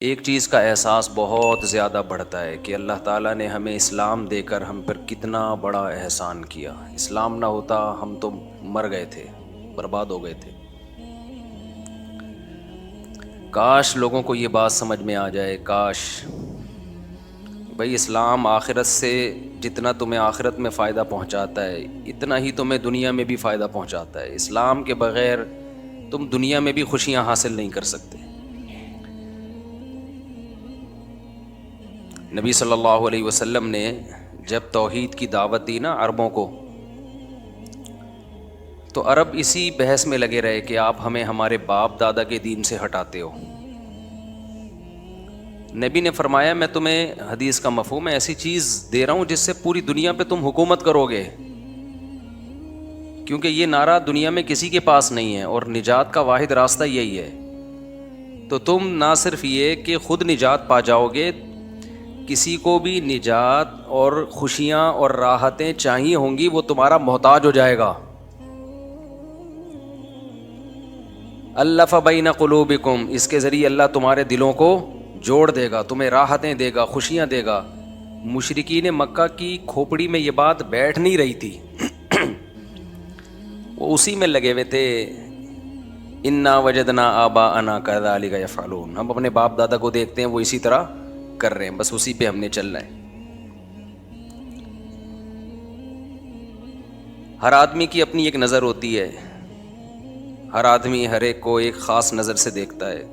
ایک چیز کا احساس بہت زیادہ بڑھتا ہے کہ اللہ تعالیٰ نے ہمیں اسلام دے کر ہم پر کتنا بڑا احسان کیا۔ اسلام نہ ہوتا ہم تو مر گئے تھے، برباد ہو گئے تھے۔ کاش لوگوں کو یہ بات سمجھ میں آ جائے، کاش بھئی اسلام آخرت سے جتنا تمہیں آخرت میں فائدہ پہنچاتا ہے اتنا ہی تمہیں دنیا میں بھی فائدہ پہنچاتا ہے۔ اسلام کے بغیر تم دنیا میں بھی خوشیاں حاصل نہیں کر سکتے۔ نبی صلی اللہ علیہ وسلم نے جب توحید کی دعوت دی نا عربوں کو، تو عرب اسی بحث میں لگے رہے کہ آپ ہمیں ہمارے باپ دادا کے دین سے ہٹاتے ہو۔ نبی نے فرمایا میں تمہیں حدیث کا مفہوم ہے ایسی چیز دے رہا ہوں جس سے پوری دنیا پہ تم حکومت کرو گے، کیونکہ یہ نعرہ دنیا میں کسی کے پاس نہیں ہے اور نجات کا واحد راستہ یہی ہے۔ تو تم نہ صرف یہ کہ خود نجات پا جاؤ گے، کسی کو بھی نجات اور خوشیاں اور راحتیں چاہیے ہوں گی وہ تمہارا محتاج ہو جائے گا۔ الف بین قلوبکم، اس کے ذریعے اللہ تمہارے دلوں کو جوڑ دے گا، تمہیں راحتیں دے گا، خوشیاں دے گا۔ مشرکین مکہ کی کھوپڑی میں یہ بات بیٹھ نہیں رہی تھی، وہ اسی میں لگے ہوئے تھے، انا وجدنا آباءنا کذالک یفعلون، ہم اپنے باپ دادا کو دیکھتے ہیں وہ اسی طرح کر رہے ہیں، بس اسی پہ ہم نے چلنا ہے۔ ہر آدمی کی اپنی ایک نظر ہوتی ہے، ہر آدمی ہر ایک کو ایک خاص نظر سے دیکھتا ہے۔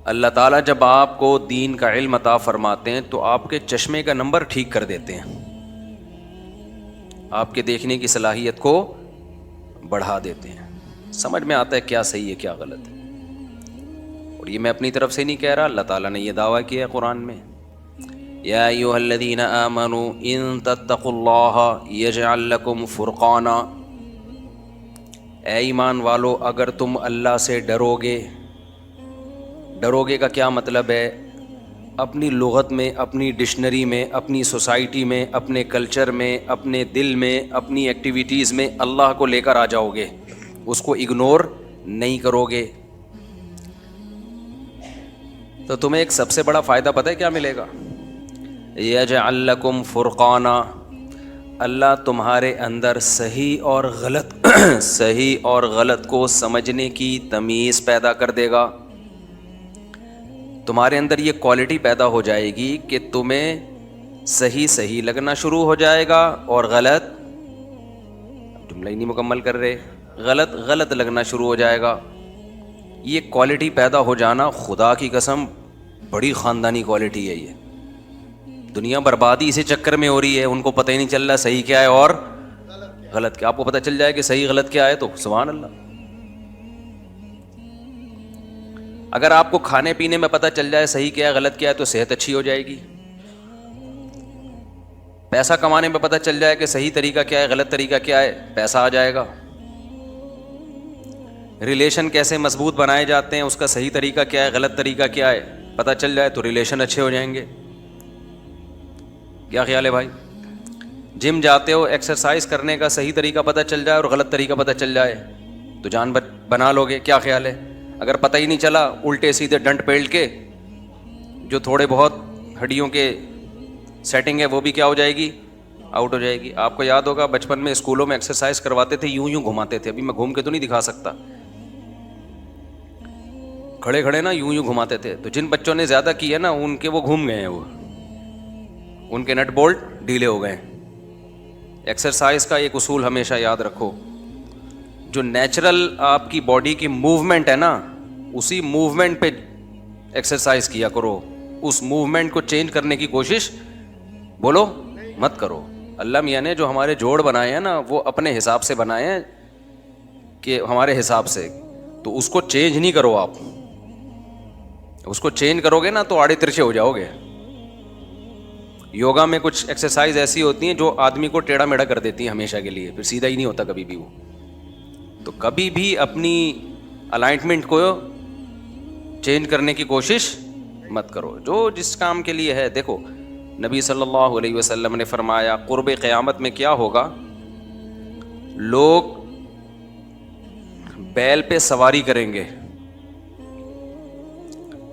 اللہ تعالیٰ جب آپ کو دین کا علم عطا فرماتے ہیں تو آپ کے چشمے کا نمبر ٹھیک کر دیتے ہیں، آپ کے دیکھنے کی صلاحیت کو بڑھا دیتے ہیں، سمجھ میں آتا ہے کیا صحیح ہے کیا غلط ہے۔ اور یہ میں اپنی طرف سے نہیں کہہ رہا، اللہ تعالیٰ نے یہ دعویٰ کیا ہے قرآن میں، یا ایھا الذین آمنوا ان تتقوا اللہ یجعل لکم فرقانا، اے ایمان والو اگر تم اللہ سے ڈرو گے۔ ڈرو گے کا کیا مطلب ہے؟ اپنی لغت میں، اپنی ڈکشنری میں، اپنی سوسائٹی میں، اپنے کلچر میں، اپنے دل میں، اپنی ایکٹیویٹیز میں اللہ کو لے کر آ جاؤ گے، اس کو اگنور نہیں کرو گے، تو تمہیں ایک سب سے بڑا فائدہ پتہ ہے کیا ملے گا؟ یجعل لکم فرقانا، اللہ تمہارے اندر صحیح اور غلط صحیح اور غلط کو سمجھنے کی تمیز پیدا کر دے گا۔ تمہارے اندر یہ کوالٹی پیدا ہو جائے گی کہ تمہیں صحیح صحیح لگنا شروع ہو جائے گا اور غلط، جملہ ہی نہیں مکمل کر رہے، غلط غلط لگنا شروع ہو جائے گا۔ یہ کوالٹی پیدا ہو جانا خدا کی قسم بڑی خاندانی کوالٹی ہے۔ یہ دنیا بربادی اسی چکر میں ہو رہی ہے، ان کو پتہ ہی نہیں چل رہا صحیح کیا ہے اور غلط کیا۔ آپ کو پتہ چل جائے کہ صحیح غلط کیا ہے تو سبحان اللہ۔ اگر آپ کو کھانے پینے میں پتہ چل جائے صحیح کیا ہے غلط کیا ہے تو صحت اچھی ہو جائے گی۔ پیسہ کمانے میں پتہ چل جائے کہ صحیح طریقہ کیا ہے غلط طریقہ کیا ہے، پیسہ آ جائے گا۔ ریلیشن کیسے مضبوط بنائے جاتے ہیں اس کا صحیح طریقہ کیا ہے غلط طریقہ کیا ہے پتہ چل جائے تو ریلیشن اچھے ہو جائیں گے۔ کیا خیال ہے بھائی؟ جم جاتے ہو، ایکسرسائز کرنے کا صحیح طریقہ پتہ چل جائے اور غلط طریقہ پتہ چل جائے تو جان بنا لو گے۔ کیا خیال ہے؟ اگر پتہ ہی نہیں چلا، الٹے سیدھے ڈنٹ پیل کے جو تھوڑے بہت ہڈیوں کے سیٹنگ ہے وہ بھی کیا ہو جائے گی؟ آؤٹ ہو جائے گی۔ آپ کو یاد ہوگا بچپن میں اسکولوں میں ایکسرسائز کرواتے تھے، یوں یوں گھماتے تھے، ابھی میں گھوم کے تو نہیں دکھا سکتا، کھڑے کھڑے نا یوں یوں گھماتے تھے، تو جن بچوں نے زیادہ کی ہے نا ان کے وہ گھوم گئے ہیں، وہ ان کے نٹ بولٹ ڈھیلے ہو گئے۔ ایکسرسائز کا ایک اصول ہمیشہ یاد رکھو، جو نیچرل آپ کی باڈی کی موومنٹ ہے نا اسی موومنٹ پہ ایکسرسائز کیا کرو، اس موومنٹ کو چینج کرنے کی کوشش بولو مت کرو۔ اللہ میاں نے جو ہمارے جوڑ بنائے ہیں نا وہ اپنے حساب سے بنائے ہیں کہ ہمارے حساب سے، تو اس کو چینج نہیں کرو۔ آپ اس کو چینج کرو گے نا تو آڑے ترچھے ہو جاؤ گے۔ یوگا میں کچھ ایکسرسائز ایسی ہوتی ہیں جو آدمی کو ٹیڑھا میڑھا کر دیتی ہیں ہمیشہ کے لیے، پھر سیدھا ہی نہیں ہوتا کبھی بھی وہ۔ تو کبھی بھی اپنی الائنمنٹ کو چینج کرنے کی کوشش مت کرو، جو جس کام کے لیے ہے۔ دیکھو نبی صلی اللہ علیہ وسلم نے فرمایا قرب قیامت میں کیا ہوگا، لوگ بیل پہ سواری کریں گے،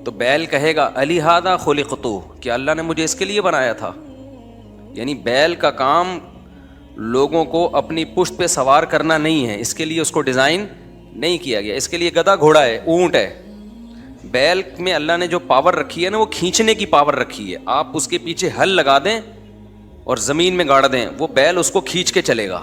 تو بیل کہے گا علی ہذا خلقتو، کہ اللہ نے مجھے اس کے لیے بنایا تھا. یعنی بیل کا کام لوگوں کو اپنی پشت پہ سوار کرنا نہیں ہے، اس کے لیے اس کو ڈیزائن نہیں کیا گیا. اس کے لیے گدھا گھوڑا ہے، اونٹ ہے. بیل میں اللہ نے جو پاور رکھی ہے نا، وہ کھینچنے کی پاور رکھی ہے. آپ اس کے پیچھے ہل لگا دیں اور زمین میں گاڑ دیں، وہ بیل اس کو کھینچ کے چلے گا.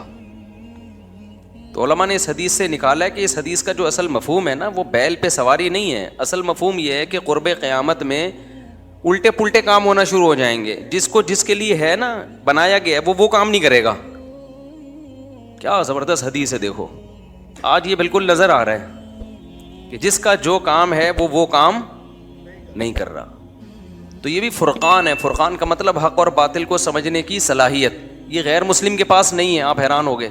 تو علماء نے اس حدیث سے نکالا ہے کہ اس حدیث کا جو اصل مفہوم ہے نا، وہ بیل پہ سواری نہیں ہے. اصل مفہوم یہ ہے کہ قرب قیامت میں الٹے پلٹے کام ہونا شروع ہو جائیں گے. جس کے لیے ہے نا بنایا گیا ہے، وہ کام نہیں کرے گا. کیا زبردست حدیث ہے. دیکھو آج یہ بالکل نظر آ رہا ہے کہ جس کا جو کام ہے وہ کام نہیں کر رہا. تو یہ بھی فرقان ہے. فرقان کا مطلب حق اور باطل کو سمجھنے کی صلاحیت. یہ غیر مسلم کے پاس نہیں ہے. آپ حیران ہو گئے.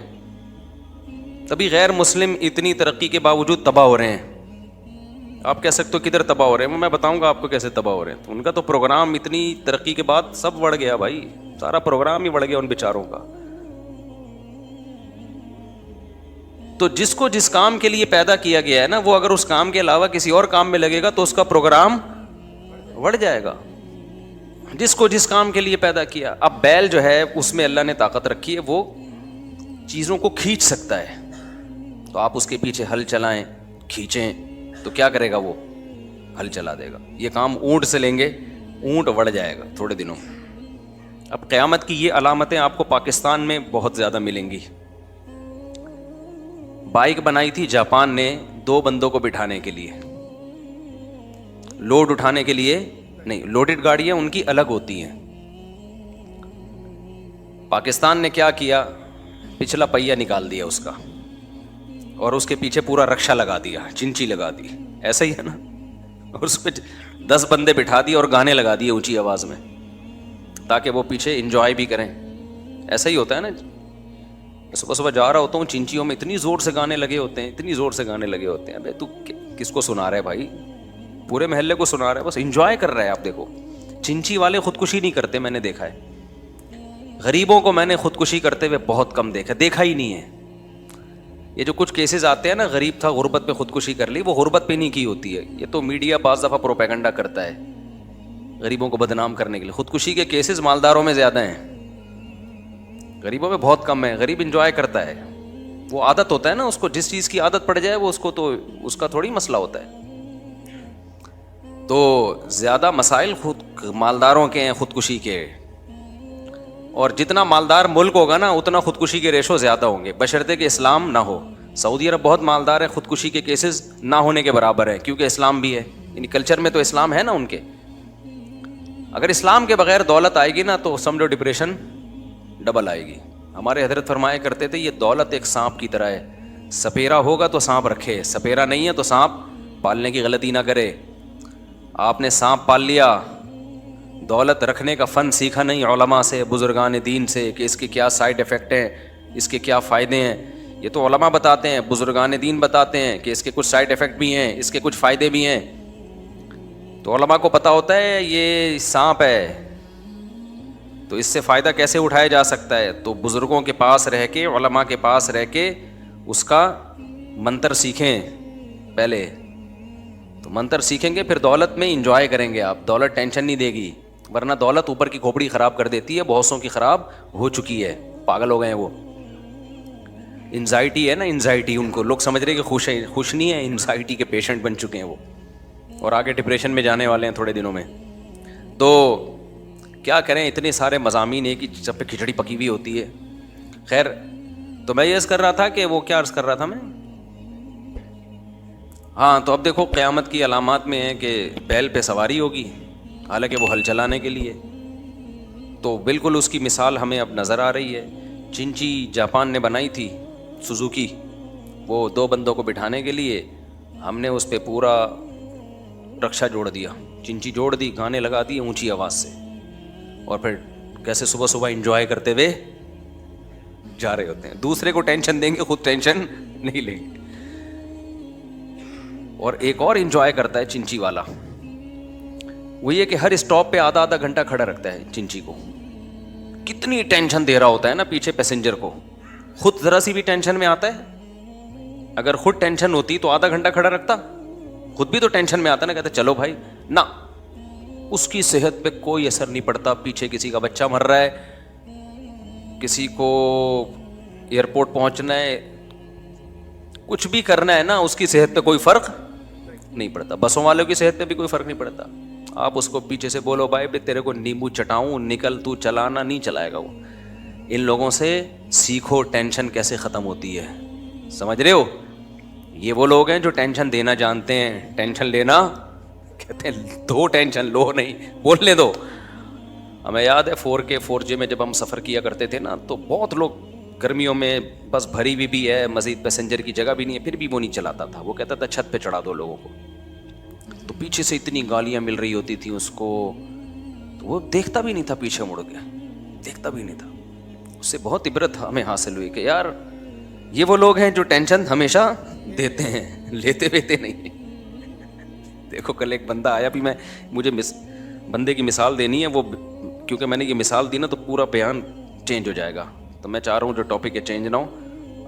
تبھی غیر مسلم اتنی ترقی کے باوجود تباہ ہو رہے ہیں. آپ کہہ سکتے ہو کدھر تباہ ہو رہے ہیں، میں بتاؤں گا آپ کو کیسے تباہ ہو رہے ہیں. تو ان کا تو پروگرام اتنی ترقی کے بعد سب بڑھ گیا بھائی، سارا پروگرام ہی بڑھ گیا ان بیچاروں کا. تو جس کو جس کام کے لیے پیدا کیا گیا ہے نا، وہ اگر اس کام کے علاوہ کسی اور کام میں لگے گا تو اس کا پروگرام بڑھ جائے گا. جس کو جس کام کے لیے پیدا کیا. اب بیل جو ہے اس میں اللہ نے طاقت رکھی ہے، وہ چیزوں کو کھینچ سکتا ہے. تو آپ اس کے پیچھے ہل چلائیں، کھینچیں تو کیا کرے گا؟ وہ ہل چلا دے گا. یہ کام اونٹ سے لیں گے، اونٹ بڑھ جائے گا تھوڑے دنوں میں. اب قیامت کی یہ علامتیں آپ کو پاکستان میں بہت زیادہ ملیں گی. بائک بنائی تھی جاپان نے 2 بندوں کو بٹھانے کے لیے، لوڈ اٹھانے کے لیے نہیں. لوڈڈ گاڑیاں ان کی الگ ہوتی ہیں. پاکستان نے کیا کیا؟ پچھلا پہیہ نکال دیا اس کا، اور اس کے پیچھے پورا رکشہ لگا دیا، چنچی لگا دی. ایسا ہی ہے نا. اور اس پہ 10 بندے بٹھا دیے اور گانے لگا دیے اونچی آواز میں، تاکہ وہ پیچھے انجوائے بھی کریں. ایسا ہی ہوتا ہے نا. صبح صبح جا رہا ہوتا ہوں، چنچیوں میں اتنی زور سے گانے لگے ہوتے ہیں، اتنی زور سے گانے لگے ہوتے ہیں. ابے تو کس کو سنا رہا ہے بھائی؟ پورے محلے کو سنا رہا ہے، بس انجوائے کر رہا ہے. آپ دیکھو چنچی والے خودکشی نہیں کرتے، میں نے دیکھا ہے. غریبوں کو میں نے خودکشی کرتے ہوئے بہت کم دیکھا ہی نہیں ہے. یہ جو کچھ کیسز آتے ہیں نا، غریب تھا غربت پہ خودکشی کر لی، وہ غربت پہ نہیں کی ہوتی ہے. یہ تو میڈیا بعض دفعہ پروپیگنڈا کرتا ہے غریبوں کو بدنام کرنے کے لیے. خودکشی کے کیسز مالداروں میں زیادہ ہیں، غریبوں میں بہت کم ہے. غریب انجوائے کرتا ہے، وہ عادت ہوتا ہے نا اس کو. جس چیز کی عادت پڑ جائے وہ اس کو، تو اس کا تھوڑی مسئلہ ہوتا ہے. تو زیادہ مسائل مالداروں کے ہیں خودکشی کے. اور جتنا مالدار ملک ہوگا نا، اتنا خودکشی کے ریشو زیادہ ہوں گے، بشرطے کہ اسلام نہ ہو. سعودی عرب بہت مالدار ہے، خودکشی کے کیسز نہ ہونے کے برابر ہیں، کیونکہ اسلام بھی ہے. یعنی کلچر میں تو اسلام ہے نا ان کے. اگر اسلام کے بغیر دولت آئے گی نا، تو سمجھو ڈپریشن ڈبل آئے گی. ہمارے حضرت فرمایا کرتے تھے، یہ دولت ایک سانپ کی طرح ہے. سپیرا ہوگا تو سانپ رکھے، سپیرا نہیں ہے تو سانپ پالنے کی غلطی نہ کرے. آپ نے سانپ پال لیا، دولت رکھنے کا فن سیکھا نہیں علماء سے، بزرگان دین سے، کہ اس کے کیا سائیڈ ایفیکٹ ہیں، اس کے کیا فائدے ہیں. یہ تو علماء بتاتے ہیں، بزرگان دین بتاتے ہیں کہ اس کے کچھ سائیڈ ایفیکٹ بھی ہیں، اس کے کچھ فائدے بھی ہیں. تو علماء کو پتہ ہوتا ہے یہ سانپ ہے، تو اس سے فائدہ کیسے اٹھایا جا سکتا ہے. تو بزرگوں کے پاس رہ کے، علماء کے پاس رہ کے اس کا منتر سیکھیں پہلے. تو منتر سیکھیں گے، پھر دولت میں انجوائے کریں گے آپ. دولت ٹینشن نہیں دے گی، ورنہ دولت اوپر کی کھوپڑی خراب کر دیتی ہے. بہت سوں کی خراب ہو چکی ہے، پاگل ہو گئے ہیں وہ. انزائٹی ہے نا، انزائٹی. ان کو لوگ سمجھ رہے کہ خوش نہیں ہے، انزائٹی کے پیشنٹ بن چکے ہیں وہ، اور آگے ڈپریشن میں جانے والے ہیں تھوڑے دنوں میں. تو کیا کریں، اتنے سارے مضامین ایک ہی سب پہ کھچڑی پکی ہوئی ہوتی ہے. خیر، تو میں یہ عرض کر رہا تھا کہ وہ کیا عرض کر رہا تھا میں، ہاں. تو اب دیکھو قیامت کی علامات میں ہے کہ بیل پہ سواری ہوگی، حالانکہ وہ ہل چلانے کے لیے. تو بالکل اس کی مثال ہمیں اب نظر آ رہی ہے. چنچی جاپان نے بنائی تھی سوزوکی، وہ 2 بندوں کو بٹھانے کے لیے. ہم نے اس پہ پورا رکشہ جوڑ دیا، چنچی جوڑ دی، گانے لگا دیے اونچی آواز سے، اور پھر کیسے صبح صبح انجوائے کرتے ہوئے جا رہے ہوتے ہیں. دوسرے کو ٹینشن دیں گے، خود ٹینشن نہیں لیں گے. اور ایک اور انجوائے کرتا ہے چنچی والا، وہ یہ کہ ہر اسٹاپ پہ آدھا گھنٹہ کھڑا رکھتا ہے چنچی کو. کتنی ٹینشن دے رہا ہوتا ہے نا پیچھے پیسنجر کو. خود ذرا سی بھی ٹینشن میں آتا ہے. اگر خود ٹینشن ہوتی تو آدھا گھنٹہ کھڑا رکھتا؟ خود بھی تو ٹینشن میں آتا نا, کہتے چلو بھائی نا, اس کی صحت پہ کوئی اثر نہیں پڑتا. پیچھے کسی کا بچہ مر رہا ہے, کسی کو ایئرپورٹ پہنچنا ہے, کچھ بھی کرنا ہے نا, اس کی صحت پہ کوئی فرق نہیں پڑتا. بسوں والوں کی صحت پہ بھی کوئی فرق نہیں پڑتا. آپ اس کو پیچھے سے بولو بھائی تیرے کو نیمبو چٹاؤں, نکل تو چلانا, نہیں چلائے گا وہ. ان لوگوں سے سیکھو ٹینشن کیسے ختم ہوتی ہے, سمجھ رہے ہو؟ یہ وہ لوگ ہیں جو ٹینشن دینا جانتے ہیں, ٹینشن لینا کہتے ہیں دو, ٹینشن لو نہیں, بولنے دو. ہمیں یاد ہے 4K 4G میں جب ہم سفر کیا کرتے تھے نا, تو بہت لوگ گرمیوں میں بس بھری ہوئی بھی ہے, مزید پیسنجر کی جگہ بھی نہیں ہے, پھر بھی وہ نہیں چلاتا تھا. وہ کہتا تھا چھت پہ چڑھا دو لوگوں کو. تو پیچھے سے اتنی گالیاں مل رہی ہوتی تھیں اس کو, تو وہ دیکھتا بھی نہیں تھا, پیچھے مڑ کے دیکھتا بھی نہیں تھا. اس سے بہت عبرت ہمیں حاصل ہوئی کہ یار یہ وہ لوگ ہیں جو ٹینشن ہمیشہ دیتے ہیں, لیتے بیتے نہیں. دیکھو کل ایک بندہ آیا, بھی مجھے بندے کی مثال دینی ہے, وہ کیونکہ میں نے یہ مثال دی نا تو پورا بیان چینج ہو جائے گا. تو میں چاہ رہا ہوں جو ٹاپک ہے چینج نہ ہو,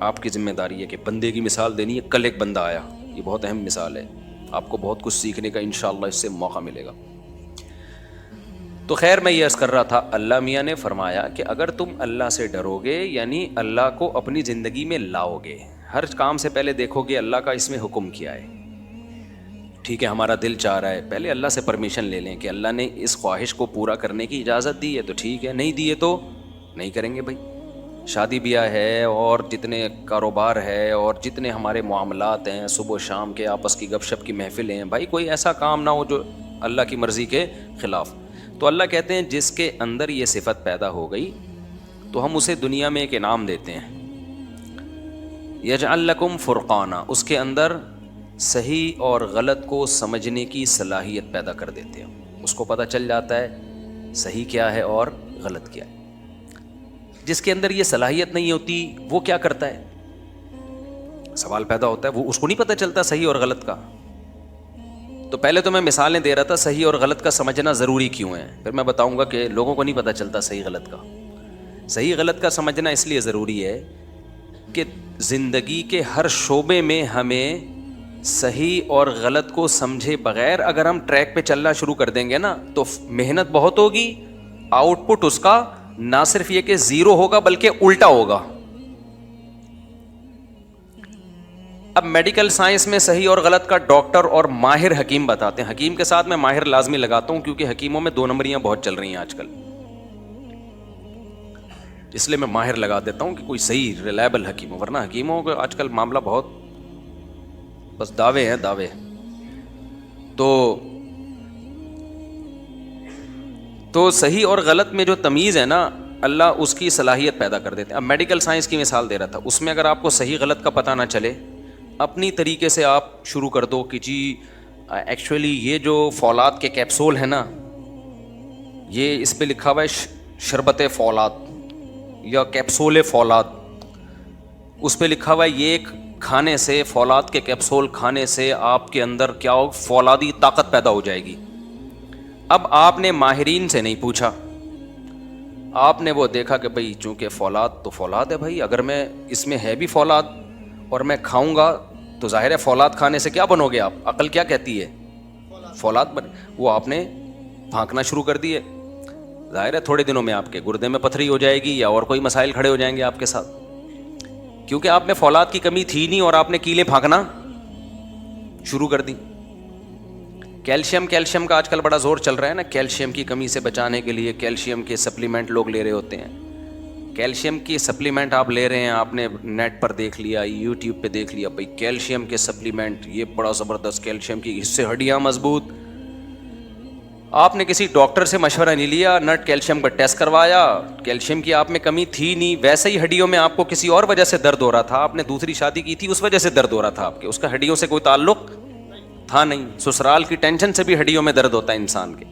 آپ کی ذمہ داری ہے کہ بندے کی مثال دینی ہے. کل ایک بندہ آیا, یہ بہت اہم مثال ہے, آپ کو بہت کچھ سیکھنے کا انشاءاللہ اس سے موقع ملے گا. تو خیر میں یہ عرض کر رہا تھا, اللہ میاں نے فرمایا کہ اگر تم اللہ سے ڈرو گے, یعنی اللہ کو اپنی زندگی میں لاؤ گے, ہر کام سے پہلے دیکھو گے اللہ کا اس میں حکم کیا ہے. ٹھیک ہے ہمارا دل چاہ رہا ہے, پہلے اللہ سے پرمیشن لے لیں کہ اللہ نے اس خواہش کو پورا کرنے کی اجازت دی ہے تو ٹھیک ہے, نہیں دی ہے تو نہیں کریں گے. بھائی شادی بیاہ ہے, اور جتنے کاروبار ہے, اور جتنے ہمارے معاملات ہیں, صبح و شام کے آپس کی گپ شپ کی محفلیں ہیں, بھائی کوئی ایسا کام نہ ہو جو اللہ کی مرضی کے خلاف. تو اللہ کہتے ہیں جس کے اندر یہ صفت پیدا ہو گئی تو ہم اسے دنیا میں ایک انعام دیتے ہیں, یجعل لکم فرقانا, اس کے اندر صحیح اور غلط کو سمجھنے کی صلاحیت پیدا کر دیتے ہیں. اس کو پتہ چل جاتا ہے صحیح کیا ہے اور غلط کیا ہے. جس کے اندر یہ صلاحیت نہیں ہوتی وہ کیا کرتا ہے؟ سوال پیدا ہوتا ہے, وہ اس کو نہیں پتہ چلتا صحیح اور غلط کا. تو پہلے تو میں مثالیں دے رہا تھا صحیح اور غلط کا سمجھنا ضروری کیوں ہے, پھر میں بتاؤں گا کہ لوگوں کو نہیں پتہ چلتا صحیح غلط کا. صحیح غلط کا سمجھنا اس لیے ضروری ہے کہ زندگی کے ہر شعبے میں ہمیں صحیح اور غلط کو سمجھے بغیر اگر ہم ٹریک پہ چلنا شروع کر دیں گے نا, تو محنت بہت ہوگی, آؤٹ پٹ اس کا نہ صرف یہ کہ زیرو ہوگا بلکہ الٹا ہوگا. اب میڈیکل سائنس میں صحیح اور غلط کا ڈاکٹر اور ماہر حکیم بتاتے ہیں. حکیم کے ساتھ میں ماہر لازمی لگاتا ہوں کیونکہ حکیموں میں 2 نمبریاں بہت چل رہی ہیں آج کل, اس لیے میں ماہر لگا دیتا ہوں کہ کوئی صحیح ریلائبل حکیم ہو, ورنہ حکیموں کا آج کل معاملہ بہت بس دعوے ہیں دعوے. تو صحیح اور غلط میں جو تمیز ہے نا, اللہ اس کی صلاحیت پیدا کر دیتے ہیں. اب میڈیکل سائنس کی مثال دے رہا تھا, اس میں اگر آپ کو صحیح غلط کا پتہ نہ چلے, اپنی طریقے سے آپ شروع کر دو کہ جی ایکچولی یہ جو فولاد کے کیپسول ہے نا, یہ اس پہ لکھا ہوا ہے شربت فولاد یا کیپسول فولاد, اس پہ لکھا ہوا ہے یہ ایک کھانے سے, فولاد کے کیپسول کھانے سے آپ کے اندر کیا ہو, فولادی طاقت پیدا ہو جائے گی. اب آپ نے ماہرین سے نہیں پوچھا, آپ نے وہ دیکھا کہ بھئی چونکہ فولاد تو فولاد ہے بھائی, اگر میں اس میں ہے بھی فولاد اور میں کھاؤں گا تو ظاہر ہے فولاد کھانے سے کیا بنو گے آپ, عقل کیا کہتی ہے فولاد بنے. وہ آپ نے پھانکنا شروع کر دیے, ظاہر ہے تھوڑے دنوں میں آپ کے گردے میں پتھری ہو جائے گی یا اور کوئی مسائل کھڑے ہو جائیں گے آپ کے ساتھ, کیونکہ آپ میں فولاد کی کمی تھی نہیں اور آپ نے کیلیں پھانکنا شروع کر دی. کیلشیم کا آج کل بڑا زور چل رہا ہے نا, کیلشیم کی کمی سے بچانے کے لیے کیلشیم کے سپلیمنٹ لوگ لے رہے ہوتے ہیں. کیلشیم کی سپلیمنٹ آپ لے رہے ہیں, آپ نے نیٹ پر دیکھ لیا, یوٹیوب پہ دیکھ لیا, بھائی کیلشیم کے سپلیمنٹ یہ بڑا زبردست کیلشیم کی, اس سے ہڈیاں مضبوط. آپ نے کسی ڈاکٹر سے مشورہ نہیں لیا, نٹ کیلشیم کا ٹیسٹ کروایا, کیلشیم کی آپ میں کمی تھی نہیں, ویسے ہی ہڈیوں میں آپ کو کسی اور وجہ سے درد ہو رہا تھا, آپ نے دوسری شادی کی تھی اس وجہ سے درد ہو رہا تھا آپ کے, اس کا ہڈیوں سے کوئی تعلق تھا نہیں. سسرال کی ٹینشن سے بھی ہڈیوں میں درد ہوتا ہے انسان کے.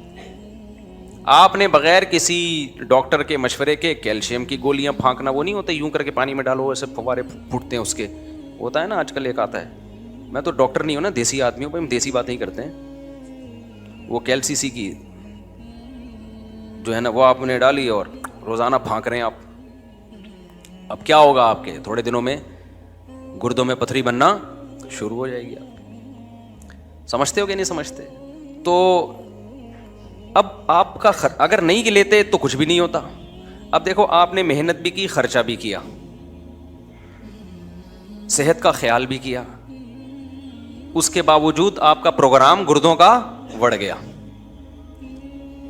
آپ نے بغیر کسی ڈاکٹر کے مشورے کے کیلشیم کی گولیاں پھانکنا, وہ نہیں ہوتا یوں کر کے پانی میں ڈالو ایسے فوارے پھوٹتے ہیں اس کے, ہوتا ہے نا آج کل ایک آتا ہے. میں تو ڈاکٹر نہیں ہوں نا, دیسی آدمی ہوں, ہم دیسی باتیں ہی کرتے ہیں. وہ کیل سی کی جو ہے نا وہ آپ نے ڈالی اور روزانہ پھانک رہے ہیں آپ. اب کیا ہوگا آپ کے تھوڑے دنوں میں گردوں میں پتھری بننا شروع ہو جائے گی. سمجھتے ہو کہ نہیں سمجھتے؟ تو اب آپ کا اگر نہیں لیتے تو کچھ بھی نہیں ہوتا. اب دیکھو آپ نے محنت بھی کی, خرچہ بھی کیا, صحت کا خیال بھی کیا, اس کے باوجود آپ کا پروگرام گردوں کا بڑھ گیا.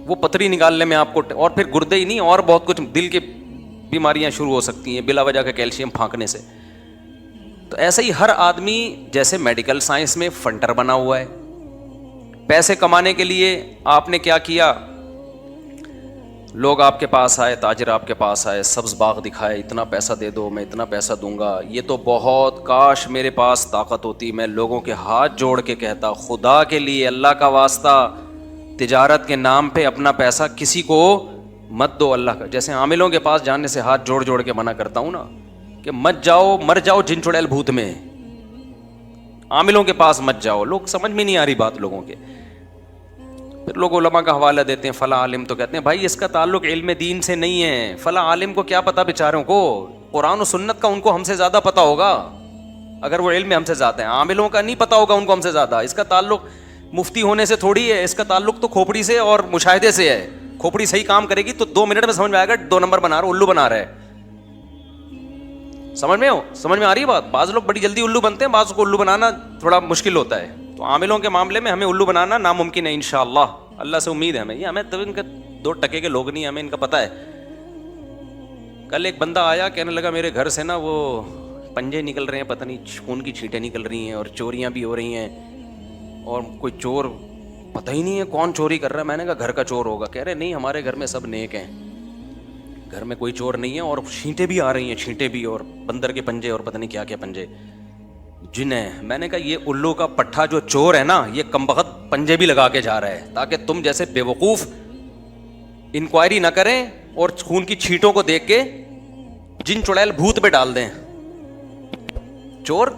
وہ پتھری نکالنے میں آپ کو, اور پھر گردے ہی نہیں اور بہت کچھ, دل کی بیماریاں شروع ہو سکتی ہیں بلا وجہ کا کیلشیم پھانکنے سے. تو ایسے ہی ہر آدمی جیسے میڈیکل سائنس میں فنٹر بنا ہوا ہے, پیسے کمانے کے لیے آپ نے کیا کیا, لوگ آپ کے پاس آئے, تاجر آپ کے پاس آئے, سبز باغ دکھائے, اتنا پیسہ دے دو, میں اتنا پیسہ دوں گا, یہ تو بہت, کاش میرے پاس طاقت ہوتی, میں لوگوں کے ہاتھ جوڑ کے کہتا خدا کے لیے اللہ کا واسطہ تجارت کے نام پہ اپنا پیسہ کسی کو مت دو اللہ کا. جیسے عاملوں کے پاس جانے سے ہاتھ جوڑ جوڑ کے منع کرتا ہوں نا کہ مت جاؤ, مر جاؤ جن چڑیل بھوت میں, عاملوں کے پاس مت جاؤ. لوگ سمجھ میں نہیں آ رہی بات لوگوں کے. پھر لوگ علماء کا حوالہ دیتے ہیں, فلاں عالم تو کہتے ہیں بھائی اس کا تعلق علم دین سے نہیں ہے, فلاں عالم کو کیا پتا بیچاروں کو, قرآن و سنت کا ان کو ہم سے زیادہ پتا ہوگا اگر وہ علم میں ہم سے زیادہ ہیں, عاملوں کا نہیں پتا ہوگا ان کو ہم سے زیادہ. اس کا تعلق مفتی ہونے سے تھوڑی ہے, اس کا تعلق تو کھوپڑی سے اور مشاہدے سے ہے. کھوپڑی صحیح کام کرے گی تو 2 منٹ میں سمجھ میں آئے گا 2 نمبر بنا رہا, الو بنا رہا ہے. سمجھ میں آ رہی ہے بات. بعض لوگ بڑی جلدی الو بنتے ہیں, بعض کو الو بنانا تھوڑا مشکل ہوتا ہے. تو عاملوں کے معاملے میں ہمیں الو بنانا ناممکن ہے انشاءاللہ. اللہ سے امید ہے ہمیں, یہ ہمیں تو ان کے 2 ٹکے کے لوگ نہیں, ہمیں ان کا پتہ ہے. کل ایک بندہ آیا کہنے لگا میرے گھر سے نا وہ پنجے نکل رہے ہیں, پتہ نہیں خون کی چھینٹیں نکل رہی ہیں, اور چوریاں بھی ہو رہی ہیں, اور کوئی چور پتہ ہی نہیں ہے کون چوری کر رہا ہے. میں نے کہا گھر کا چور ہوگا. کہہ رہے نہیں ہمارے گھر میں سب نیک ہیں, گھر میں کوئی چور نہیں ہے, اور چھینٹیں بھی آ رہی ہیں, چھینٹیں بھی, اور بندر کے پنجے اور پتہ نہیں کیا کیا پنجے, جن ہے. میں نے کہا یہ الو کا پٹھا جو چور ہے نا, یہ کمبخت پنجے بھی لگا کے جا رہا ہے تاکہ تم جیسے بیوقوف انکوائری نہ کریں اور خون کی چھینٹوں کو دیکھ کے جن چڑیل بھوت پہ ڈال دیں. چور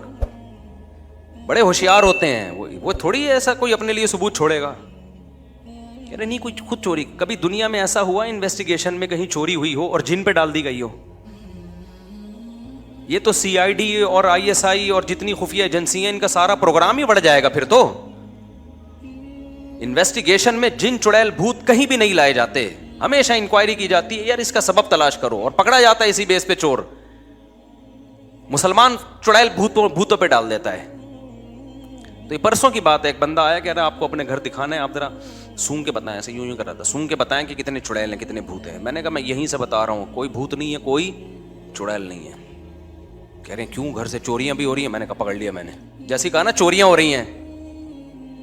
بڑے ہوشیار ہوتے ہیں, وہ تھوڑی ایسا کوئی اپنے لیے ثبوت چھوڑے گا. کہہ رہے نہیں کوئی خود چوری, کبھی دنیا میں ایسا ہوا انویسٹیگیشن میں کہیں چوری ہوئی ہو اور جن پہ ڈال دی گئی ہو؟ یہ تو CID اور ISI اور جتنی خفیہ ایجنسی ہیں ان کا سارا پروگرام ہی بڑھ جائے گا. پھر تو انویسٹیگیشن میں جن چڑیل بھوت کہیں بھی نہیں لائے جاتے, ہمیشہ انکوائری کی جاتی ہے یار اس کا سبب تلاش کرو, اور پکڑا جاتا ہے اسی بیس پہ چور. مسلمان چڑیل بھوتوں پہ ڈال دیتا ہے. تو یہ پرسوں کی بات ہے, ایک بندہ آیا کہہ رہا آپ کو اپنے گھر دکھانا ہے, آپ ذرا سونگ کے بتائیں, ایسے یوں کر رہا تھا, سونگ کے بتائیں کہ کتنے چڑیل ہیں کتنے بھوت ہیں. میں نے کہا میں یہیں سے بتا رہا ہوں, کوئی بھوت نہیں ہے, کوئی چڑیل نہیں ہے. کہہ رہے ہیں کیوں, گھر سے چوریاں بھی ہو رہی ہیں. میں نے کہا پکڑ لیا. میں نے جیسے ہی کہا نا چوریاں ہو رہی ہیں,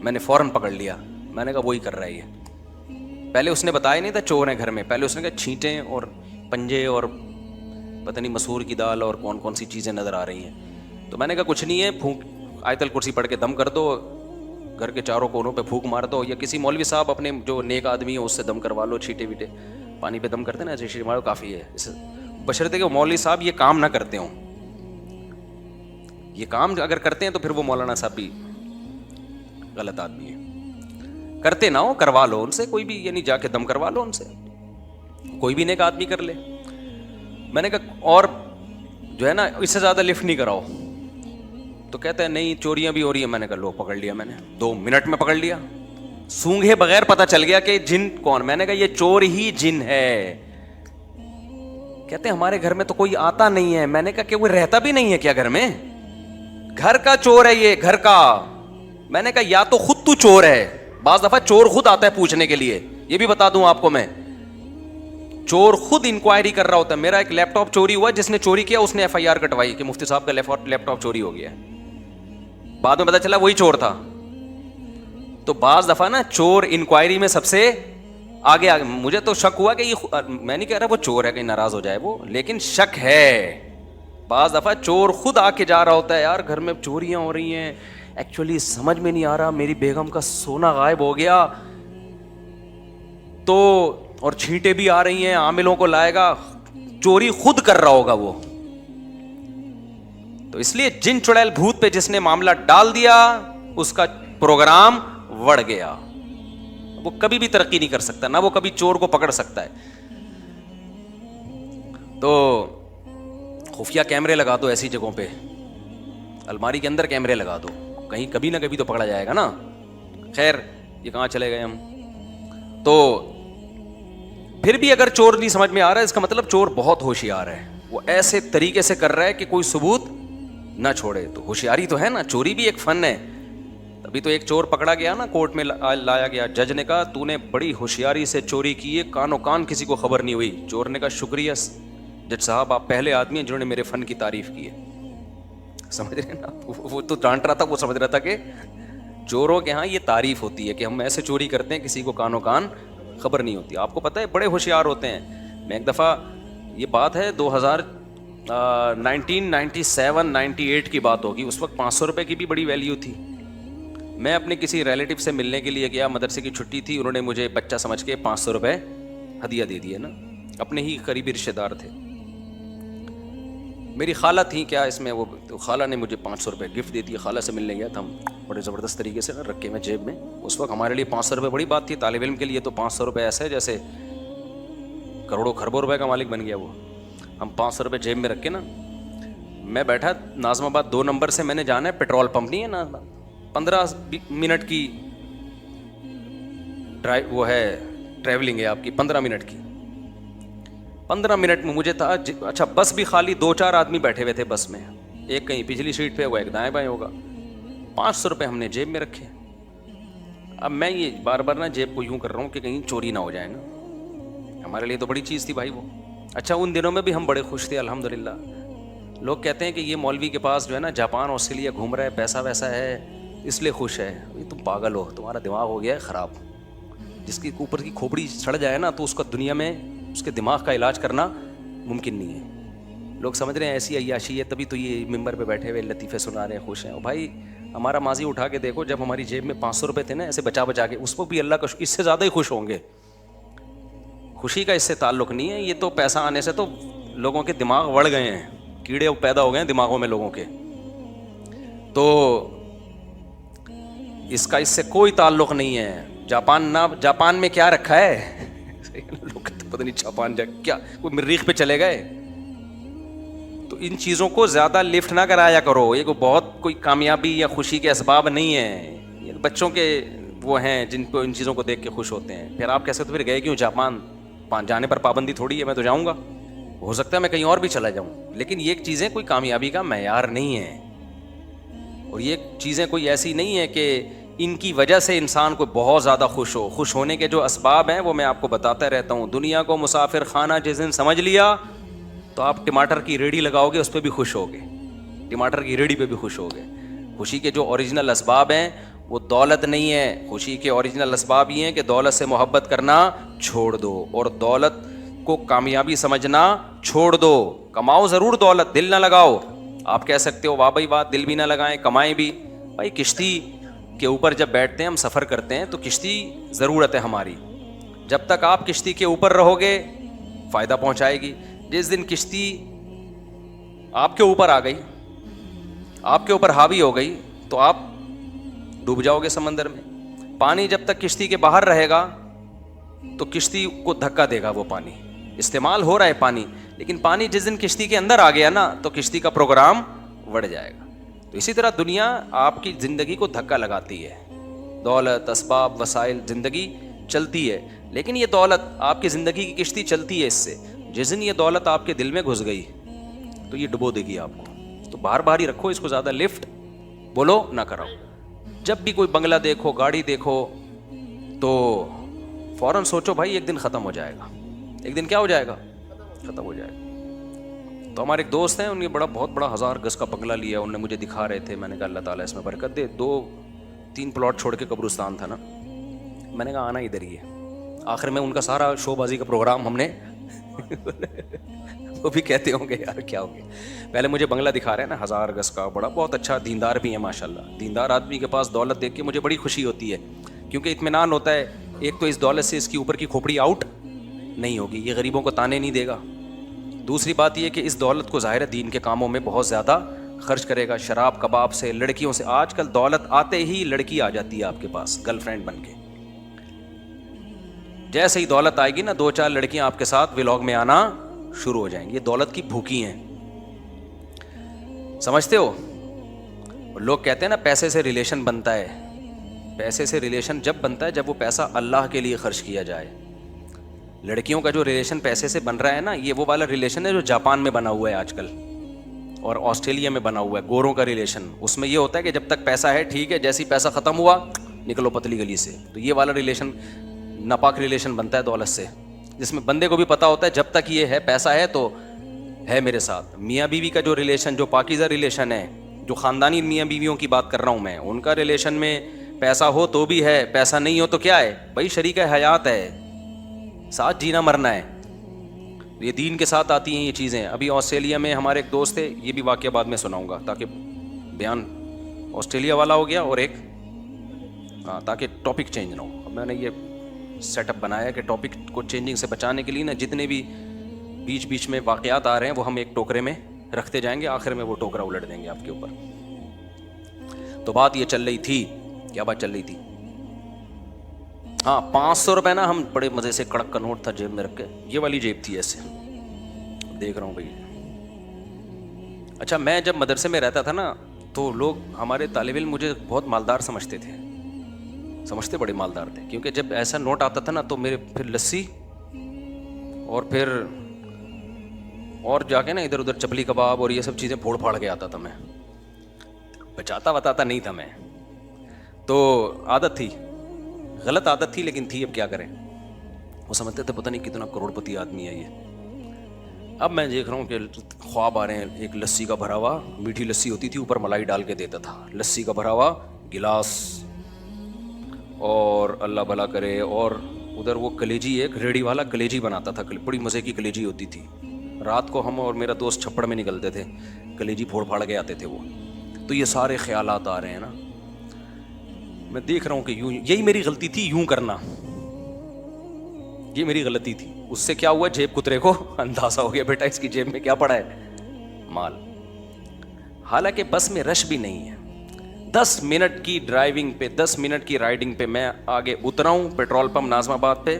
میں نے فوراً پکڑ لیا. میں نے کہا وہی کر رہا ہے یہ. پہلے اس نے بتایا نہیں تھا چور ہیں گھر میں, پہلے اس نے کہا چھینٹیں اور پنجے اور پتہ نہیں مسور کی دال اور کون کون سی چیزیں نظر آ رہی ہیں. تو میں نے کہا کچھ نہیں ہے, پھونک آیت الکرسی پڑھ کے دم کر دو, گھر کے چاروں کونوں پہ پھونک مار دو, یا کسی مولوی صاحب اپنے جو نیک آدمی ہے اس سے دم کروا لو, چھیٹے ویٹے پانی پہ دم کرتے نا ایسے مارو, کافی ہے. بشرطے کہ مولوی صاحب یہ کام نہ کرتے ہوں. یہ کام اگر کرتے ہیں تو پھر وہ مولانا صاحب بھی غلط آدمی ہے. کرتے نہ ہو, کروا لو ان سے, کوئی بھی یعنی جا کے دم کروا لو ان سے, کوئی بھی نیک آدمی کر لے. میں نے کہا اور جو ہے نا اس سے زیادہ لفٹ نہیں کراؤ. تو کہتے ہیں نہیں چوریاں بھی ہو رہی ہیں. میں نے کہا لو پکڑ لیا, میں نے 2 منٹ میں پکڑ لیا. سونگھے بغیر پتہ چل گیا کہ جن کون. میں نے کہا یہ چور ہی جن ہے. کہتے ہیں ہمارے گھر میں تو کوئی آتا نہیں ہے. میں نے کہا کہ وہ رہتا بھی نہیں ہے کیا گھر میں؟ گھر کا چور ہے یہ, گھر کا. میں نے کہا یا تو خود تو چور ہے, بعض دفعہ چور خود آتا ہے پوچھنے کے لیے, یہ بھی بتا دوں آپ کو میں, چور خود انکوائری کر رہا ہوتا ہے. میرا ایک لیپ ٹاپ چوری ہوا, جس نے چوری کیا اس نے FIR کٹوائی کہ مفتی صاحب کا لیپ ٹاپ چوری ہو گیا. بعد میں پتا چلا وہی چور تھا. تو بعض دفعہ نا چور انکوائری میں سب سے آگے. مجھے تو شک ہوا کہ یہ, میں نہیں کہہ رہا وہ چور ہے کہیں ناراض ہو جائے وہ, لیکن شک ہے. بعض دفعہ چور خود آ کے جا رہا ہوتا ہے, یار گھر میں چوریاں ہو رہی ہیں, ایکچولی سمجھ میں نہیں آ رہا, میری بیگم کا سونا غائب ہو گیا تو, اور چھینٹیں بھی آ رہی ہیں, عاملوں کو لائے گا. چوری خود کر رہا ہوگا وہ. تو اس لیے جن چڑیل بھوت پہ جس نے معاملہ ڈال دیا اس کا پروگرام بڑھ گیا. وہ کبھی بھی ترقی نہیں کر سکتا, نہ وہ کبھی چور کو پکڑ سکتا ہے. تو خفیہ کیمرے لگا دو ایسی جگہوں پہ, الماری کے اندر کیمرے لگا دو, کہیں کبھی نہ کبھی تو پکڑا جائے گا نا. خیر یہ کہاں چلے گئے ہم. تو پھر بھی اگر چور نہیں سمجھ میں آ رہا ہے اس کا مطلب چور بہت ہوشیار ہے, وہ ایسے طریقے سے کر رہا ہے کہ کوئی ثبوت نہ چھوڑے. تو ہوشیاری تو ہے نا, چوری بھی ایک فن ہے. ابھی تو ایک چور پکڑا گیا نا, کورٹ میں لایا گیا, جج نے کہا تو نے بڑی ہوشیاری سے چوری کی ہے, کانوں کان کسی کو خبر نہیں ہوئی. چور نے کہا شکریہ جج صاحب, آپ پہلے آدمی ہیں جنہوں نے میرے فن کی تعریف کی ہے. سمجھ رہے ہیں نا, وہ تو ڈانٹ رہا تھا, وہ سمجھ رہا تھا کہ چوروں کے ہاں یہ تعریف ہوتی ہے کہ ہم ایسے چوری کرتے ہیں کسی کو کانوں کان خبر نہیں ہوتی. آپ کو پتہ ہے بڑے ہوشیار ہوتے ہیں. میں ایک دفعہ, یہ بات ہے 1997-98 کی بات ہوگی, اس وقت 500 روپے کی بھی بڑی ویلیو تھی. میں اپنے کسی ریلیٹو سے ملنے کے لیے گیا, مدرسے کی چھٹی تھی, انہوں نے مجھے بچہ سمجھ کے 500 روپے ہدیہ دے دیے نا, اپنے ہی قریبی رشتے دار تھے, میری خالہ تھیں کیا اس میں, وہ تو خالہ نے مجھے 500 روپے گفٹ دے دیے. خالہ سے ملنے گیا تھا, ہم بڑے زبردست طریقے سے رکھے میں جیب میں. اس وقت ہمارے لیے 500 روپے بڑی بات تھی, طالب علم کے لیے تو 500 روپے ایسے ہے جیسے کروڑوں خربوں روپے کا مالک بن گیا وہ. ہم 500 روپے جیب میں رکھ کے نا, میں بیٹھا ناظم آباد 2 نمبر سے, میں نے جانا ہے پیٹرول پمپ نہیں ہے نا, 15 منٹ کی وہ ہے ٹریولنگ ہے آپ کی, 15 منٹ کی. 15 منٹ میں مجھے تھا اچھا بس بھی خالی 2-4 آدمی بیٹھے ہوئے تھے بس میں, ایک کہیں پچھلی سیٹ پہ ہوا, ایک دائیں بائیں ہوگا. 500 روپے ہم نے جیب میں رکھے. اب میں یہ بار بار نا جیب کو یوں کر رہا ہوں کہ کہیں چوری نہ ہو جائے نا, ہمارے لیے تو بڑی چیز تھی بھائی وہ. اچھا ان دنوں میں بھی ہم بڑے خوش تھے الحمدللہ. لوگ کہتے ہیں کہ یہ مولوی کے پاس جو ہے نا جاپان آسٹریلیا گھوم رہا ہے, پیسہ ویسا ہے اس لیے خوش ہے. تم پاگل ہو, تمہارا دماغ ہو گیا ہے خراب. جس کی اوپر کی کھوپڑی سڑ جائے نا تو اس کا دنیا میں اس کے دماغ کا علاج کرنا ممکن نہیں ہے. لوگ سمجھ رہے ہیں ایسی عیاشی ہے تبھی تو یہ ممبر پہ بیٹھے ہوئے لطیفے سنا رہے ہیں, خوش ہیں. اور بھائی ہمارا ماضی اٹھا کے دیکھو, جب ہماری جیب میں 500 روپے تھے نا ایسے بچا بچا کے, اس کو بھی اللہ کا اس سے زیادہ ہی خوش ہوں گے. خوشی کا اس سے تعلق نہیں ہے, یہ تو پیسہ آنے سے تو لوگوں کے دماغ بڑھ گئے ہیں, کیڑے پیدا ہو گئے ہیں دماغوں میں لوگوں کے. تو اس کا اس سے کوئی تعلق نہیں ہے. جاپان میں کیا رکھا ہے لوگ پتہ نہیں جاپان کیا کوئی مریخ پہ چلے گئے. تو ان چیزوں کو زیادہ لفٹ نہ کرایا کرو, یہ بہت کوئی کامیابی یا خوشی کے اسباب نہیں ہیں. یہ بچوں کے وہ ہیں جن کو ان چیزوں کو دیکھ کے خوش ہوتے ہیں. پھر آپ کیسے تو پھر گئے کیوں جاپان, جانے پر پابندی تھوڑی ہے, میں تو جاؤں گا, ہو سکتا ہے میں کہیں اور بھی چلا جاؤں, لیکن یہ چیزیں کوئی کامیابی کا معیار نہیں ہے. اور یہ چیزیں کوئی ایسی نہیں ہے کہ ان کی وجہ سے انسان کو بہت زیادہ خوش ہو. خوش ہونے کے جو اسباب ہیں وہ میں آپ کو بتاتا رہتا ہوں. دنیا کو مسافر خانہ جس دن سمجھ لیا تو آپ ٹماٹر کی ریڑھی لگاؤ گے اس پہ بھی خوش ہوگے, ٹماٹر کی ریڑھی پہ بھی خوش ہوگے. خوشی کے جو اوریجنل اسباب ہیں وہ دولت نہیں ہے. خوشی کے اوریجنل اسباب یہ ہیں کہ دولت سے محبت کرنا چھوڑ دو اور دولت کو کامیابی سمجھنا چھوڑ دو. کماؤ ضرور دولت, دل نہ لگاؤ. آپ کہہ سکتے ہو واہ بھائی واہ, دل بھی نہ لگائیں کمائیں بھی. بھائی کشتی کے اوپر جب بیٹھتے ہیں ہم سفر کرتے ہیں تو کشتی ضرورت ہے ہماری. جب تک آپ کشتی کے اوپر رہو گے فائدہ پہنچائے گی. جس دن کشتی آپ کے اوپر آ گئی, آپ کے اوپر حاوی ہو گئی تو آپ ڈوب جاؤ گے سمندر میں. پانی جب تک کشتی کے باہر رہے گا تو کشتی کو دھکا دے گا. وہ پانی استعمال ہو رہا ہے پانی, لیکن پانی جس دن کشتی کے اندر آ گیا نا تو کشتی کا پروگرام بڑھ جائے گا. تو اسی طرح دنیا آپ کی زندگی کو دھکا لگاتی ہے. دولت, اسباب, وسائل, زندگی چلتی ہے, لیکن یہ دولت آپ کی زندگی کی کشتی چلتی ہے اس سے. جس دن یہ دولت آپ کے دل میں گھس گئی تو یہ ڈبو دے گی آپ کو. تو بار بار ہی رکھو اس کو, زیادہ لفٹ بولو نہ کراؤ. جب بھی کوئی بنگلہ دیکھو, گاڑی دیکھو تو فوراً سوچو بھائی ایک دن ختم ہو جائے گا. ایک دن کیا ہو جائے گا, ختم ہو جائے گا. تو ہمارے ایک دوست ہیں, ان نے بہت بڑا 1000 گز کا بنگلہ لیا, انہوں نے مجھے دکھا رہے تھے. میں نے کہا اللہ تعالیٰ اس میں برکت دے. 2-3 پلاٹ چھوڑ کے قبرستان تھا نا, میں نے کہا آنا ادھر ہی ہے. آخر میں ان کا سارا شو بازی کا پروگرام ہم نے وہ بھی کہتے ہوں گے یار کیا ہو گیا. پہلے مجھے بنگلہ دکھا رہے ہیں نا 1000 گز کا, بڑا بہت اچھا, دیندار بھی ہے ماشاءاللہ. دیندار آدمی کے پاس دولت دیکھ کے مجھے بڑی خوشی ہوتی ہے, کیونکہ اطمینان ہوتا ہے. ایک تو اس دولت سے اس کی اوپر کی کھوپڑی آؤٹ نہیں ہوگی, یہ غریبوں کو تانے نہیں دے گا. دوسری بات یہ کہ اس دولت کو ظاہر دین کے کاموں میں بہت زیادہ خرچ کرے گا. شراب کباب سے, لڑکیوں سے. آج کل دولت آتے ہی لڑکی آ جاتی ہے آپ کے پاس گرل فرینڈ بن کے. جیسے ہی دولت آئے گی نا 2-4 لڑکیاں آپ کے ساتھ ولاگ میں آنا شروع ہو جائیں گی. یہ دولت کی بھوکی ہیں, سمجھتے ہو. لوگ کہتے ہیں نا پیسے سے ریلیشن بنتا ہے, پیسے سے ریلیشن جب بنتا ہے جب وہ پیسہ اللہ کے لیے خرچ کیا جائے. لڑکیوں کا جو ریلیشن پیسے سے بن رہا ہے نا, یہ وہ والا ریلیشن ہے جو جاپان میں بنا ہوا ہے آج کل, اور آسٹریلیا میں بنا ہوا ہے, گوروں کا ریلیشن. اس میں یہ ہوتا ہے کہ جب تک پیسہ ہے ٹھیک ہے, جیسے ہی پیسہ ختم ہوا نکلو پتلی گلی سے. تو یہ والا ریلیشن ناپاک ریلیشن بنتا ہے دولت سے, جس میں بندے کو بھی پتہ ہوتا ہے جب تک یہ ہے پیسہ ہے تو ہے میرے ساتھ. میاں بیوی کا جو ریلیشن, جو پاکیزہ ریلیشن ہے, جو خاندانی میاں بیویوں کی بات کر رہا ہوں میں, ان کا ریلیشن میں پیسہ ہو تو بھی ہے, پیسہ نہیں ہو تو کیا ہے بھائی, شریک حیات ہے, ساتھ جینا مرنا ہے. یہ دین کے ساتھ آتی ہیں یہ چیزیں. ابھی آسٹریلیا میں ہمارے ایک دوست تھے, یہ بھی واقعہ بعد میں سناؤں گا تاکہ بیان آسٹریلیا والا ہو گیا, اور ایک ہاں تاکہ ٹاپک چینج نہ ہو. میں نے یہ سیٹ اپ بنایا کہ ٹاپک کو چینجنگ سے بچانے کے لیے نا, جتنے بھی بیچ بیچ میں واقعات آ رہے ہیں وہ ہم ایک ٹوکرے میں رکھتے جائیں گے, آخر میں وہ ٹوکرا الٹ دیں گے آپ کے اوپر. تو بات یہ چل رہی تھی, کیا بات چل رہی تھی؟ ہاں 500 روپے نا, ہم بڑے مزے سے کڑک کا نوٹ تھا جیب میں رکھ کے, یہ والی جیب تھی ایسے, دیکھ رہا ہوں بھائی. اچھا میں جب مدرسے میں رہتا تھا نا تو لوگ ہمارے طالب علم مجھے بہت مالدار سمجھتے تھے, سمجھتے بڑے مالدار تھے, کیونکہ جب ایسا نوٹ آتا تھا نا تو میرے پھر لسی اور اور جا کے نا ادھر ادھر چپلی کباب اور یہ سب چیزیں پھوڑ پھاڑ کے آتا تھا میں, بچاتا بتاتا نہیں تھا میں. تو عادت تھی, غلط عادت تھی لیکن تھی, اب کیا کریں. وہ سمجھتے تھے پتہ نہیں کتنا کروڑ پتی آدمی ہے یہ. اب میں دیکھ رہا ہوں کہ خواب آ رہے ہیں, ایک لسی کا بھرا ہوا, میٹھی لسی ہوتی تھی, اوپر ملائی ڈال کے دیتا تھا, لسی کا بھرا ہوا گلاس, اور اللہ بھلا کرے, اور ادھر وہ کلیجی, ایک ریڑھی والا کلیجی بناتا تھا, بڑی مزے کی کلیجی ہوتی تھی. رات کو ہم اور میرا دوست چھپڑ میں نکلتے تھے, کلیجی پھوڑ پھاڑ کے آتے تھے وہ. تو یہ سارے خیالات آ رہے ہیں نا, میں دیکھ رہا ہوں کہ یوں, یہی میری غلطی تھی یوں کرنا, یہ میری غلطی تھی. اس سے کیا ہوا, جیب کترے کو اندازہ ہو گیا بیٹا اس کی جیب میں کیا پڑا ہے, مال. حالانکہ بس میں رش بھی نہیں ہے. 10 منٹ کی ڈرائیونگ پہ, 10 منٹ کی رائڈنگ پہ میں آگے اترا ہوں پیٹرول پمپ ناظم آباد پہ,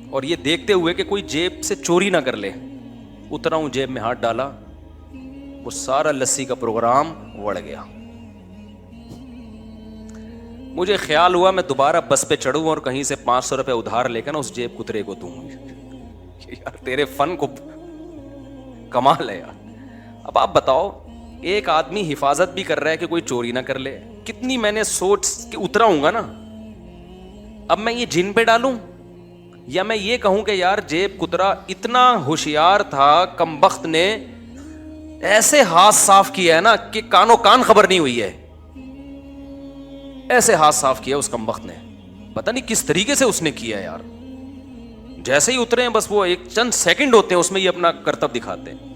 اور یہ دیکھتے ہوئے کہ کوئی جیب سے چوری نہ کر لے, اترا ہوں, جیب میں ہاتھ ڈالا, وہ سارا لسی کا پروگرام اڑ گیا. مجھے خیال ہوا میں دوبارہ بس پہ چڑھوں اور کہیں سے 500 روپے ادھار لے کر نا اس جیب کترے کو دوں. یار تیرے فن کو کمال ہے یار. اب آپ بتاؤ, ایک آدمی حفاظت بھی کر رہا ہے کہ کوئی چوری نہ کر لے, کتنی میں نے سوچ کے اترا ہوں گا نا. اب میں یہ جن پہ ڈالوں یا میں یہ کہوں کہ یار جیب کترا اتنا ہوشیار تھا, کمبخت نے ایسے ہاتھ صاف کیا ہے نا کہ کانوں کان خبر نہیں ہوئی ہے, ایسے ہاتھ صاف کیا اس کمبخت نے, پتہ نہیں کس طریقے سے اس نے کیا یار. جیسے ہی اترے ہیں بس وہ ایک چند سیکنڈ ہوتے ہیں اس میں یہ اپنا کرتب دکھاتے ہیں.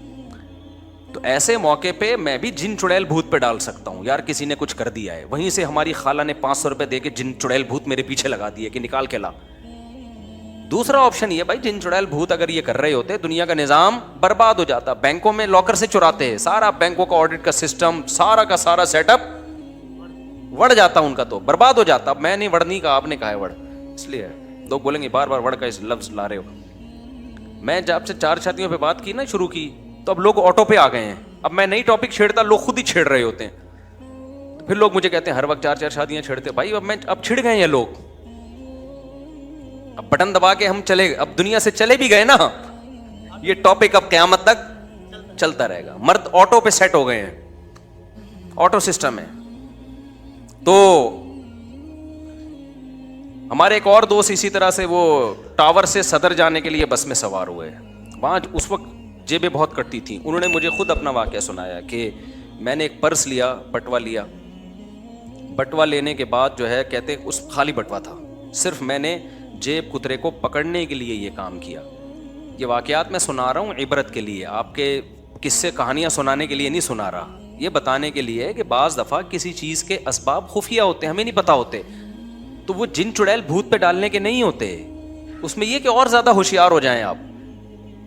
تو ایسے موقع پہ میں بھی جن چڑیل بھوت پہ ڈال سکتا ہوں, یار کسی نے کچھ کر دیا ہے, وہیں سے ہماری خالہ نے 500 روپے دے کے جن چڑیل بھوت میرے پیچھے لگا دیے کہ نکال کے لا. دوسرا آپشن یہ بھائی, جن چڑیل بھوت اگر یہ کر رہے ہوتے دنیا کا نظام برباد ہو جاتا. بینکوں میں لاکر سے چراتے ہیں, سارا بینکوں کا آڈٹ کا سسٹم, سارا کا سارا سیٹ اپ وڑ جاتا ان کا, تو برباد ہو جاتا. اب میں نہیں وڑنی کا, آپ نے کہا ہے وڑ, اس لیے لوگ بولیں گے بار بار وڑ کا اس لفظ لا رہے ہو. میں جب سے 4 شادیوں پہ بات کی نا شروع کی تو اب لوگ آٹو پہ آ گئے ہیں. اب میں نئی ٹاپک چھیڑتا, لوگ خود ہی چھیڑ رہے ہوتے ہیں. پھر لوگ مجھے کہتے ہیں ہر وقت 4 شادیاں چھیڑتے. بھائی اب چھڑ گئے ہیں لوگ, اب بٹن دبا کے ہم چلے, اب دنیا سے چلے بھی گئے نا, یہ ٹاپک اب قیامت تک چلتا رہے گا. مرد آٹو پہ سیٹ ہو گئے ہیں, آٹو سسٹم ہے. تو ہمارے ایک اور دوست اسی طرح سے وہ ٹاور سے صدر جانے کے لیے بس میں سوار ہوئے. وہاں اس وقت جیبیں بہت کٹتی تھیں. انہوں نے مجھے خود اپنا واقعہ سنایا کہ میں نے ایک پرس لیا, بٹوا لیا. بٹوا لینے کے بعد جو ہے کہتے اس خالی بٹوا تھا, صرف میں نے جیب کترے کو پکڑنے کے لیے یہ کام کیا. یہ واقعات میں سنا رہا ہوں عبرت کے لیے, آپ کے قصے کہانیاں سنانے کے لیے نہیں سنا رہا. یہ بتانے کے لیے کہ بعض دفعہ کسی چیز کے اسباب خفیہ ہوتے ہیں, ہمیں نہیں پتہ ہوتے, تو وہ جن چڑیل بھوت پہ ڈالنے کے نہیں ہوتے. اس میں یہ کہ اور زیادہ ہوشیار ہو جائیں آپ.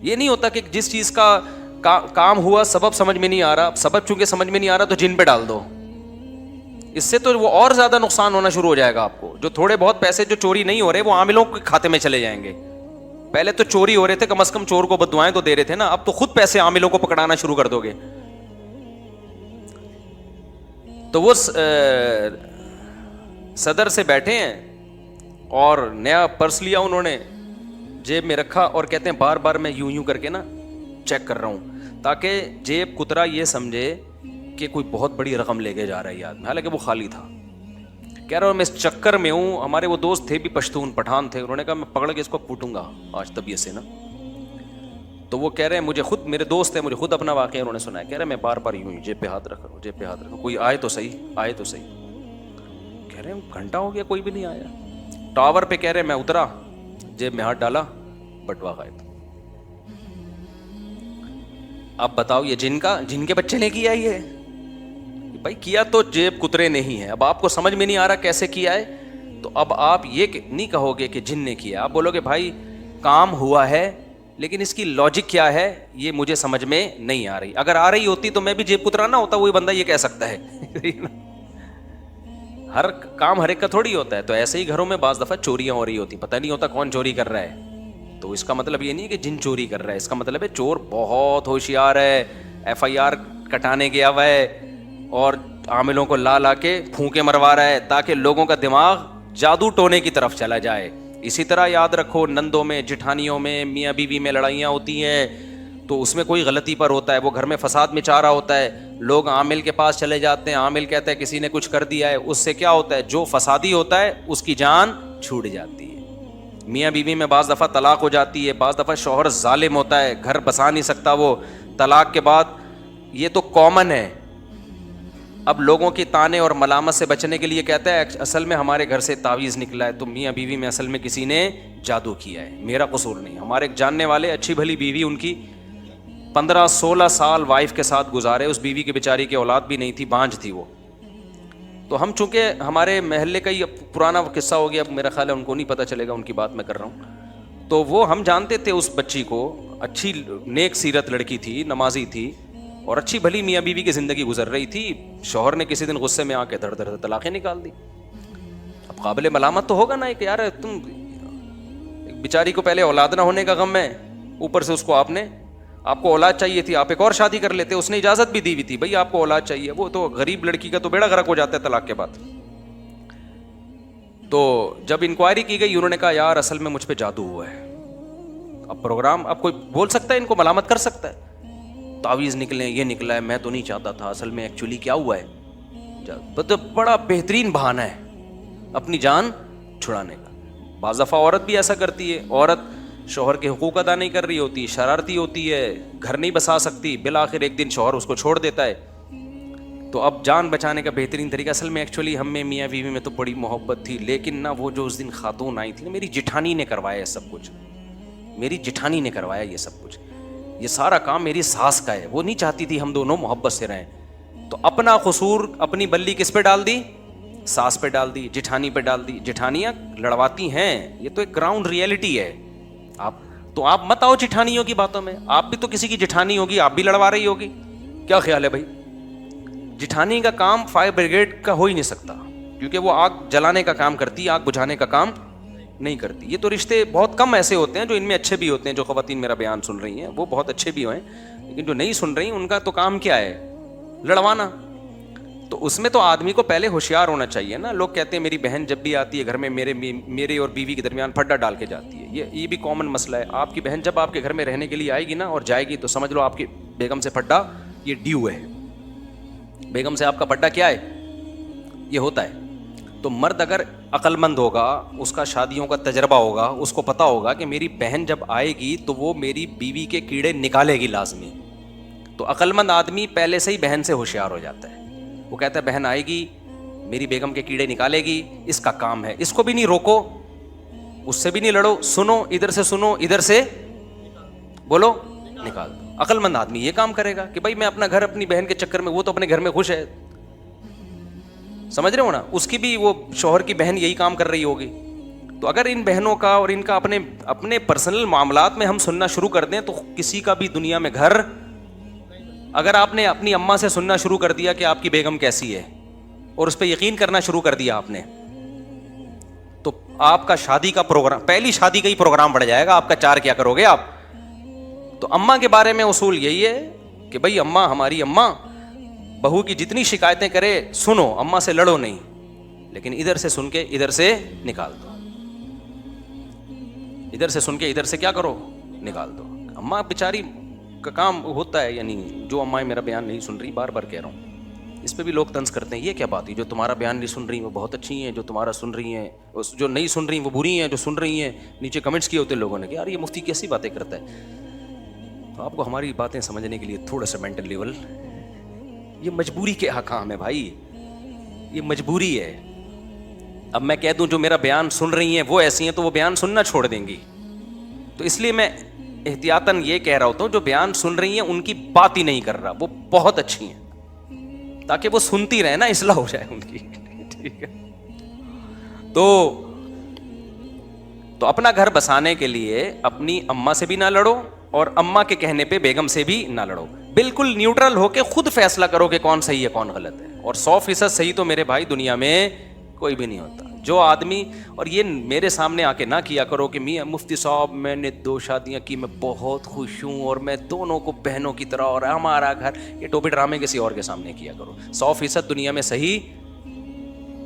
یہ نہیں ہوتا کہ جس چیز کا کام ہوا سبب سمجھ میں نہیں آ رہا, سبب چونکہ سمجھ میں نہیں آ رہا تو جن پہ ڈال دو. اس سے تو وہ اور زیادہ نقصان ہونا شروع ہو جائے گا آپ کو. جو تھوڑے بہت پیسے جو چوری نہیں ہو رہے وہ عاملوں کے کھاتے میں چلے جائیں گے. پہلے تو چوری ہو رہے تھے, کم از کم چور کو بددعائیں تو دے رہے تھے نا, اب تو خود پیسے عاملوں کو پکڑانا شروع کر دو گے. تو وہ صدر سے بیٹھے ہیں اور نیا پرس لیا انہوں نے, جیب میں رکھا اور کہتے ہیں بار بار میں یوں یوں کر کے نا چیک کر رہا ہوں تاکہ جیب کترا یہ سمجھے کہ کوئی بہت بڑی رقم لے کے جا رہا ہے یہ آدمی, حالانکہ وہ خالی تھا. کہہ رہا ہوں میں اس چکر میں ہوں. ہمارے وہ دوست تھے بھی پشتون پٹھان تھے, انہوں نے کہا میں پکڑ کے اس کو کوٹوں گا آج طبیعت سے نا. تو وہ کہہ رہے ہیں مجھے خود, میرے دوست ہیں, مجھے خود اپنا واقعہ انہوں نے سنایا. کہہ رہے ہیں میں بار بار یوں جیب پہ ہاتھ رکھ رہا ہوں, جیب پہ ہاتھ رکھ, کوئی آئے تو صحیح, آئے تو صحیح. کہہ رہے ہیں گھنٹہ ہو گیا کوئی بھی نہیں آیا. ٹاور پہ کہہ رہے ہیں میں اترا, جیب میں ہاتھ ڈالا, بٹوا غائب. اب بتاؤ یہ جن کے بچے نے کیا یہ بھائی, کیا تو جیب کترے نہیں ہے. اب آپ کو سمجھ میں نہیں آ رہا کیسے کیا ہے, تو اب آپ یہ نہیں کہو گے کہ جن نے کیا, آپ بولو گے بھائی کام ہوا ہے لیکن اس کی لاجک کیا ہے یہ مجھے سمجھ میں نہیں آ رہی. اگر آ رہی ہوتی تو میں بھی جیب کترا نہ ہوتا, وہی بندہ یہ کہہ سکتا ہے. ہر کام ہر ایک کا تھوڑی ہوتا ہے. تو ایسے ہی گھروں میں بعض دفعہ چوریاں ہو رہی ہوتی, پتہ نہیں ہوتا کون چوری کر رہا ہے. تو اس کا مطلب یہ نہیں کہ جن چوری کر رہا ہے, اس کا مطلب ہے چور بہت ہوشیار ہے, FIR کٹانے گیا ہوا ہے اور عاملوں کو لا کے پھونکے مروا رہا ہے تاکہ لوگوں کا دماغ جادو ٹونے کی طرف چلا جائے. اسی طرح یاد رکھو نندوں میں, جٹھانیوں میں, میاں بیوی میں لڑائیاں ہوتی ہیں تو اس میں کوئی غلطی پر ہوتا ہے, وہ گھر میں فساد میں چاہ رہا ہوتا ہے, لوگ عامل کے پاس چلے جاتے ہیں, عامل کہتا ہے کسی نے کچھ کر دیا ہے, اس سے کیا ہوتا ہے جو فسادی ہوتا ہے اس کی جان چھوٹ جاتی ہے. میاں بیوی میں بعض دفعہ طلاق ہو جاتی ہے, بعض دفعہ شوہر ظالم ہوتا ہے, گھر بسا نہیں سکتا وہ طلاق کے بعد, یہ تو کامن ہے. اب لوگوں کی تانے اور ملامت سے بچنے کے لیے کہتا ہے اصل میں ہمارے گھر سے تعویذ نکلا ہے, تو میاں بیوی میں اصل میں کسی نے جادو کیا ہے, میرا قصور نہیں. ہمارے ایک جاننے والے اچھی بھلی بیوی, ان کی 15-16 سال وائف کے ساتھ گزارے, اس بیوی کی بیچاری کی اولاد بھی نہیں تھی, بانجھ تھی وہ. تو ہم چونکہ ہمارے محلے کا ہی پرانا قصہ ہو گیا, اب میرا خیال ہے ان کو نہیں پتہ چلے گا, ان کی بات میں کر رہا ہوں. تو وہ ہم جانتے تھے اس بچی کو, اچھی نیک سیرت لڑکی تھی, نمازی تھی اور اچھی بھلی میاں بیوی کی زندگی گزر رہی تھی. شوہر نے کسی دن غصے میں آ کے دھڑ دھڑ طلاقیں نکال دی. اب قابل ملامت تو ہوگا نا کہ یار تم بیچاری کو پہلے اولاد نہ ہونے کا غم ہے, اوپر سے اس کو آپ کو اولاد چاہیے تھی, آپ ایک اور شادی کر لیتے, اس نے اجازت بھی دی ہوئی تھی بھائی آپ کو اولاد چاہیے. وہ تو غریب لڑکی کا تو بیڑا غرق ہو جاتا ہے طلاق کے بعد. تو جب انکوائری کی گئی انہوں نے کہا یار اصل میں مجھ پہ جادو ہوا ہے. اب پروگرام, اب کوئی بول سکتا ہے ان کو ملامت کر سکتا ہے, تعویذ نکلے, یہ نکلا ہے, میں تو نہیں چاہتا تھا, اصل میں ایکچولی کیا ہوا ہے. تو بڑا بہترین بہانہ ہے اپنی جان چھڑانے کا. بعض دفعہ عورت بھی ایسا کرتی ہے, عورت شوہر کے حقوق ادا نہیں کر رہی ہوتی, شرارتی ہوتی ہے, گھر نہیں بسا سکتی, بالآخر ایک دن شوہر اس کو چھوڑ دیتا ہے. تو اب جان بچانے کا بہترین طریقہ, اصل میں ایکچولی ہم میں میاں بیوی میں تو بڑی محبت تھی, لیکن نا وہ جو اس دن خاتون آئی تھی نا, میری جٹھانی نے کروایا یہ سب کچھ, میری جٹھانی نے کروایا یہ سب کچھ, یہ سارا کام میری ساس کا ہے, وہ نہیں چاہتی تھی ہم دونوں محبت سے رہیں. تو اپنا قصور, اپنی بلی کس پہ ڈال دی, ساس پہ ڈال دی, جٹھانی پہ ڈال دی. جٹھانیاں لڑواتی ہیں, یہ تو ایک گراؤنڈ ریئلٹی ہے. آپ مت آؤ جٹھانیوں کی باتوں میں, آپ بھی تو کسی کی جٹھانی ہوگی, آپ بھی لڑوا رہی ہوگی. کیا خیال ہے بھائی؟ جٹھانی کا کام فائر بریگیڈ کا ہو ہی نہیں سکتا, کیونکہ وہ آگ جلانے کا کام کرتی, آگ بجھانے کا کام نہیں کرتی. یہ تو رشتے بہت کم ایسے ہوتے ہیں جو ان میں اچھے بھی ہوتے ہیں, جو خواتین میرا بیان سن رہی ہیں وہ بہت اچھے بھی ہوئے, لیکن جو نہیں سن رہی ان کا تو کام کیا ہے, لڑوانا. تو اس میں تو آدمی کو پہلے ہوشیار ہونا چاہیے نا. لوگ کہتے ہیں میری بہن جب بھی آتی ہے گھر میں میرے اور بیوی کے درمیان پھڈا ڈال کے جاتی ہے. یہ بھی کامن مسئلہ ہے. آپ کی بہن جب آپ کے گھر میں رہنے کے لیے آئے گی نا اور جائے گی, تو سمجھ لو آپ کی بیگم سے پھڈا یہ ڈیو ہے. بیگم سے آپ کا پھڈا کیا ہے, یہ ہوتا ہے. تو مرد اگر عقل مند ہوگا, اس کا شادیوں کا تجربہ ہوگا, اس کو پتا ہوگا کہ میری بہن جب آئے گی تو وہ میری بیوی کے کیڑے نکالے گی لازمی. تو عقل مند آدمی پہلے سے ہی بہن سے ہوشیار ہو جاتا ہے. وہ کہتا ہے بہن آئے گی, میری بیگم کے کیڑے نکالے گی, اس کا کام ہے. اس کو بھی نہیں روکو, اس سے بھی نہیں لڑو, سنو, ادھر سے سنو, ادھر سے بولو, نکال دو. عقل مند آدمی یہ کام کرے گا کہ بھائی میں اپنا گھر اپنی بہن کے چکر میں, وہ تو اپنے گھر میں خوش ہے, سمجھ رہے ہو نا, اس کی بھی وہ شوہر کی بہن یہی کام کر رہی ہوگی. تو اگر ان بہنوں کا اور ان کا اپنے پرسنل معاملات میں ہم سننا شروع کر دیں تو کسی کا بھی دنیا میں گھر, اگر آپ نے اپنی اماں سے سننا شروع کر دیا کہ آپ کی بیگم کیسی ہے اور اس پہ یقین کرنا شروع کر دیا آپ نے, تو آپ کا شادی کا پروگرام, پہلی شادی کا ہی پروگرام بڑھ جائے گا آپ کا. 4 کیا کرو گے آپ؟ تو اماں کے بارے میں اصول یہی ہے کہ بھائی اماں, ہماری اماں بہو کی جتنی شکایتیں کرے سنو, اماں سے لڑو نہیں. لیکن ادھر سے سن کے ادھر سے نکال دو، ادھر سے سن کے ادھر سے کیا کرو، نکال دو. اماں بیچاری کا کام ہوتا ہے، یعنی جو امائیں میرا بیان نہیں سن رہی، بار بار کہہ رہا ہوں، اس پہ بھی لوگ طنز کرتے ہیں، یہ کیا بات ہے، جو تمہارا بیان نہیں سن رہی وہ بہت اچھی ہیں، جو تمہارا سن رہی ہیں، جو نہیں سن رہی وہ بری ہیں، جو سن رہی ہیں. نیچے کمنٹس کیے ہوتے لوگوں نے کہ یار یہ مفتی کیسی باتیں کرتا ہے. تو آپ کو ہماری باتیں سمجھنے کے لیے تھوڑا سا مینٹل لیول، یہ مجبوری کے حکام ہے بھائی، یہ مجبوری ہے. اب میں کہہ دوں جو میرا بیان سن رہی ہیں وہ ایسی ہیں تو وہ بیان سننا چھوڑ دیں گی. تو اس لیے میں احتیاطاً یہ کہہ رہا ہوتا ہوں جو بیان سن رہی ہیں ان کی بات ہی نہیں کر رہا، وہ بہت اچھی ہیں، تاکہ وہ سنتی رہے نا، اصلاح ہو جائے ان کی. ٹھیک ہے. تو اپنا گھر بسانے کے لیے اپنی اماں سے بھی نہ لڑو اور اماں کے کہنے پہ بیگم سے بھی نہ لڑو. بالکل نیوٹرل ہو کے خود فیصلہ کرو کہ کون صحیح ہے کون غلط ہے. اور 100% صحیح تو میرے بھائی دنیا میں کوئی بھی نہیں ہوتا. جو آدمی، اور یہ میرے سامنے آ کے نہ کیا کرو کہ میاں مفتی صاحب میں نے 2 شادیاں کی، میں بہت خوش ہوں اور میں دونوں کو بہنوں کی طرح اور ہمارا گھر، یہ ٹوپی ڈرامے کسی اور کے سامنے کیا کرو. 100% دنیا میں صحیح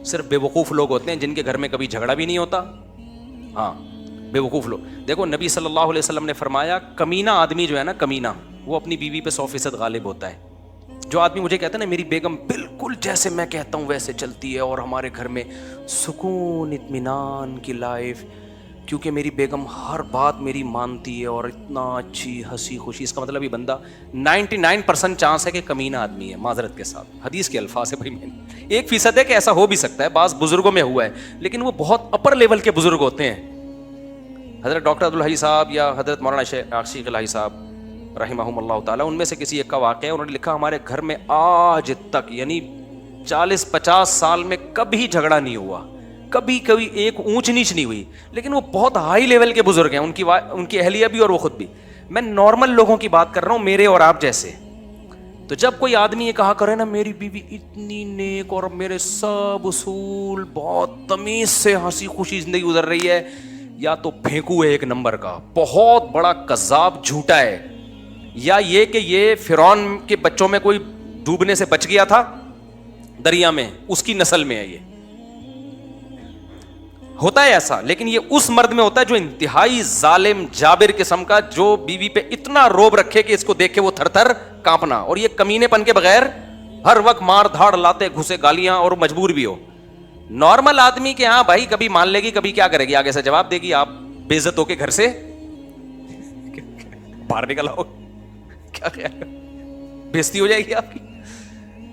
صرف بے وقوف لوگ ہوتے ہیں جن کے گھر میں کبھی جھگڑا بھی نہیں ہوتا. ہاں بے وقوف لوگ. دیکھو نبی صلی اللہ علیہ وسلم نے فرمایا کمینہ آدمی جو ہے نا، کمینہ، وہ اپنی بیوی پہ 100% غالب ہوتا ہے. جو آدمی مجھے کہتا ہے نا میری بیگم بالکل جیسے میں کہتا ہوں ویسے چلتی ہے اور ہمارے گھر میں سکون اطمینان کی لائف، کیونکہ میری بیگم ہر بات میری مانتی ہے اور اتنا اچھی ہنسی خوشی، اس کا مطلب یہ بندہ 99% چانس ہے کہ کمینہ آدمی ہے. معذرت کے ساتھ حدیث کے الفاظ ہے بھائی، میں 1% ہے کہ ایسا ہو بھی سکتا ہے، بعض بزرگوں میں ہوا ہے، لیکن وہ بہت اپر لیول کے بزرگ ہوتے ہیں. حضرت ڈاکٹر عبدالحی صاحب یا حضرت مولانا شیخ عاشق الہی صاحب رحمہم اللہ تعالیٰ، ان میں سے کسی ایک کا واقعہ ہے. انہوں نے لکھا ہمارے گھر میں آج تک یعنی 40-50 سال میں کبھی جھگڑا نہیں ہوا، کبھی ایک اونچ نیچ نہیں ہوئی، لیکن وہ بہت ہائی لیول کے بزرگ ہیں، ان کی اہلیہ بھی اور وہ خود بھی. میں نارمل لوگوں کی بات کر رہا ہوں، میرے اور آپ جیسے. تو جب کوئی آدمی یہ کہا کرے نا میری بیوی اتنی نیک اور میرے سب اصول، بہت تمیز سے ہنسی خوشی زندگی گزر رہی ہے، یا تو پھینکو ہے ایک نمبر کا، بہت بڑا کذاب جھوٹا ہے، یا یہ کہ یہ فرعون کے بچوں میں کوئی ڈوبنے سے بچ گیا تھا دریا میں، اس کی نسل میں ہے. یہ ہوتا ہے ایسا، لیکن یہ اس مرد میں ہوتا ہے جو انتہائی ظالم جابر قسم کا، جو بیوی پہ اتنا روب رکھے کہ اس کو دیکھ کے وہ تھر تھر کانپنا، اور یہ کمینے پن کے بغیر ہر وقت مار دھاڑ لاتے گھسے گالیاں اور مجبور بھی ہو. نارمل آدمی کے ہاں بھائی کبھی مان لے گی، کبھی کیا کرے گی، آگے سے جواب دے گی، آپ بے عزت ہو کے گھر سے باہر نکل آؤ، کیا خیال، بےزتی ہو جائے گی آپ کی.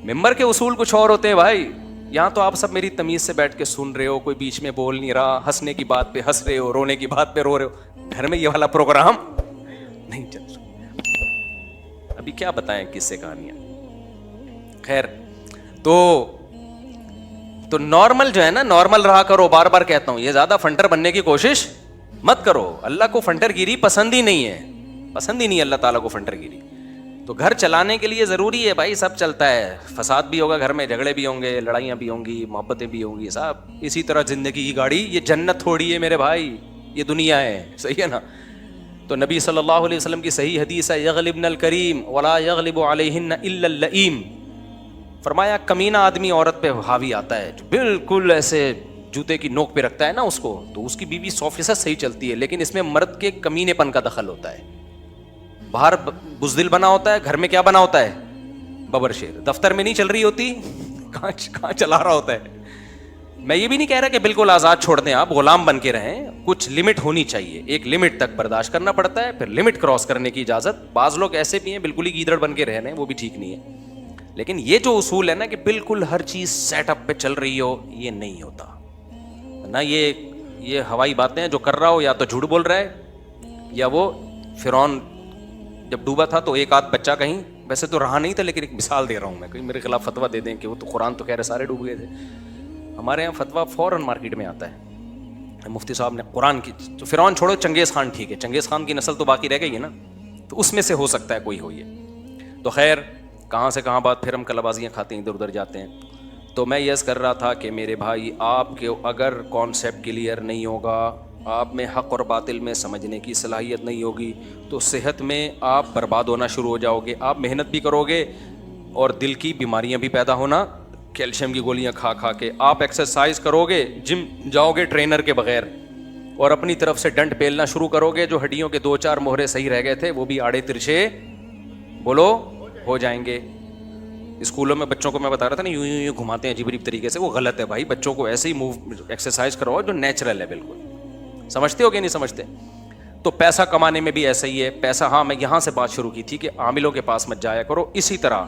ممبر کے اصول کچھ اور ہوتے ہیں بھائی. یہاں تو آپ سب میری تمیز سے بیٹھ کے سن رہے ہو، کوئی بیچ میں بول نہیں رہا، ہنسنے کی بات پہ ہنس رہے ہو، رونے کی بات پہ رو رہے ہو. گھر میں یہ والا پروگرام نہیں چل رہا. ابھی کیا بتائیں کس سے کہانیاں. خیر، تو نارمل جو ہے نا، نارمل رہا کرو. بار بار کہتا ہوں، یہ زیادہ فنٹر بننے کی کوشش مت کرو. اللہ کو فنٹر گیری پسند ہی نہیں ہے، پسند ہی نہیں اللہ تعالیٰ کو فنٹر گیری. تو گھر چلانے کے لیے ضروری ہے بھائی، سب چلتا ہے، فساد بھی ہوگا گھر میں، جھگڑے بھی ہوں گے، لڑائیاں بھی ہوں گی، محبتیں بھی ہوں گی، سب اسی طرح زندگی کی گاڑی. یہ جنت تھوڑی ہے میرے بھائی، یہ دنیا ہے، صحیح ہے نا. تو نبی صلی اللہ علیہ وسلم کی صحیح حدیث ہے، یغلبن الکریم ولا یغلب علیہن الا اللئیم. فرمایا کمینہ آدمی عورت پہ حاوی آتا ہے، جو بالکل ایسے جوتے کی نوک پہ رکھتا ہے نا اس کو، تو اس کی بیوی 100% صحیح چلتی ہے، لیکن اس میں مرد کے کمینے پن کا دخل ہوتا ہے. باہر بزدل بنا ہوتا ہے، گھر میں کیا بنا ہوتا ہے، ببر شیر. دفتر میں نہیں چل رہی ہوتی، کہاں چلا رہا ہوتا ہے. میں یہ بھی نہیں کہہ رہا کہ بالکل آزاد چھوڑ دیں، آپ غلام بن کے رہیں، کچھ لمٹ ہونی چاہیے. ایک لمٹ تک برداشت کرنا پڑتا ہے، پھر لمٹ کراس کرنے کی اجازت. بعض لوگ ایسے بھی ہیں بالکل ہی گیدڑ بن کے رہ رہے ہیں، وہ بھی ٹھیک نہیں ہے. لیکن یہ جو اصول ہے نا کہ بالکل ہر چیز سیٹ اپ پہ چل رہی ہو، یہ نہیں ہوتا نا. یہ ہوائی باتیں ہیں. جو کر رہا ہو یا تو جھوٹ بول رہا ہے، یا وہ فرعون جب ڈوبا تھا تو ایک آدھ بچہ کہیں، ویسے تو رہا نہیں تھا لیکن ایک مثال دے رہا ہوں میں، کہیں میرے خلاف فتویٰ دے دیں کہ وہ تو قرآن تو کہہ رہے سارے ڈوب گئے تھے. ہمارے یہاں فتویٰ فوراً مارکیٹ میں آتا ہے، مفتی صاحب نے قرآن کی. تو فرعون چھوڑو، چنگیز خان ٹھیک ہے، چنگیز خان کی نسل تو باقی رہ گئی ہے نا، تو اس میں سے ہو سکتا ہے کوئی ہو یہ. تو خیر، کہاں سے کہاں بات، پھر ہم کلبازیاں کھاتے ہیں، ادھر ادھر جاتے ہیں. تو میں یس کر رہا تھا کہ میرے بھائی، آپ کے اگر کانسیپٹ کلیئر نہیں ہوگا، آپ میں حق اور باطل میں سمجھنے کی صلاحیت نہیں ہوگی، تو صحت میں آپ برباد ہونا شروع ہو جاؤ گے. آپ محنت بھی کرو گے اور دل کی بیماریاں بھی پیدا ہونا کیلشیم کی گولیاں کھا کھا کے. آپ ایکسرسائز کرو گے, جم جاؤ گے ٹرینر کے بغیر, اور اپنی طرف سے ڈنڈ پیلنا شروع کرو گے, جو ہڈیوں کے 2-4 مہرے صحیح رہ گئے تھے وہ بھی آڑے ترچھے بولو ہو جائیں گے. اسکولوں میں بچوں کو میں بتا رہا تھا نا, یوں یوں گھماتے ہیں عجیب عجیب طریقے سے, وہ غلط ہے بھائی. بچوں کو ایسے ہی ایکسرسائز کرواؤ جو نیچرل ہے بالکل. سمجھتے ہو کہ نہیں سمجھتے؟ تو پیسہ کمانے میں بھی ایسا ہی ہے. پیسہ, ہاں میں یہاں سے بات شروع کی تھی کہ عاملوں کے پاس مت جایا کرو. اسی طرح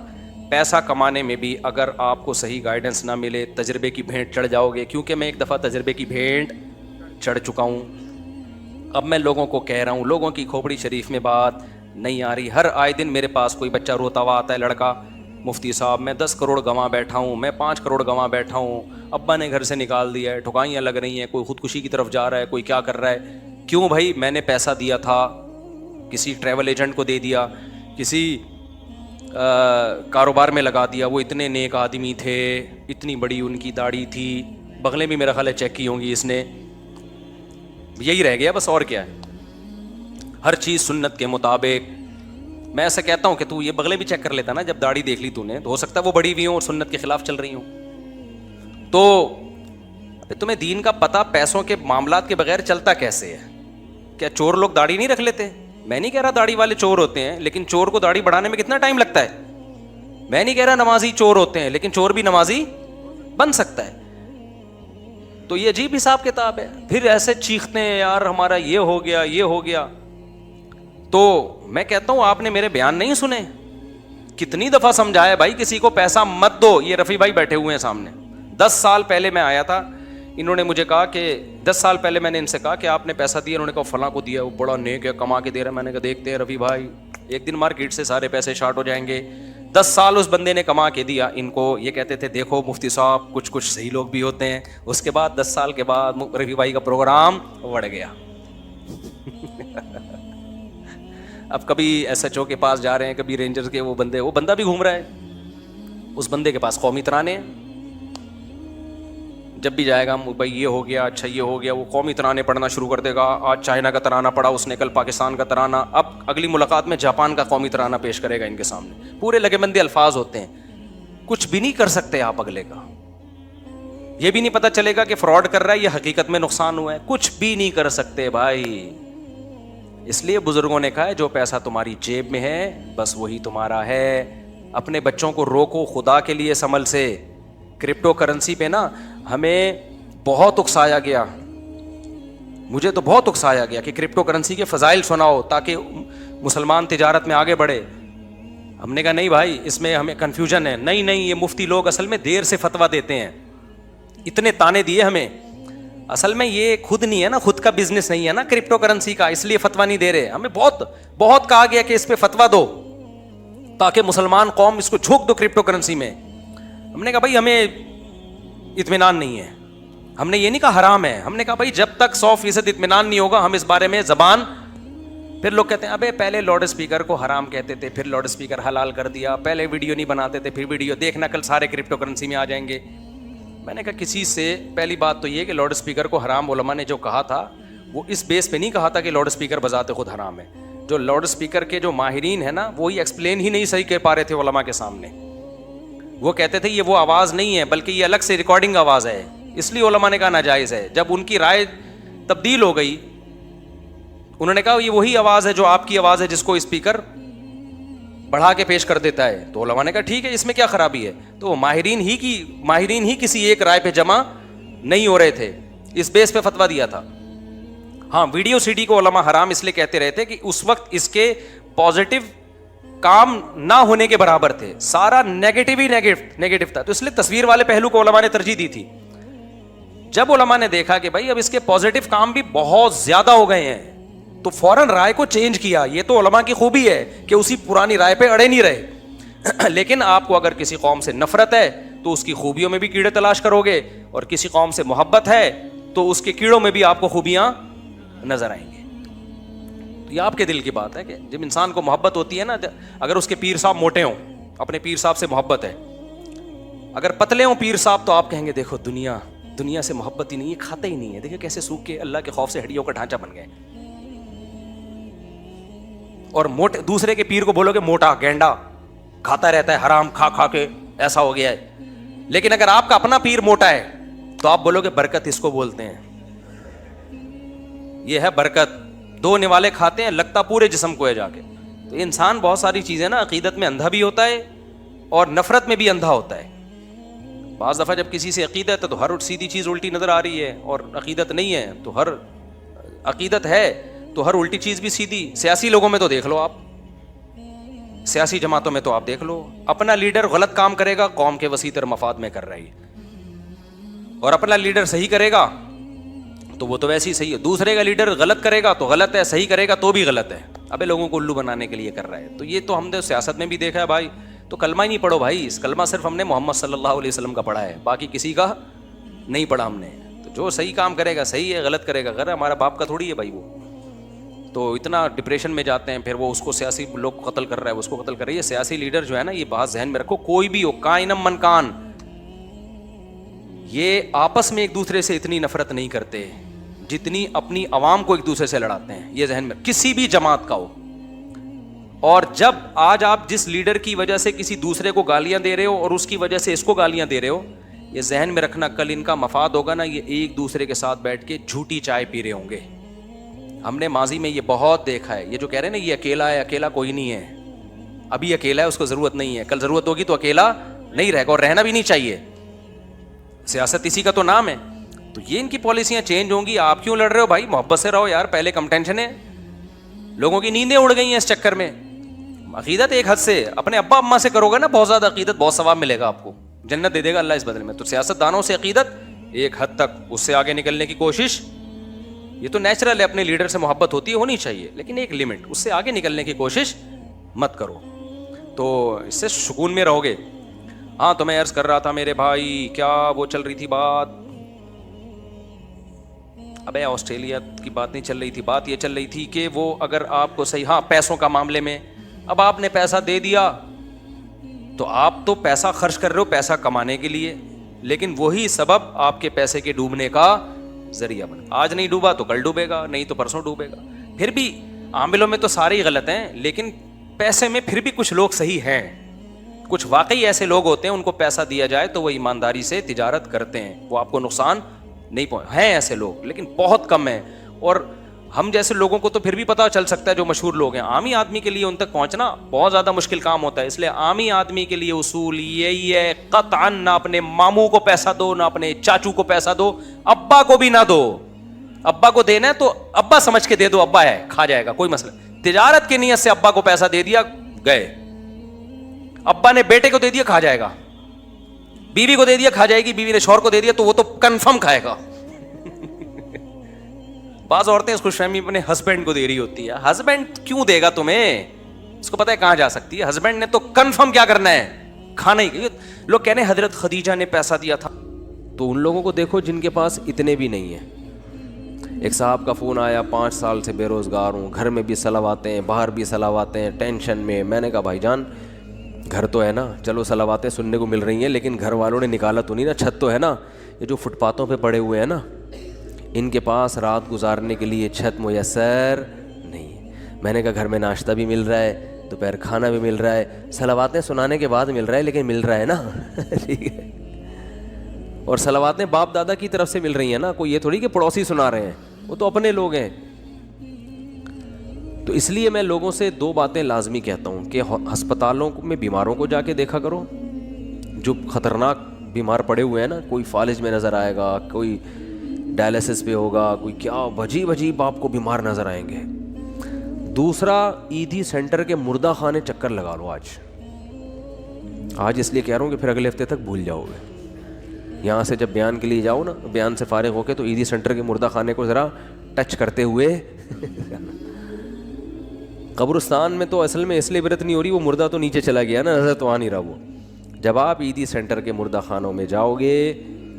پیسہ کمانے میں بھی اگر آپ کو صحیح گائیڈنس نہ ملے, تجربے کی بھینٹ چڑھ جاؤ گے. کیونکہ میں ایک دفعہ تجربے کی بھینٹ چڑھ چکا ہوں. اب میں لوگوں کو کہہ رہا ہوں, لوگوں کی کھوپڑی شریف میں بات نہیں آ رہی. ہر آئے دن میرے پاس کوئی بچہ روتا ہوا آتا ہے, لڑکا, مفتی صاحب میں 10 کروڑ گنوا بیٹھا ہوں, میں 5 کروڑ گنوا بیٹھا ہوں, ابا نے گھر سے نکال دیا ہے, ٹھکائیاں لگ رہی ہیں, کوئی خودکشی کی طرف جا رہا ہے, کوئی کیا کر رہا ہے. کیوں بھائی؟ میں نے پیسہ دیا تھا, کسی ٹریول ایجنٹ کو دے دیا, کسی کاروبار میں لگا دیا. وہ اتنے نیک آدمی تھے, اتنی بڑی ان کی داڑھی تھی, بغلیں بھی میرا خیال ہے چیک کی ہوں گی اس نے. یہی رہ گیا بس, اور کیا ہے. ہر چیز سنت کے مطابق. میں ایسا کہتا ہوں کہ تو یہ بغلیں بھی چیک کر لیتا نا, جب داڑھی دیکھ لی تو نے, تو ہو سکتا ہے وہ بڑی بھی ہوں اور سنت کے خلاف چل رہی ہوں. تو تمہیں دین کا پتہ پیسوں کے معاملات کے بغیر چلتا کیسے ہے؟ کیا چور لوگ داڑھی نہیں رکھ لیتے؟ میں نہیں کہہ رہا داڑھی والے چور ہوتے ہیں, لیکن چور کو داڑھی بڑھانے میں کتنا ٹائم لگتا ہے. میں نہیں کہہ رہا نمازی چور ہوتے ہیں, لیکن چور بھی نمازی بن سکتا ہے. تو یہ عجیب حساب کتاب ہے. پھر ایسے چیختے ہیں یار ہمارا یہ ہو گیا, یہ ہو گیا. تو میں کہتا ہوں آپ نے میرے بیان نہیں سنے. کتنی دفعہ سمجھایا بھائی کسی کو پیسہ مت دو. یہ رفیع بھائی بیٹھے ہوئے ہیں سامنے. 10 سال پہلے میں آیا تھا, انہوں نے مجھے کہا کہ 10 سال پہلے میں نے ان سے کہا کہ آپ نے پیسہ دیا, انہوں نے کہا فلاں کو دیا, وہ بڑا نیک ہے, کما کے دے رہا ہے. میں نے کہا دیکھتے ہیں رفیع بھائی, ایک دن مارکیٹ سے سارے پیسے شارٹ ہو جائیں گے. 10 سال اس بندے نے کما کے دیا ان کو. یہ کہتے تھے دیکھو مفتی صاحب کچھ صحیح لوگ بھی ہوتے ہیں. اس کے بعد 10 سال کے بعد رفیع بھائی کا پروگرام بڑھ گیا. اب کبھی ایس ایچ او کے پاس جا رہے ہیں, کبھی رینجرز کے, وہ بندہ بھی گھوم رہا ہے. اس بندے کے پاس قومی ترانے ہیں. جب بھی جائے گا بھائی یہ ہو گیا, اچھا یہ ہو گیا, وہ قومی ترانے پڑھنا شروع کر دے گا. آج چائنا کا ترانہ پڑھا اس نے, کل پاکستان کا ترانہ, اب اگلی ملاقات میں جاپان کا قومی ترانہ پیش کرے گا ان کے سامنے. پورے لگے بندے الفاظ ہوتے ہیں, کچھ بھی نہیں کر سکتے آپ اگلے کا. یہ بھی نہیں پتہ چلے گا کہ فراڈ کر رہا ہے یا حقیقت میں نقصان ہوا ہے. کچھ بھی نہیں کر سکتے بھائی. اس لیے بزرگوں نے کہا ہے جو پیسہ تمہاری جیب میں ہے بس وہی تمہارا ہے. اپنے بچوں کو روکو خدا کے لیے سمل سے. کرپٹو کرنسی پہ نا ہمیں بہت اکسایا گیا, مجھے تو بہت اکسایا گیا کہ کرپٹو کرنسی کے فضائل سناؤ تاکہ مسلمان تجارت میں آگے بڑھے. ہم نے کہا نہیں بھائی اس میں ہمیں کنفیوژن ہے. نہیں یہ مفتی لوگ اصل میں دیر سے فتویٰ دیتے ہیں. اتنے تانے دیے ہمیں. اصل میں یہ خود نہیں ہے نا, خود کا بزنس نہیں ہے نا کرپٹو کرنسی کا, اس لیے فتویٰ نہیں دے رہے. ہمیں بہت کہا گیا کہ اس پہ فتویٰ دو تاکہ مسلمان قوم اس کو جھونک دو کرپٹو کرنسی میں. ہم نے کہا بھائی ہمیں اطمینان نہیں ہے. ہم نے یہ نہیں کہا حرام ہے, ہم نے کہا بھائی جب تک 100% اطمینان نہیں ہوگا ہم اس بارے میں زبان. پھر لوگ کہتے ہیں ابے پہلے لاؤڈ اسپیکر کو حرام کہتے تھے, پھر لاؤڈ اسپیکر حلال کر دیا, پہلے ویڈیو نہیں بناتے تھے, پھر ویڈیو دیکھنا کل سارے کرپٹو کرنسی میں آ جائیں گے. میں نے کہا کسی سے پہلی بات تو یہ کہ لاؤڈ اسپیکر کو حرام علماء نے جو کہا تھا وہ اس بیس پہ نہیں کہا تھا کہ لاؤڈ اسپیکر بذات خود حرام ہے. جو لاؤڈ اسپیکر کے جو ماہرین ہیں نا وہی ایکسپلین ہی نہیں صحیح کہہ پا رہے تھے علماء کے سامنے. وہ کہتے تھے یہ وہ آواز نہیں ہے بلکہ یہ الگ سے ریکارڈنگ آواز ہے, اس لیے علماء نے کہا ناجائز ہے. جب ان کی رائے تبدیل ہو گئی, انہوں نے کہا یہ وہی آواز ہے جو آپ کی آواز ہے جس کو اسپیکر بڑھا کے پیش کر دیتا ہے. تو علماء نے کہا ٹھیک ہے اس میں کیا خرابی ہے. تو ماہرین ہی کسی ایک رائے پہ جمع نہیں ہو رہے تھے, اس بیس پہ فتویٰ دیا تھا. ہاں ویڈیو سی ڈی کو علماء حرام اس لیے کہتے رہے تھے کہ اس وقت اس کے پازیٹیو کام نہ ہونے کے برابر تھے, سارا نیگیٹو ہی نیگیٹو تھا. تو اس لیے تصویر والے پہلو کو علماء نے ترجیح دی تھی. جب علماء نے دیکھا کہ بھائی اب اس کے پازیٹیو کام بھی بہت زیادہ ہو گئے ہیں تو فوراً رائے کو چینج کیا. یہ تو علماء کی خوبی ہے کہ اسی پرانی رائے پہ اڑے نہیں رہے. لیکن آپ کو اگر کسی قوم سے نفرت ہے تو اس کی خوبیوں میں بھی کیڑے تلاش کرو گے, اور کسی قوم سے محبت ہے تو اس کے کیڑوں میں بھی آپ کو خوبیاں نظر آئیں گے. تو یہ آپ کے دل کی بات ہے کہ جب انسان کو محبت ہوتی ہے نا, اگر اس کے پیر صاحب موٹے ہوں, اپنے پیر صاحب سے محبت ہے, اگر پتلے ہوں پیر صاحب تو آپ کہیں گے دیکھو دنیا سے محبت ہی نہیں ہے, کھاتے ہی نہیں ہے, دیکھیں کیسے سوکھ کے اللہ کے خوف سے ہڈیوں کا ڈھانچہ بن گئے. اور موٹے دوسرے کے پیر کو بولو گے موٹا گینڈا کھاتا رہتا ہے حرام کھا کے ایسا ہو گیا ہے, لیکن اگر آپ کا اپنا پیر موٹا ہے تو آپ بولو گے برکت اس کو بولتے ہیں, یہ ہے برکت. 2 نوالے کھاتے ہیں لگتا پورے جسم کو ہے جا کے. تو انسان بہت ساری چیزیں نا عقیدت میں اندھا بھی ہوتا ہے اور نفرت میں بھی اندھا ہوتا ہے. بعض دفعہ جب کسی سے عقیدت ہے تو ہر سیدھی چیز الٹی نظر آ رہی ہے, اور عقیدت نہیں ہے تو ہر عقیدت ہے تو ہر الٹی چیز بھی سیدھی. سیاسی لوگوں میں تو دیکھ لو آپ, سیاسی جماعتوں میں تو آپ دیکھ لو, اپنا لیڈر غلط کام کرے گا قوم کے وسیع تر مفاد میں کر رہی ہے, اور اپنا لیڈر صحیح کرے گا تو وہ تو ویسے ہی صحیح ہے. دوسرے کا لیڈر غلط کرے گا تو غلط ہے, صحیح کرے گا تو بھی غلط ہے. ابے لوگوں کو الو بنانے کے لیے کر رہا ہے. تو یہ تو ہم نے سیاست میں بھی دیکھا ہے بھائی. تو کلمہ ہی نہیں پڑھو بھائی, اس کلمہ صرف ہم نے محمد صلی اللہ علیہ وسلم کا پڑھا ہے, باقی کسی کا نہیں پڑھا ہم نے. تو جو صحیح کام کرے گا صحیح ہے, غلط کرے گا غلط. ہمارا باپ کا تھوڑی ہے بھائی وہ. تو اتنا ڈپریشن میں جاتے ہیں, پھر وہ اس کو سیاسی لوگ قتل کر رہا ہے, اس کو قتل کر رہا ہے. یہ سیاسی لیڈر جو ہے نا, یہ بات ذہن میں رکھو, کوئی بھی ہو کائنم من کان, یہ آپس میں ایک دوسرے سے اتنی نفرت نہیں کرتے جتنی اپنی عوام کو ایک دوسرے سے لڑاتے ہیں. یہ ذہن میں کسی بھی جماعت کا ہو. اور جب آج آپ جس لیڈر کی وجہ سے کسی دوسرے کو گالیاں دے رہے ہو اور اس کی وجہ سے اس کو گالیاں دے رہے ہو, یہ ذہن میں رکھنا کل ان کا مفاد ہوگا نا, یہ ایک دوسرے کے ساتھ بیٹھ کے جھوٹی چائے پی رہے ہوں گے. ہم نے ماضی میں یہ بہت دیکھا ہے. یہ جو کہہ رہے ہیں نا یہ اکیلا ہے, اکیلا کوئی نہیں ہے. ابھی اکیلا ہے, اس کو ضرورت نہیں ہے, کل ضرورت ہوگی تو اکیلا نہیں رہے گا, اور رہنا بھی نہیں چاہیے. سیاست اسی کا تو نام ہے. تو یہ ان کی پالیسیاں چینج ہوں گی. آپ کیوں لڑ رہے ہو بھائی؟ محبت سے رہو یار. پہلے کم ٹینشن ہے, لوگوں کی نیندیں اڑ گئی ہیں اس چکر میں. عقیدت ایک حد سے اپنے ابا اماں سے کرو گے نا بہت زیادہ عقیدت, بہت ثواب ملے گا آپ کو, جنت دے دے گا اللہ اس بدلے میں. تو سیاست دانوں سے عقیدت ایک حد تک, اس سے آگے نکلنے کی کوشش, یہ تو نیچرل ہے, اپنے لیڈر سے محبت ہوتی ہے, ہونی چاہیے, لیکن ایک لمٹ, اس سے آگے نکلنے کی کوشش مت کرو. تو اس سے سکون میں رہو گے. ہاں تو میں عرض کر رہا تھا میرے بھائی, کیا وہ چل رہی تھی بات, ابے آسٹریلیا کی بات نہیں چل رہی تھی, بات یہ چل رہی تھی کہ وہ اگر آپ کو صحیح, ہاں پیسوں کا معاملے میں, اب آپ نے پیسہ دے دیا تو آپ تو پیسہ خرچ کر رہے ہو پیسہ کمانے کے لیے, لیکن وہی سبب آپ کے پیسے کے ڈوبنے کا ذریعہ بنا. آج نہیں ڈوبا تو کل ڈوبے گا, نہیں تو پرسوں ڈوبے گا. پھر بھی عاملوں میں تو سارے ہی غلط ہیں, لیکن پیسے میں پھر بھی کچھ لوگ صحیح ہیں. کچھ واقعی ایسے لوگ ہوتے ہیں, ان کو پیسہ دیا جائے تو وہ ایمانداری سے تجارت کرتے ہیں, وہ آپ کو نقصان نہیں ہیں ایسے لوگ, لیکن بہت کم ہیں. اور ہم جیسے لوگوں کو تو پھر بھی پتہ چل سکتا ہے جو مشہور لوگ ہیں. عامی آدمی کے لیے ان تک پہنچنا بہت زیادہ مشکل کام ہوتا ہے. اس لیے عامی آدمی کے لیے اصول یہی ہے, قطعاً نہ اپنے ماموں کو پیسہ دو, نہ اپنے چاچو کو پیسہ دو, ابا کو بھی نہ دو. ابا کو دینا ہے تو ابا سمجھ کے دے دو, ابا ہے کھا جائے گا, کوئی مسئلہ. تجارت کی نیت سے ابا کو پیسہ دے دیا, گئے. ابا نے بیٹے کو دے دیا, کھا جائے گا. بیوی کو دے دیا, کھا جائے گی. بیوی نے شوہر کو دے دیا تو وہ تو کنفرم کھائے گا. بعض عورتیں اس خوش فہمی اپنے ہسبینڈ کو دے رہی ہوتی ہے. ہسبینڈ کیوں دے گا تمہیں, اس کو پتا ہے کہاں جا سکتی ہے. ہسبینڈ نے تو کنفرم کیا کرنا ہے, کھانا ہی. لوگ کہنے حضرت خدیجہ نے پیسہ دیا تھا, تو ان لوگوں کو دیکھو جن کے پاس اتنے بھی نہیں ہیں. ایک صاحب کا فون آیا, 5 سال سے بے روزگار ہوں, گھر میں بھی صلواتیں ہیں, باہر بھی صلواتیں ہیں, ٹینشن میں. میں نے کہا بھائی جان گھر تو ہے نا, چلو صلواتیں سننے کو مل رہی ہیں, لیکن گھر والوں نے نکالا تو نہیں نا, چھت تو ہے نا. یہ جو فٹ پاتھوں پہ پڑے ہوئے ہیں نا, ان کے پاس رات گزارنے کے لیے چھت میسر نہیں ہے. میں نے کہا گھر میں ناشتہ بھی مل رہا ہے, دوپہر کھانا بھی مل رہا ہے, صلواتیں سنانے کے بعد مل رہا ہے, لیکن مل رہا ہے نا. ٹھیک ہے. اور صلواتیں باپ دادا کی طرف سے مل رہی ہیں نا, کوئی یہ تھوڑی کہ پڑوسی سنا رہے ہیں, وہ تو اپنے لوگ ہیں. تو اس لیے میں لوگوں سے 2 باتیں لازمی کہتا ہوں کہ ہسپتالوں میں بیماروں کو جا کے دیکھا کرو, جو خطرناک بیمار پڑے ہوئے ہیں نا, کوئی فالج میں نظر آئے گا, کوئی ڈائلسس پہ ہوگا, کوئی کیا عجیب عجیب آپ کو بیمار نظر آئیں گے. دوسرا, ایدھی سینٹر کے مردہ خانے چکر لگا لو آج اس لیے کہہ رہا ہوں کہ پھر اگلے ہفتے تک بھول جاؤ گے. یہاں سے جب بیان کے لیے جاؤ نا, بیان سے فارغ ہو کے, تو ایدھی سینٹر کے مردہ خانے کو ذرا ٹچ کرتے ہوئے. قبرستان میں تو اصل میں اس لیے عبرت نہیں ہو رہی, وہ مردہ تو نیچے چلا گیا نا, نظر تو آ نہیں رہا وہ. جب آپ ایدھی سینٹر کے مردہ خانوں میں جاؤ گے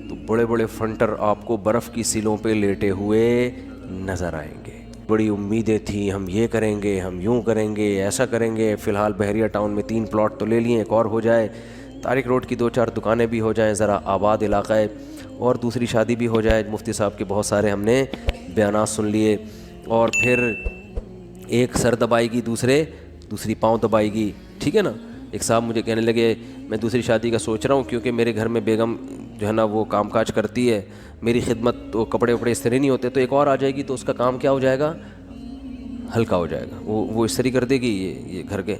تو بڑے بڑے فنٹر آپ کو برف کی سیلوں پہ لیٹے ہوئے نظر آئیں گے. بڑی امیدیں تھیں, ہم یہ کریں گے, ہم یوں کریں گے, ایسا کریں گے. فی الحال بحریہ ٹاؤن میں 3 پلاٹ تو لے لیے, ایک اور ہو جائے, طارق روڈ کی 2-4 دکانیں بھی ہو جائیں, ذرا آباد علاقہ ہے, اور دوسری شادی بھی ہو جائے. مفتی صاحب کے بہت سارے ہم نے بیانات سن لیے, اور پھر ایک سر دبائے گی, دوسری پاؤں دبائے گی. ٹھیک ہے نا. ایک صاحب مجھے کہنے لگے میں دوسری شادی کا سوچ رہا ہوں کیونکہ میرے گھر میں بیگم جو ہے نا وہ کام کاج کرتی ہے, میری خدمت, تو کپڑے وپڑے استری نہیں ہوتے, تو ایک اور آ جائے گی تو اس کا کام کیا ہو جائے گا, ہلکا ہو جائے گا, وہ استری کر دے گی یہ گھر کے.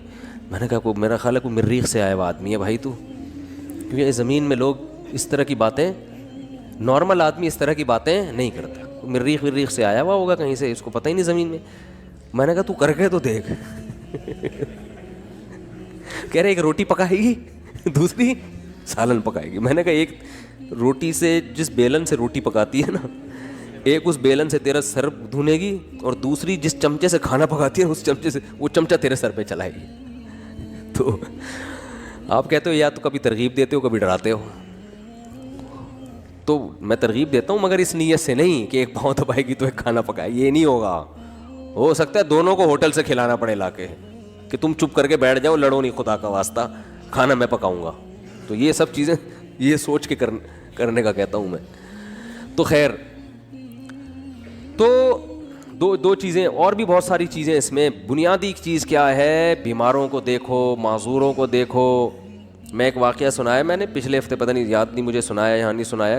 میں نے کہا میرا خیال ہے کوئی مریخ سے آیا ہوا آدمی ہے بھائی تو, کیونکہ زمین میں لوگ اس طرح کی باتیں, نارمل آدمی اس طرح کی باتیں نہیں کرتا, مریخ سے آیا ہوا ہوگا کہیں سے, اس کو پتہ ہی نہیں زمین میں. میں نے کہا تو کر کے تو دیکھ. کہہ رہے ایک روٹی پکائے گی, دوسری سالن پکائے گی. میں نے کہا ایک روٹی سے, جس بیلن سے روٹی پکاتی ہے نا, ایک اس بیلن سے تیرا سر دھونے گی, اور دوسری جس چمچے سے کھانا پکاتی ہے اس چمچے سے وہ چمچہ تیرے سر پہ چلائے گی. تو آپ کہتے ہو یا تو کبھی ترغیب دیتے ہو کبھی ڈراتے ہو. تو میں ترغیب دیتا ہوں مگر اس نیت سے نہیں کہ ایک پاؤں دبائے گی تو ایک کھانا پکائے, یہ نہیں ہوگا. ہو سکتا ہے دونوں کو ہوٹل سے کھلانا پڑے لا کے, کہ تم چپ کر کے بیٹھ جاؤ, لڑو نہیں, خدا کا واسطہ کھانا میں پکاؤں گا. تو یہ سب چیزیں یہ سوچ کے کرنے کا کہتا ہوں میں. تو خیر, تو دو چیزیں اور بھی بہت ساری چیزیں اس میں. بنیادی چیز کیا ہے, بیماروں کو دیکھو, معذوروں کو دیکھو. میں ایک واقعہ سنایا میں نے پچھلے ہفتے, پتہ نہیں یاد نہیں مجھے سنایا یہاں نہیں سنایا.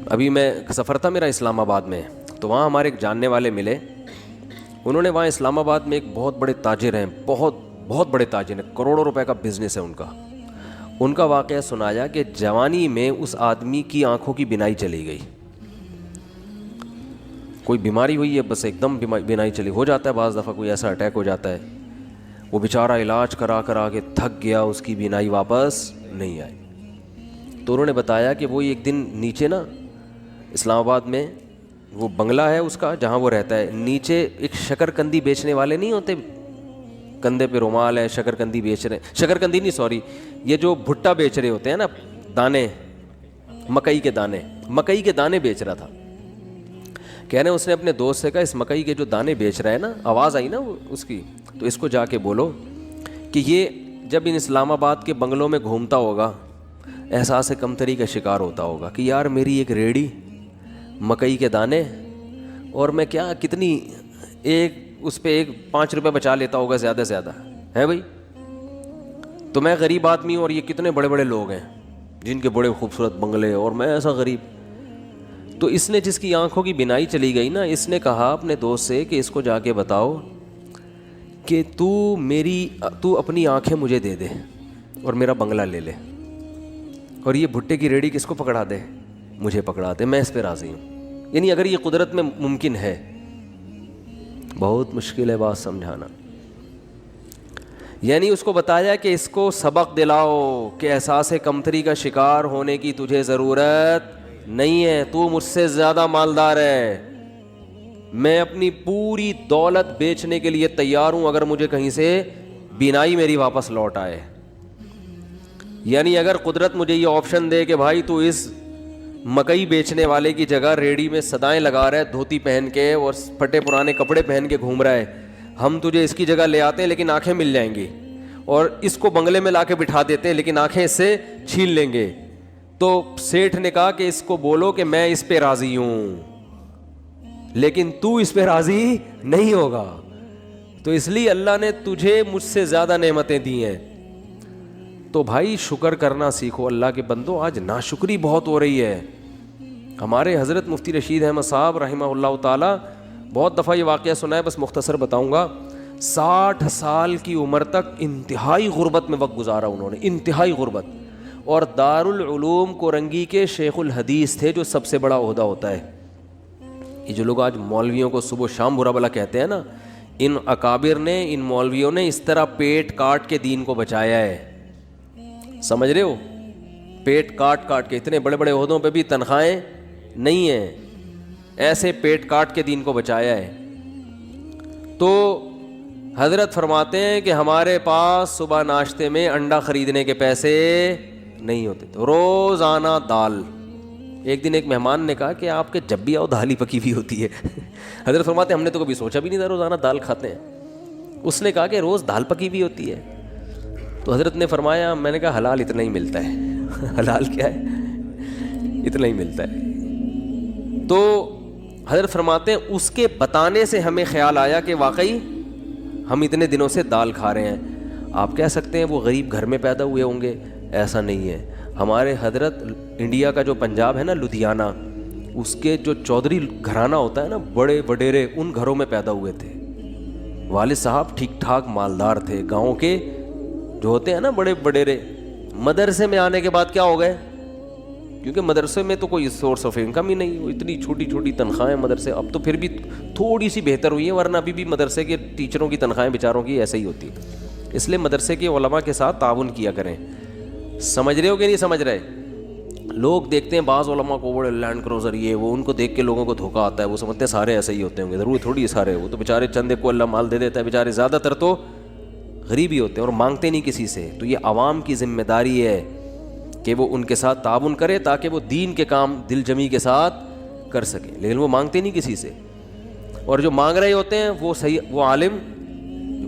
ابھی میں سفر تھا میرا اسلام آباد میں, تو وہاں ہمارے ایک جاننے والے ملے. انہوں نے وہاں اسلام آباد میں ایک بہت بڑے تاجر ہیں, بہت بڑے تاجر ہیں, کروڑوں روپے کا بزنس ہے ان کا. ان کا واقعہ سنایا کہ جوانی میں اس آدمی کی آنکھوں کی بینائی چلی گئی. کوئی بیماری ہوئی ہے, بس ایک دم بینائی چلی, ہو جاتا ہے بعض دفعہ کوئی ایسا اٹیک ہو جاتا ہے. وہ بیچارہ علاج کرا کے تھک گیا, اس کی بینائی واپس نہیں آئی. تو انہوں نے بتایا کہ وہ ایک دن نیچے نا اسلام آباد میں وہ بنگلہ ہے اس کا جہاں وہ رہتا ہے, نیچے ایک شکر کندی بیچنے والے نہیں ہوتے, کندھے پہ رومال ہے, شکر کندی بیچ رہے ہیں, شکر کندی نہیں سوری, یہ جو بھٹا بیچ رہے ہوتے ہیں نا, دانے, مکئی کے دانے بیچ رہا تھا. کہنے اس نے اپنے دوست سے کہا اس مکئی کے جو دانے بیچ رہا ہے نا, آواز آئی نا اس کی, تو اس کو جا کے بولو کہ یہ جب ان اسلام آباد کے بنگلوں میں گھومتا ہوگا احساس کمتری کا شکار ہوتا ہوگا کہ یار میری ایک ریڑھی, مکئی کے دانے, اور میں کیا کتنی ایک اس پہ 5 روپے بچا لیتا ہوگا زیادہ سے زیادہ ہے بھائی. تو میں غریب آدمی ہوں اور یہ کتنے بڑے بڑے لوگ ہیں جن کے بڑے خوبصورت بنگلے, اور میں ایسا غریب. تو اس نے, جس کی آنکھوں کی بینائی چلی گئی نا, اس نے کہا اپنے دوست سے کہ اس کو جا کے بتاؤ کہ تو اپنی آنکھیں مجھے دے دے اور میرا بنگلہ لے لے, اور یہ بھٹے کی ریڑھی کس کو پکڑا دے, مجھے پکڑا دے, میں اس پہ راضی ہوں. یعنی اگر یہ قدرت میں ممکن ہے, بہت مشکل ہے بات سمجھانا. یعنی اس کو بتایا کہ اس کو سبق دلاؤ کہ احساس کمتری کا شکار ہونے کی تجھے ضرورت نہیں ہے, تو مجھ سے زیادہ مالدار ہے, میں اپنی پوری دولت بیچنے کے لیے تیار ہوں اگر مجھے کہیں سے بینائی میری واپس لوٹ آئے. یعنی اگر قدرت مجھے یہ آپشن دے کہ بھائی تو اس مکئی بیچنے والے کی جگہ ریڑھی میں صدائیں لگا رہا ہے دھوتی پہن کے اور پھٹے پرانے کپڑے پہن کے گھوم رہا ہے, ہم تجھے اس کی جگہ لے آتے ہیں لیکن آنکھیں مل جائیں گی, اور اس کو بنگلے میں لا کے بٹھا دیتے ہیں لیکن آنکھیں اس سے چھین لیں گے. تو سیٹھ نے کہا کہ اس کو بولو کہ میں اس پہ راضی ہوں لیکن تو اس پہ راضی نہیں ہوگا, تو اس لیے اللہ نے تجھے مجھ سے زیادہ نعمتیں دی ہیں. تو بھائی شکر کرنا سیکھو اللہ کے بندو. آج ناشکری بہت ہو رہی ہے. ہمارے حضرت مفتی رشید احمد صاحب رحمہ اللہ تعالی, بہت دفعہ یہ واقعہ سنا ہے, بس مختصر بتاؤں گا. 60 سال کی عمر تک انتہائی غربت میں وقت گزارا انہوں نے, انتہائی غربت, اور دارالعلوم کورنگی کے شیخ الحدیث تھے, جو سب سے بڑا عہدہ ہوتا ہے. یہ جو لوگ آج مولویوں کو صبح و شام برا بلا کہتے ہیں نا, ان اکابر نے, ان مولویوں نے اس طرح پیٹ کاٹ کے دین کو بچایا ہے. سمجھ رہے ہو, پیٹ کاٹ کے, اتنے بڑے بڑے عہدوں پہ بھی تنخواہیں نہیں ہیں, ایسے پیٹ کاٹ کے دین کو بچایا ہے. تو حضرت فرماتے ہیں کہ ہمارے پاس صبح ناشتے میں انڈا خریدنے کے پیسے نہیں ہوتے تھے, روزانہ دال. ایک دن ایک مہمان نے کہا کہ آپ کے جب بھی آؤ دال ہی پکی ہوئی ہوتی ہے. حضرت فرماتے ہیں ہم نے تو کبھی سوچا بھی نہیں تھا روزانہ دال کھاتے ہیں. اس نے کہا کہ روز دال پکی ہوئی ہوتی ہے. تو حضرت نے فرمایا, میں نے کہا حلال اتنا ہی ملتا ہے. حلال کیا ہے, اتنا ہی ملتا ہے. تو حضرت فرماتے ہیں اس کے بتانے سے ہمیں خیال آیا کہ واقعی ہم اتنے دنوں سے دال کھا رہے ہیں. آپ کہہ سکتے ہیں وہ غریب گھر میں پیدا ہوئے ہوں گے، ایسا نہیں ہے. ہمارے حضرت انڈیا کا جو پنجاب ہے نا، لدھیانہ، اس کے جو چودھری گھرانہ ہوتا ہے نا، بڑے وڈیرے، ان گھروں میں پیدا ہوئے تھے. والد صاحب ٹھیک ٹھاک مالدار تھے. گاؤں کے جو ہوتے ہیں نا بڑے وڈیرے، مدرسے میں آنے کے بعد کیا ہو گئے؟ کیونکہ مدرسے میں تو کوئی سورس آف انکم ہی نہیں، اتنی چھوٹی چھوٹی تنخواہیں مدرسے. اب تو پھر بھی تھوڑی سی بہتر ہوئی ہے، ورنہ ابھی بھی مدرسے کے ٹیچروں کی تنخواہیں بیچاروں کی ایسے ہی ہوتی. اس لیے مدرسے کے علماء کے ساتھ تعاون کیا کریں. سمجھ رہے ہو کہ نہیں سمجھ رہے؟ لوگ دیکھتے ہیں بعض علماء کو بڑے لینڈ کروزر یہ وہ، ان کو دیکھ کے لوگوں کو دھوکہ آتا ہے، وہ سمجھتے ہیں سارے ایسے ہی ہوتے ہوں گے. ضرور تھوڑی سارے، وہ تو بیچارے چندے کو اللہ مال دے دیتا ہے، بیچارے زیادہ تر تو غریب ہی ہوتے ہیں اور مانگتے نہیں کسی سے. تو یہ عوام کی ذمہ داری ہے کہ وہ ان کے ساتھ تعاون کرے تاکہ وہ دین کے کام دل جمی کے ساتھ کر سکیں. لیکن وہ مانگتے نہیں کسی سے. اور جو مانگ رہے ہوتے ہیں وہ صحیح، وہ عالم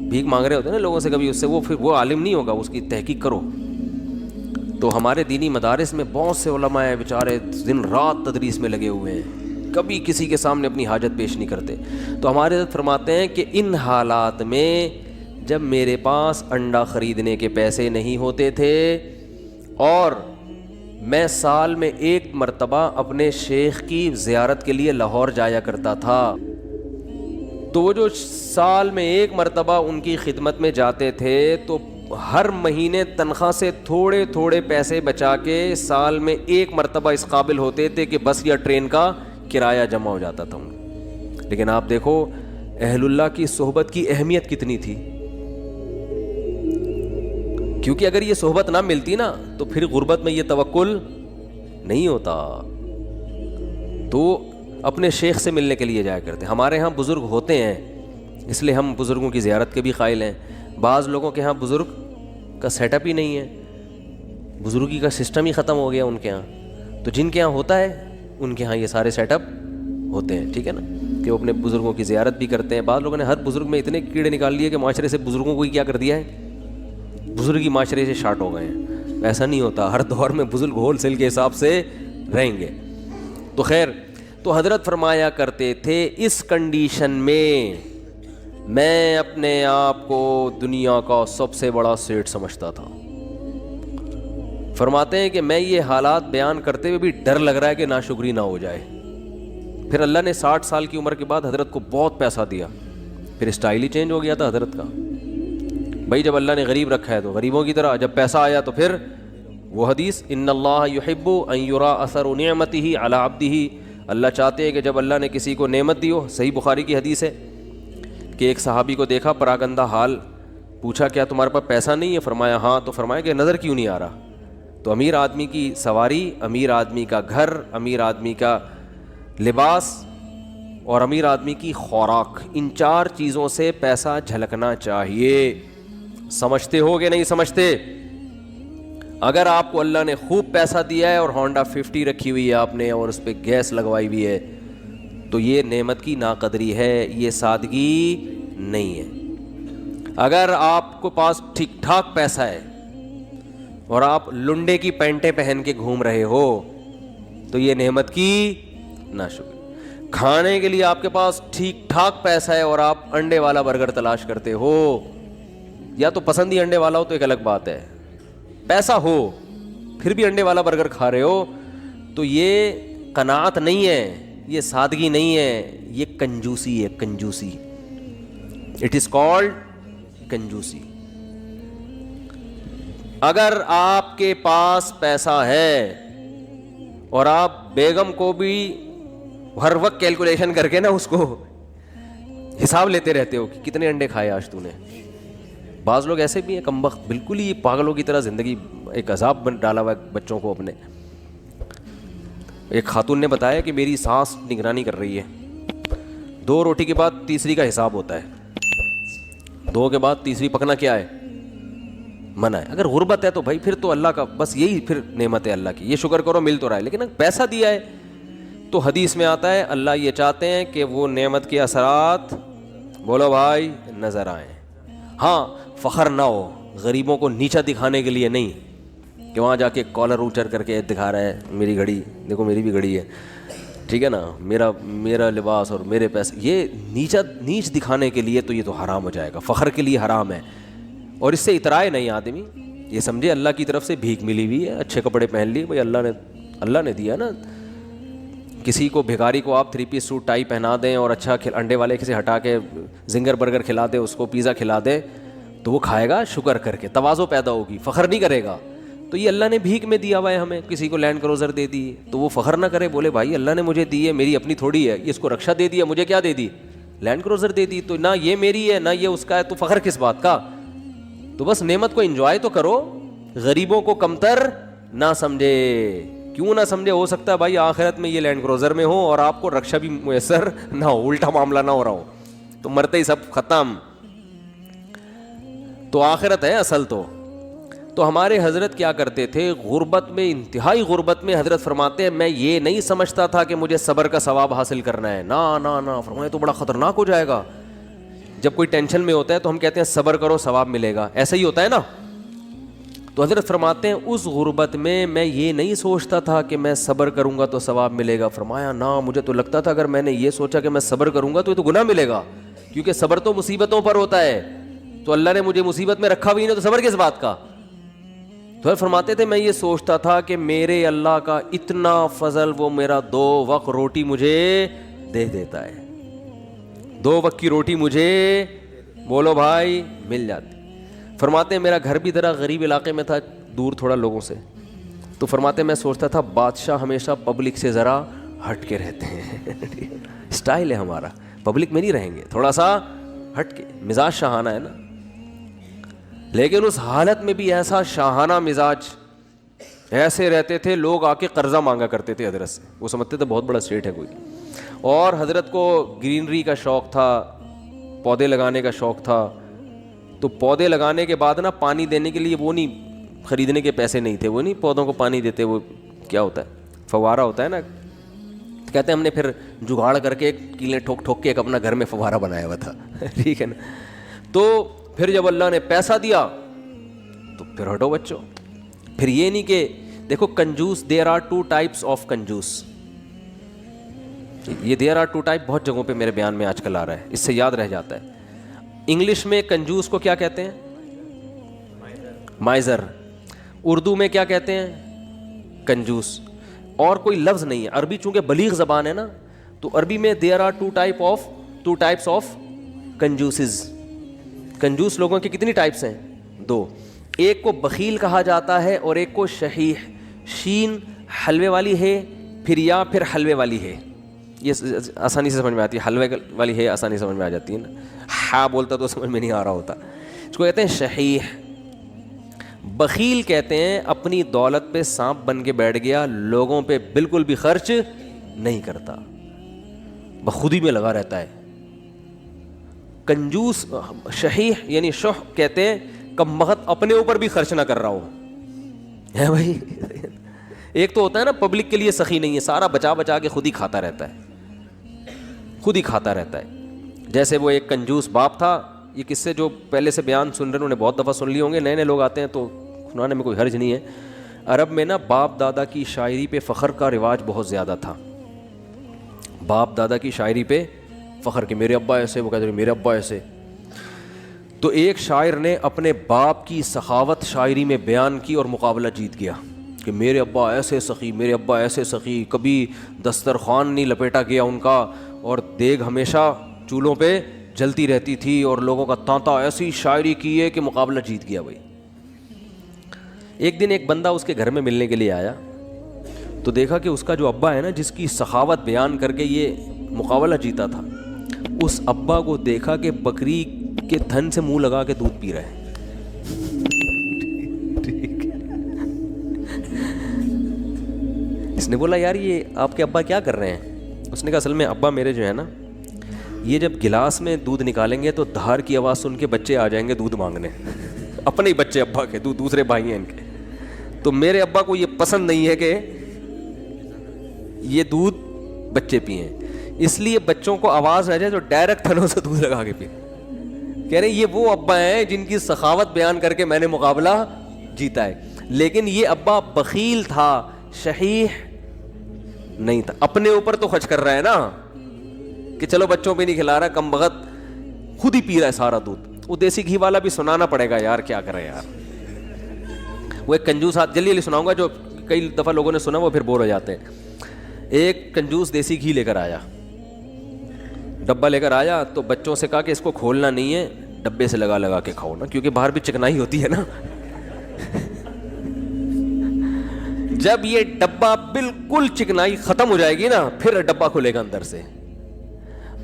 بھیک مانگ رہے ہوتے ہیں نا لوگوں سے کبھی، اس سے وہ پھر وہ عالم نہیں ہوگا، اس کی تحقیق کرو. تو ہمارے دینی مدارس میں بہت سے علماء ہیں بیچارے دن رات تدریس میں لگے ہوئے ہیں، کبھی کسی کے سامنے اپنی حاجت پیش نہیں کرتے. تو ہمارے حضرت فرماتے ہیں کہ ان حالات میں جب میرے پاس انڈا خریدنے کے پیسے نہیں ہوتے تھے اور میں سال میں ایک مرتبہ اپنے شیخ کی زیارت کے لیے لاہور جایا کرتا تھا، تو وہ جو سال میں ایک مرتبہ ان کی خدمت میں جاتے تھے تو ہر مہینے تنخواہ سے تھوڑے تھوڑے پیسے بچا کے سال میں ایک مرتبہ اس قابل ہوتے تھے کہ بس یا ٹرین کا کرایہ جمع ہو جاتا تھا. لیکن آپ دیکھو اہل اللہ کی صحبت کی اہمیت کتنی تھی، کیونکہ اگر یہ صحبت نہ ملتی نا تو پھر غربت میں یہ توکل نہیں ہوتا. تو اپنے شیخ سے ملنے کے لیے جایا کرتے. ہمارے ہاں بزرگ ہوتے ہیں اس لیے ہم بزرگوں کی زیارت کے بھی قائل ہیں. بعض لوگوں کے ہاں بزرگ کا سیٹ اپ ہی نہیں ہے، بزرگی کا سسٹم ہی ختم ہو گیا ان کے ہاں. تو جن کے ہاں ہوتا ہے ان کے ہاں یہ سارے سیٹ اپ ہوتے ہیں، ٹھیک ہے نا، کہ وہ اپنے بزرگوں کی زیارت بھی کرتے ہیں. بعض لوگوں نے ہر بزرگ میں اتنے کیڑے نکال لیے کہ معاشرے سے بزرگوں کو ہی کیا کر دیا ہے، بزرگی معاشرے سے شارٹ ہو گئے ہیں. ایسا نہیں ہوتا، ہر دور میں بزرگ ہول سیل کے حساب سے رہیں گے. تو خیر، تو حضرت فرمایا کرتے تھے اس کنڈیشن میں میں اپنے آپ کو دنیا کا سب سے بڑا سیٹ سمجھتا تھا. فرماتے ہیں کہ میں یہ حالات بیان کرتے ہوئے بھی ڈر لگ رہا ہے کہ ناشکری نہ ہو جائے. پھر اللہ نے 60 سال کی عمر کے بعد حضرت کو بہت پیسہ دیا، پھر اسٹائل ہی چینج ہو گیا تھا حضرت کا. بھائی جب اللہ نے غریب رکھا ہے تو غریبوں کی طرح، جب پیسہ آیا تو پھر وہ حدیث ان اللہ یحب ان یرا اثر نعمتہ علی عبدہ، اللہ چاہتے ہیں کہ جب اللہ نے کسی کو نعمت دی ہو. صحیح بخاری کی حدیث ہے کہ ایک صحابی کو دیکھا پراگندہ حال، پوچھا کیا تمہارے پاس پیسہ نہیں ہے؟ فرمایا ہاں. تو فرمایا کہ نظر کیوں نہیں آ رہا؟ تو امیر آدمی کی سواری، امیر آدمی کا گھر، امیر آدمی کا لباس اور امیر آدمی کی خوراک، ان 4 چیزوں سے پیسہ جھلکنا چاہیے. سمجھتے ہو کہ نہیں سمجھتے؟ اگر آپ کو اللہ نے خوب پیسہ دیا ہے اور ہونڈا 50 رکھی ہوئی ہے آپ نے اور اس پہ گیس لگوائی ہوئی ہے تو یہ نعمت کی ناقدری ہے، یہ سادگی نہیں ہے. اگر آپ کو پاس ٹھیک ٹھاک پیسہ ہے اور آپ لنڈے کی پینٹیں پہن کے گھوم رہے ہو تو یہ نعمت کی ناشکری. کھانے کے لیے آپ کے پاس ٹھیک ٹھاک پیسہ ہے اور آپ انڈے والا برگر تلاش کرتے ہو، یا تو پسند ہی انڈے والا ہو تو ایک الگ بات ہے، پیسہ ہو پھر بھی انڈے والا برگر کھا رہے ہو، تو یہ قناعت نہیں ہے، یہ سادگی نہیں ہے، یہ کنجوسی ہے. کنجوسی، اٹ از کالڈ کنجوسی. اگر آپ کے پاس پیسہ ہے اور آپ بیگم کو بھی ہر وقت کیلکولیشن کر کے نا اس کو حساب لیتے رہتے ہو کہ کتنے انڈے کھائے آج تو نے. بعض لوگ ایسے بھی ہیں کمبخت، بالکل ہی پاگلوں کی طرح زندگی ایک عذاب بن ڈالا ہوا ہے بچوں کو اپنے. ایک خاتون نے بتایا کہ میری ساس نگرانی کر رہی ہے، 2 روٹی کے بعد تیسری کا حساب ہوتا ہے، 2 کے بعد تیسری پکنا کیا ہے؟ منع ہے. اگر غربت ہے تو بھائی پھر تو اللہ کا بس یہی پھر نعمت ہے اللہ کی، یہ شکر کرو مل تو رہا ہے. لیکن اگر پیسہ دیا ہے تو حدیث میں آتا ہے اللہ یہ چاہتے ہیں کہ وہ نعمت کے اثرات بولو بھائی نظر آئیں. ہاں فخر نہ ہو، غریبوں کو نیچا دکھانے کے لیے نہیں کہ وہاں جا کے کالر اونچر کر کے دکھا رہا ہے میری گھڑی دیکھو، میری بھی گھڑی ہے، ٹھیک ہے نا، میرا لباس اور میرے پیسے، یہ نیچ دکھانے کے لیے تو یہ تو حرام ہو جائے گا. فخر کے لیے حرام ہے. اور اس سے اترائے نہیں آدمی, یہ سمجھے اللہ کی طرف سے بھیک ملی ہوئی ہے, اچھے کپڑے پہن لیے بھائی, اللہ نے دیا نا. کسی کو بھیکاری کو آپ 3 پیس سوٹ ٹائی پہنا دیں اور اچھا انڈے والے کسی ہٹا کے زنگر برگر کھلا دیں, اس کو پیزا کھلا دیں, تو وہ کھائے گا شکر کر کے, تواضع پیدا ہوگی, فخر نہیں کرے گا. تو یہ اللہ نے بھیک میں دیا ہوا ہے ہمیں. کسی کو لینڈ کروزر دے دی تو وہ فخر نہ کرے, بولے بھائی اللہ نے مجھے دی ہے, میری اپنی تھوڑی ہے. یہ اس کو رکشا دے دیا, مجھے کیا دے دی, لینڈ کروزر دے دی, تو نہ یہ میری ہے نہ یہ اس کا ہے, تو فخر کس بات کا. تو بس نعمت کو انجوائے تو کرو, غریبوں کو کمتر نہ سمجھے. کیوں نہ سمجھے, ہو سکتا ہے بھائی آخرت میں یہ لینڈ کروزر میں ہو اور آپ کو رکشا بھی میسر نہ ہو, الٹا معاملہ نہ ہو رہا ہو, تو مرتے ہی سب ختم. تو آخرت ہے اصل. تو ہمارے حضرت کیا کرتے تھے, غربت میں, انتہائی غربت میں, حضرت فرماتے ہیں میں یہ نہیں سمجھتا تھا کہ مجھے صبر کا ثواب حاصل کرنا ہے, نہ فرمائے تو بڑا خطرناک ہو جائے گا. جب کوئی ٹینشن میں ہوتا ہے تو ہم کہتے ہیں صبر کرو ثواب ملے گا, ایسا ہی ہوتا ہے نا. تو حضرت فرماتے ہیں اس غربت میں یہ نہیں سوچتا تھا کہ میں صبر کروں گا تو ثواب ملے گا. فرمایا نہ, مجھے تو لگتا تھا اگر میں نے یہ سوچا کہ میں صبر کروں گا تو یہ تو گناہ ملے گا, کیونکہ صبر تو مصیبتوں پر ہوتا ہے. تو اللہ نے مجھے مصیبت میں رکھا بھی نہیں, تو صبر کس بات کا. تو فرماتے تھے میں یہ سوچتا تھا کہ میرے اللہ کا اتنا فضل, وہ میرا 2 وقت روٹی مجھے دے دیتا ہے, 2 وقت کی روٹی مجھے, بولو بھائی, مل جاتی. فرماتے ہیں میرا گھر بھی ذرا غریب علاقے میں تھا, دور تھوڑا لوگوں سے. تو فرماتے ہیں میں سوچتا تھا بادشاہ ہمیشہ پبلک سے ذرا ہٹ کے رہتے ہیں, اسٹائل ہے ہمارا, پبلک میں نہیں رہیں گے, تھوڑا سا ہٹ کے, مزاج شاہانہ ہے نا. لیکن اس حالت میں بھی ایسا شاہانہ مزاج, ایسے رہتے تھے, لوگ آ کے قرضہ مانگا کرتے تھے حضرت سے, وہ سمجھتے تھے بہت بڑا اسٹیٹ ہے کوئی. اور حضرت کو گرینری کا شوق تھا, پودے لگانے کا شوق تھا. تو پودے لگانے کے بعد نا پانی دینے کے لیے وہ نہیں, خریدنے کے پیسے نہیں تھے, وہ نہیں پودوں کو پانی دیتے, وہ کیا ہوتا ہے, فوارہ ہوتا ہے نا. کہتے ہیں ہم نے پھر جگاڑ کر کے کیلیں ٹھوک ٹھوک کے ایک اپنا گھر میں فوارہ بنایا ہوا تھا, ٹھیک ہے نا. تو پھر جب اللہ نے پیسہ دیا تو پھر ہٹو بچوں. پھر یہ نہیں کہ دیکھو کنجوس, دیر آر 2 ٹائپس آف کنجوس. یہ دیر آر 2 ٹائپ بہت جگہوں پہ میرے بیان میں آج کل آ رہا ہے, اس سے یاد رہ جاتا ہے. انگلش میں کنجوس کو کیا کہتے ہیں, مائزر. اردو میں کیا کہتے ہیں, کنجوس. اور کوئی لفظ نہیں ہے. عربی چونکہ بلیغ زبان ہے نا, تو عربی میں دیر آر 2 ٹائپس آف کنجوسز. کنجوس لوگوں کی کتنی ٹائپس ہیں, 2. ایک کو بخیل کہا جاتا ہے اور ایک کو شحیح. شین حلوے والی ہے, پھر حلوے والی ہے, یہ آسانی سے سمجھ میں آتی ہے. حلوے والی ہے آسانی سے سمجھ میں آ جاتی ہے نا, ہاں بولتا تو سمجھ میں نہیں آ رہا ہوتا. اس کو کہتے ہیں شحیح. بخیل کہتے ہیں اپنی دولت پہ سانپ بن کے بیٹھ گیا, لوگوں پہ بالکل بھی خرچ نہیں کرتا, بخودی میں لگا رہتا ہے. کنجوس, شحیح یعنی شح کہتے ہیں کم بخت, اپنے اوپر بھی خرچ نہ کر رہا ہو, ہے بھائی. ایک تو ہوتا ہے نا پبلک کے لیے سخی نہیں ہے, سارا بچا بچا کے خود ہی کھاتا رہتا ہے, جیسے وہ ایک کنجوس باپ تھا. یہ قصے جو پہلے سے بیان سن رہے ہیں انہوں نے بہت دفعہ سن لیے ہوں گے, نئے لوگ آتے ہیں تو سنانے میں کوئی حرج نہیں ہے. عرب میں نا باپ دادا کی شاعری پہ فخر کا رواج بہت زیادہ تھا. باپ دادا کی شاعری پہ فخر کہ میرے ابا ایسے, وہ کہتے ہیں میرے ابا ایسے. تو ایک شاعر نے اپنے باپ کی سخاوت شاعری میں بیان کی اور مقابلہ جیت گیا کہ میرے ابا ایسے سخی, میرے ابا ایسے سخی, کبھی دسترخوان نہیں لپیٹا گیا ان کا, اور دیگ ہمیشہ چولہوں پہ جلتی رہتی تھی, اور لوگوں کا تانتا, ایسی شاعری کی ہے کہ مقابلہ جیت گیا بھائی. ایک دن ایک بندہ اس کے گھر میں ملنے کے لیے آیا, تو دیکھا کہ اس کا جو ابا ہے نا, جس کی سخاوت بیان کر کے یہ مقابلہ جیتا تھا, اس ابا کو دیکھا کہ بکری کے تھن سے منہ لگا کے دودھ پی رہا ہے. اس نے بولا یار یہ آپ کے ابا کیا کر رہے ہیں؟ اس نے کہا اصل میں ابا میرے جو ہے نا, یہ جب گلاس میں دودھ نکالیں گے تو دھار کی آواز سن کے بچے آ جائیں گے دودھ مانگنے, اپنے ہی بچے ابا کے, دوسرے بھائی ہیں ان کے. تو میرے ابا کو یہ پسند نہیں ہے کہ یہ دودھ بچے پئیں, اس لیے بچوں کو آواز نہ جائے تو ڈائریکٹ تھنوں سے دودھ لگا کے پئیں. کہہ رہے یہ وہ ابا ہیں جن کی سخاوت بیان کر کے میں نے مقابلہ جیتا ہے. لیکن یہ ابا بخیل تھا, شحیح نہیں تھا. اپنے اوپر تو خرچ کر رہا ہے نا کہ چلو بچوں پہ نہیں کھلا رہا, کم بخت خود ہی پی رہا ہے سارا دودھ. وہ دیسی گھی والا بھی سنانا پڑے گا یار, کیا کریں یار. وہ ایک کنجوس, جلدی جلدی سناؤں گا, جو کئی دفعہ لوگوں نے سنا وہ پھر بور ہو جاتے ہیں. ایک کنجوس دیسی گھی لے کر آیا, ڈبہ لے کر آیا, تو بچوں سے کہا کہ اس کو کھولنا نہیں ہے, ڈبے سے لگا لگا کے کھاؤ نا, کیونکہ باہر بھی چکنائی ہوتی ہے نا. جب یہ ڈبہ بالکل چکنائی ختم ہو جائے گی نا, پھر ڈبہ کھلے گا اندر سے.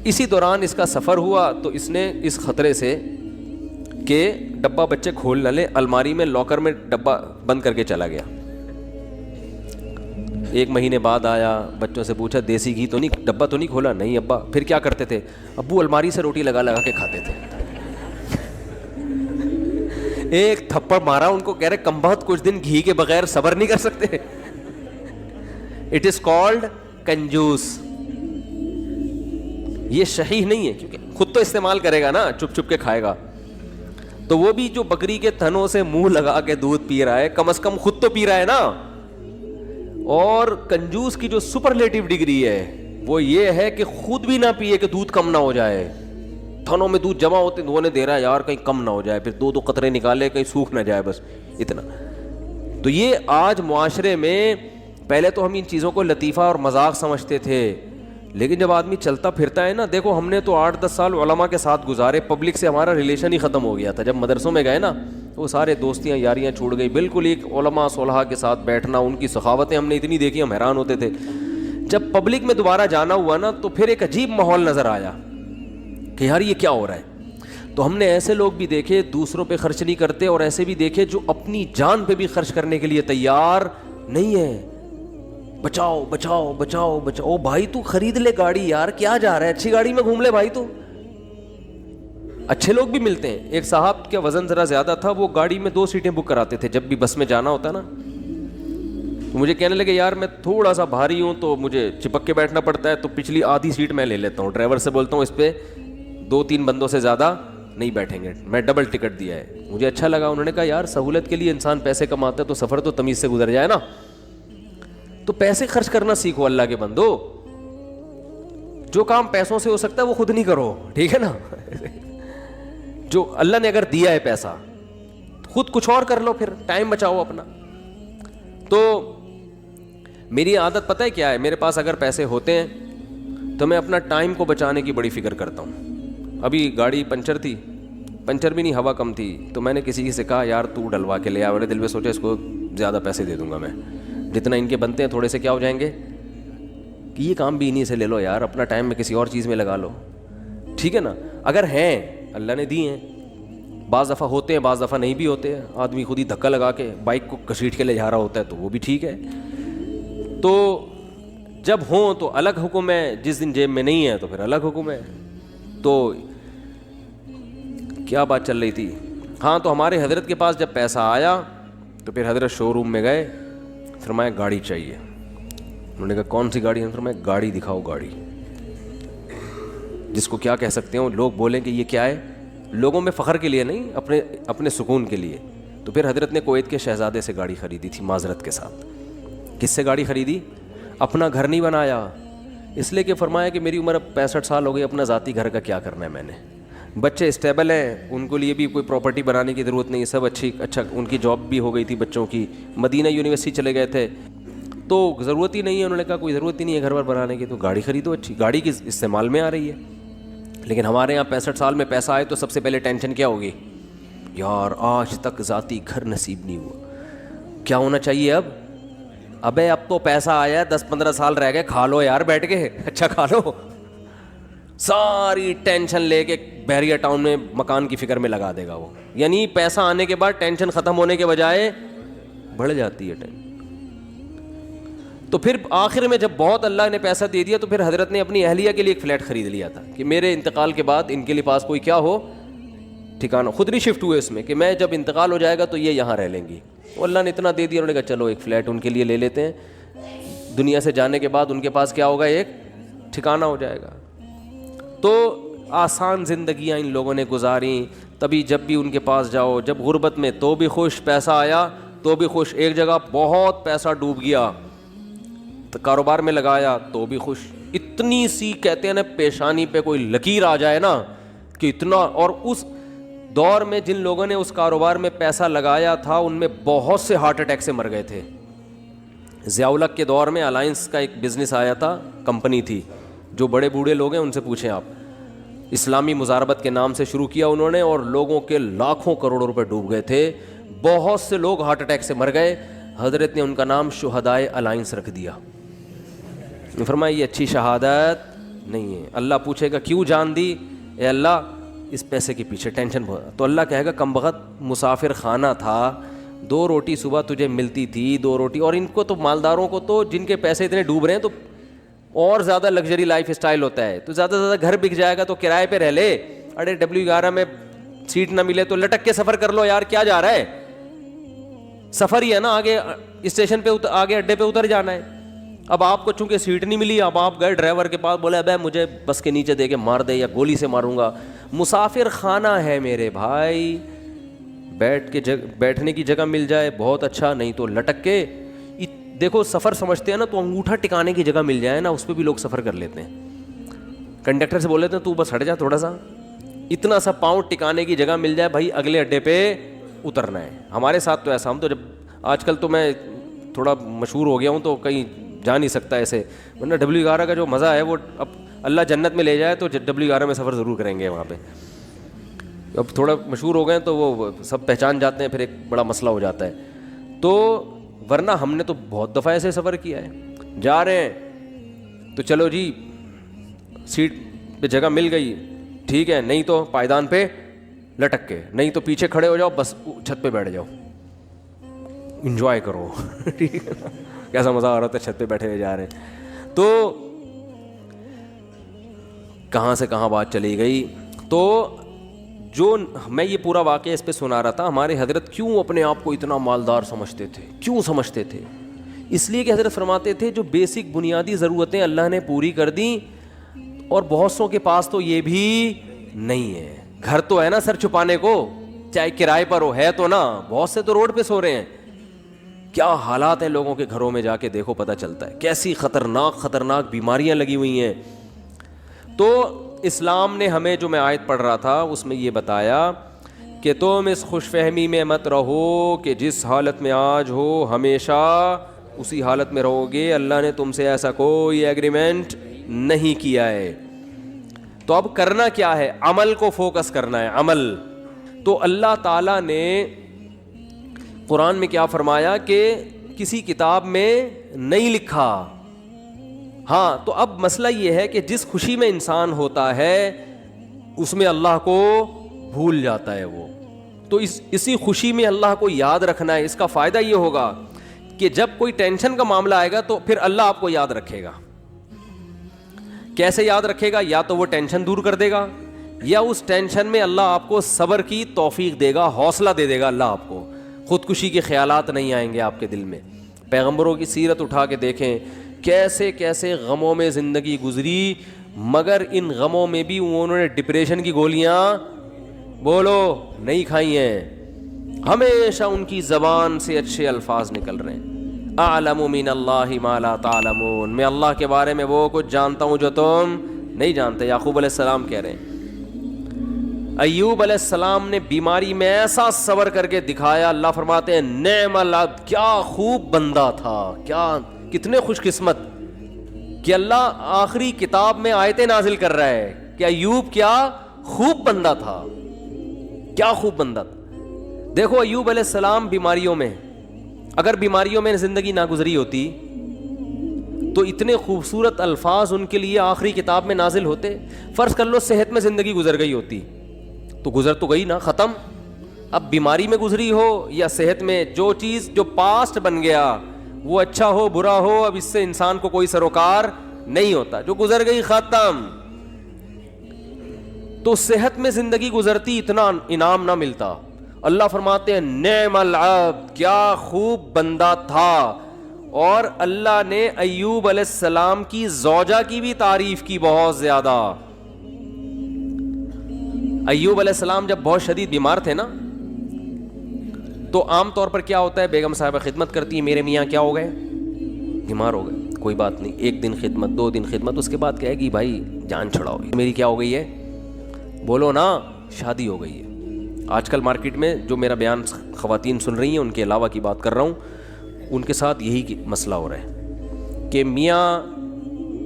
اسی دوران اس کا سفر ہوا تو اس نے اس خطرے سے کہ ڈبہ بچے کھول نہ لیں, الماری میں لاکر میں ڈبہ بند کر کے چلا گیا. 1 مہینے بعد آیا, بچوں سے پوچھا دیسی گھی تو نہیں, ڈبہ تو نہیں کھولا؟ نہیں ابا. پھر کیا کرتے تھے؟ ابو الماری سے روٹی لگا لگا کے کھاتے تھے. ایک تھپڑ مارا ان کو, کہہ رہے کم بہت کچھ دن گھی کے بغیر صبر نہیں کر سکتے. اٹ از کالڈ کنجوس. یہ صحیح نہیں ہے, کیونکہ خود تو استعمال کرے گا نا, چپ چپ کے کھائے گا. تو وہ بھی جو بکری کے تھنوں سے منہ لگا کے دودھ پی رہا ہے, کم از کم خود تو پی رہا ہے نا. اور کنجوس کی جو سپرلیٹو ڈگری ہے وہ یہ ہے کہ خود بھی نہ پیے کہ دودھ کم نہ ہو جائے. تھنوں میں دودھ جمع ہوتے, وہ نے دے رہا ہے یار کہیں کم نہ ہو جائے, پھر 2 قطرے نکالے کہیں سوکھ نہ جائے, بس اتنا. تو یہ آج معاشرے میں, پہلے تو ہم ان چیزوں کو لطیفہ اور مذاق سمجھتے تھے, لیکن جب آدمی چلتا پھرتا ہے نا, دیکھو ہم نے تو 8-10 سال علماء کے ساتھ گزارے, پبلک سے ہمارا ریلیشن ہی ختم ہو گیا تھا. جب مدرسوں میں گئے نا, وہ سارے دوستیاں یاریاں چھوڑ گئی, بالکل ایک علماء صلحاء کے ساتھ بیٹھنا, ان کی سخاوتیں ہم نے اتنی دیکھی ہم حیران ہوتے تھے. جب پبلک میں دوبارہ جانا ہوا نا, تو پھر ایک عجیب ماحول نظر آیا کہ یار یہ کیا ہو رہا ہے. تو ہم نے ایسے لوگ بھی دیکھے دوسروں پہ خرچ نہیں کرتے, اور ایسے بھی دیکھے جو اپنی جان پہ بھی خرچ کرنے کے لیے تیار نہیں ہے. بچاؤ بچاؤ بچاؤ بچاؤ. او بھائی تو خرید لے گاڑی یار, کیا جا رہا ہے, اچھی گاڑی میں گھوم لے بھائی. تو اچھے لوگ بھی ملتے ہیں. ایک صاحب کا وزن ذرا زیادہ تھا, وہ گاڑی میں 2 سیٹیں بک کراتے تھے جب بھی بس میں جانا ہوتا نا. تو مجھے کہنے لگے یار میں تھوڑا سا بھاری ہوں تو مجھے چپک کے بیٹھنا پڑتا ہے, تو پچھلی آدھی سیٹ میں لے لیتا ہوں. ڈرائیور سے بولتا ہوں اس پہ 2-3 بندوں سے زیادہ نہیں بیٹھیں گے, میں ڈبل ٹکٹ دیا ہے. مجھے اچھا لگا. انہوں نے کہا یار سہولت کے لیے انسان پیسے کماتا ہے تو سفر تو تمیز سے گزر جائے نا. تو پیسے خرچ کرنا سیکھو اللہ کے بندو. جو کام پیسوں سے ہو سکتا ہے وہ خود نہیں کرو, ٹھیک ہے نا. جو اللہ نے اگر دیا ہے پیسہ, خود کچھ اور کر لو, پھر ٹائم بچاؤ اپنا. تو میری عادت پتہ ہے کیا ہے, میرے پاس اگر پیسے ہوتے ہیں تو میں اپنا ٹائم کو بچانے کی بڑی فکر کرتا ہوں. ابھی گاڑی پنچر تھی, پنچر بھی نہیں ہوا کم تھی, تو میں نے کسی سے کہا یار تو ڈلوا کے لے آ. میرے دل میں سوچا اس کو زیادہ پیسے دے دوں گا میں, جتنا ان کے بنتے ہیں تھوڑے سے کیا ہو جائیں گے, کہ یہ کام بھی انہیں سے لے لو یار, اپنا ٹائم میں کسی اور چیز میں لگا لو, ٹھیک ہے نا. اگر ہیں اللہ نے دی ہیں, بعض دفعہ ہوتے ہیں بعض دفعہ نہیں بھی ہوتے ہیں, آدمی خود ہی دھکا لگا کے بائک کو گھسیٹ کے لے جا رہا ہوتا ہے تو وہ بھی ٹھیک ہے. تو جب ہوں تو الگ حکم ہے, جس دن جیب میں نہیں ہے تو پھر الگ حکم ہے. تو کیا بات چل رہی تھی, ہاں, تو ہمارے حضرت کے پاس جب پیسہ آیا تو پھر حضرت شو روم میں گئے, فرمایا گاڑی چاہیے. انہوں نے کہا کون سی گاڑی ہے؟ فرمایا گاڑی دکھاؤ, گاڑی جس کو کیا کہہ سکتے ہیں, لوگ بولیں کہ یہ کیا ہے, لوگوں میں فخر کے لیے نہیں, اپنے سکون کے لیے. تو پھر حضرت نے کویت کے شہزادے سے گاڑی خریدی تھی معذرت کے ساتھ. کس سے گاڑی خریدی؟ اپنا گھر نہیں بنایا, اس لیے کہ فرمایا کہ میری عمر اب 65 سال ہو گئی, اپنا ذاتی گھر کا کیا کرنا ہے میں نے. بچے اسٹیبل ہیں, ان کے لیے بھی کوئی پراپرٹی بنانے کی ضرورت نہیں, سب اچھا ان کی جاب بھی ہو گئی تھی بچوں کی, مدینہ یونیورسٹی چلے گئے تھے, تو ضرورت ہی نہیں ہے. انہوں نے کہا کوئی ضرورت ہی نہیں ہے گھر بار بنانے کی, تو گاڑی خریدو اچھی, گاڑی کی استعمال میں آ رہی ہے. لیکن ہمارے یہاں 65 سال میں پیسہ آئے تو سب سے پہلے ٹینشن کیا ہوگی, یار آج تک ذاتی گھر نصیب نہیں ہوا, کیا ہونا چاہیے اب؟ ابے اب تو پیسہ آیا ہے, 10-15 سال رہ گئے, کھا لو یار بیٹھ کے, اچھا کھا لو. ساری ٹینشن لے کے بحریہ ٹاؤن میں مکان کی فکر میں لگا دے گا وہ. یعنی پیسہ آنے کے بعد ٹینشن ختم ہونے کے بجائے بڑھ جاتی ہے ٹینشن. تو پھر آخر میں جب بہت اللہ نے پیسہ دے دیا تو پھر حضرت نے اپنی اہلیہ کے لیے ایک فلیٹ خرید لیا تھا کہ میرے انتقال کے بعد ان کے لیے پاس کوئی کیا ہو ٹھکانہ. خود نہیں شفٹ ہوئے اس میں کہ میں جب انتقال ہو جائے گا تو یہ یہاں رہ لیں گی. وہ اللہ نے اتنا دے دیا, انہوں نے کہا چلو ایک فلیٹ ان کے لیے لے لیتے ہیں, دنیا سے جانے کے بعد ان کے پاس کیا ہوگا, ایک ٹھکانہ ہو جائے گا. تو آسان زندگیاں ان لوگوں نے گزاریں, تبھی جب بھی ان کے پاس جاؤ, جب غربت میں تو بھی خوش, پیسہ آیا تو بھی خوش, ایک جگہ بہت پیسہ ڈوب گیا تو کاروبار میں لگایا تو بھی خوش. اتنی سی کہتے ہیں نا پیشانی پہ کوئی لکیر آ جائے نا کہ اتنا, اور اس دور میں جن لوگوں نے اس کاروبار میں پیسہ لگایا تھا ان میں بہت سے ہارٹ اٹیک سے مر گئے تھے. ضیاء الحق کے دور میں الائنس کا ایک بزنس آیا تھا, کمپنی تھی, جو بڑے بوڑھے لوگ ہیں ان سے پوچھیں آپ, اسلامی مزاربت کے نام سے شروع کیا انہوں نے, اور لوگوں کے لاکھوں کروڑوں روپے ڈوب گئے تھے, بہت سے لوگ ہارٹ اٹیک سے مر گئے. حضرت نے ان کا نام شہدائے الائنس رکھ دیا. فرمایا یہ اچھی شہادت نہیں ہے. اللہ پوچھے گا کیوں جان دی؟ اے اللہ اس پیسے کے پیچھے ٹینشن بہت. تو اللہ کہے گا کم بخت مسافر خانہ تھا, 2 روٹی صبح تجھے ملتی تھی, 2 روٹی, اور ان کو تو مالداروں کو تو جن کے پیسے اتنے ڈوب رہے ہیں تو اور زیادہ لگژری لائف اسٹائل ہوتا ہے, تو زیادہ سے زیادہ گھر بک جائے گا تو کرائے پہ رہ لے. ارے W11 میں سیٹ نہ ملے تو لٹک کے سفر کر لو یار, کیا جا رہا ہے, سفر ہی ہے نا, آگے اسٹیشن پہ آگے اڈے پہ اتر جانا ہے. اب آپ کو چونکہ سیٹ نہیں ملی, اب آپ گئے ڈرائیور کے پاس, بولے ابے مجھے بس کے نیچے دے کے مار دے یا گولی سے ماروں گا. مسافر خانہ ہے میرے بھائی, بیٹھنے کی جگہ مل جائے بہت اچھا, نہیں تو لٹک کے. دیکھو سفر سمجھتے ہیں نا, تو انگوٹھا ٹکانے کی جگہ مل جائے نا, اس پہ بھی لوگ سفر کر لیتے ہیں. کنڈکٹر سے بول لیتے ہیں تو بس ہٹ جا تھوڑا سا, اتنا سا پاؤں ٹکانے کی جگہ مل جائے بھائی, اگلے اڈے پہ اترنا ہے. ہمارے ساتھ تو ایسا, ہم تو جب آج کل تو میں تھوڑا مشہور ہو گیا ہوں تو کہیں جا نہیں سکتا ایسے, ورنہ W11 کا جو مزہ ہے وہ اب اللہ جنت میں لے جائے تو W11 میں سفر ضرور کریں گے وہاں پہ. اب تھوڑا مشہور ہو گئے تو وہ سب پہچان جاتے ہیں, پھر ایک بڑا مسئلہ ہو جاتا ہے. تو ورنہ ہم نے تو بہت دفعہ ایسے سفر کیا ہے. جا رہے ہیں تو چلو جی سیٹ پہ جگہ مل گئی ٹھیک ہے, نہیں تو پائیدان پہ لٹک کے, نہیں تو پیچھے کھڑے ہو جاؤ, بس چھت پہ بیٹھ جاؤ, انجوائے کرو. ٹھیک ہے, کیسا مزہ آ رہا تھا چھت پہ بیٹھے ہوئے جا رہے ہیں. تو کہاں سے کہاں بات چلی گئی. تو جو میں یہ پورا واقعہ اس پہ سنا رہا تھا, ہمارے حضرت کیوں اپنے آپ کو اتنا مالدار سمجھتے تھے, کیوں سمجھتے تھے؟ اس لیے کہ حضرت فرماتے تھے جو بیسک بنیادی ضرورتیں اللہ نے پوری کر دیں, اور بہت سوں کے پاس تو یہ بھی نہیں ہے. گھر تو ہے نا سر چھپانے کو, چاہے کرائے پر ہو, ہے تو نا, بہت سے تو روڈ پہ سو رہے ہیں. کیا حالات ہیں لوگوں کے گھروں میں, جا کے دیکھو پتہ چلتا ہے کیسی خطرناک بیماریاں لگی ہوئی ہیں. تو اسلام نے ہمیں, جو میں آیت پڑھ رہا تھا اس میں یہ بتایا کہ تم اس خوش فہمی میں مت رہو کہ جس حالت میں آج ہو ہمیشہ اسی حالت میں رہو گے. اللہ نے تم سے ایسا کوئی ایگریمنٹ نہیں کیا ہے. تو اب کرنا کیا ہے؟ عمل کو فوکس کرنا ہے, عمل. تو اللہ تعالیٰ نے قرآن میں کیا فرمایا کہ کسی کتاب میں نہیں لکھا. ہاں, تو اب مسئلہ یہ ہے کہ جس خوشی میں انسان ہوتا ہے اس میں اللہ کو بھول جاتا ہے وہ. تو اسی خوشی میں اللہ کو یاد رکھنا ہے. اس کا فائدہ یہ ہوگا کہ جب کوئی ٹینشن کا معاملہ آئے گا تو پھر اللہ آپ کو یاد رکھے گا. کیسے یاد رکھے گا؟ یا تو وہ ٹینشن دور کر دے گا, یا اس ٹینشن میں اللہ آپ کو صبر کی توفیق دے گا, حوصلہ دے دے گا اللہ آپ کو. خودکشی کے خیالات نہیں آئیں گے آپ کے دل میں. پیغمبروں کی سیرت اٹھا کے دیکھیں, کیسے کیسے غموں میں زندگی گزری, مگر ان غموں میں بھی انہوں نے ڈپریشن کی گولیاں بولو نہیں کھائی ہیں. ہمیشہ ان کی زبان سے اچھے الفاظ نکل رہے ہیں. اعلم من اللہ ما لا تعلمون, میں اللہ کے بارے میں وہ کچھ جانتا ہوں جو تم نہیں جانتے. یعقوب علیہ السلام کہہ رہے ہیں. ایوب علیہ السلام نے بیماری میں ایسا صبر کر کے دکھایا, اللہ فرماتے ہیں نعم العبد, کیا خوب بندہ تھا, کتنے خوش قسمت کہ اللہ آخری کتاب میں آیتیں نازل کر رہا ہے کہ ایوب کیا خوب بندہ تھا, کیا خوب بندہ تھا. دیکھو ایوب علیہ السلام بیماریوں میں, اگر بیماریوں میں زندگی نہ گزری ہوتی تو اتنے خوبصورت الفاظ ان کے لیے آخری کتاب میں نازل ہوتے. فرض کر لو صحت میں زندگی گزر گئی ہوتی تو گزر تو گئی نا, ختم. اب بیماری میں گزری ہو یا صحت میں, جو چیز جو پاسٹ بن گیا وہ اچھا ہو برا ہو, اب اس سے انسان کو کوئی سروکار نہیں ہوتا. جو گزر گئی ختم. تو صحت میں زندگی گزرتی اتنا انعام نہ ملتا. اللہ فرماتے ہیں نعم العبد, کیا خوب بندہ تھا. اور اللہ نے ایوب علیہ السلام کی زوجہ کی بھی تعریف کی بہت زیادہ. ایوب علیہ السلام جب بہت شدید بیمار تھے نا, تو عام طور پر کیا ہوتا ہے, بیگم صاحبہ خدمت کرتی ہے, میرے میاں کیا ہو گئے, بیمار ہو گئے, کوئی بات نہیں, 1 دن خدمت, 2 دن خدمت, اس کے بعد کہے گی بھائی جان چھڑاؤ, میری کیا ہو گئی ہے, بولو نا, شادی ہو گئی ہے. آج کل مارکیٹ میں جو میرا بیان خواتین سن رہی ہیں ان کے علاوہ کی بات کر رہا ہوں, ان کے ساتھ یہی مسئلہ ہو رہا ہے کہ میاں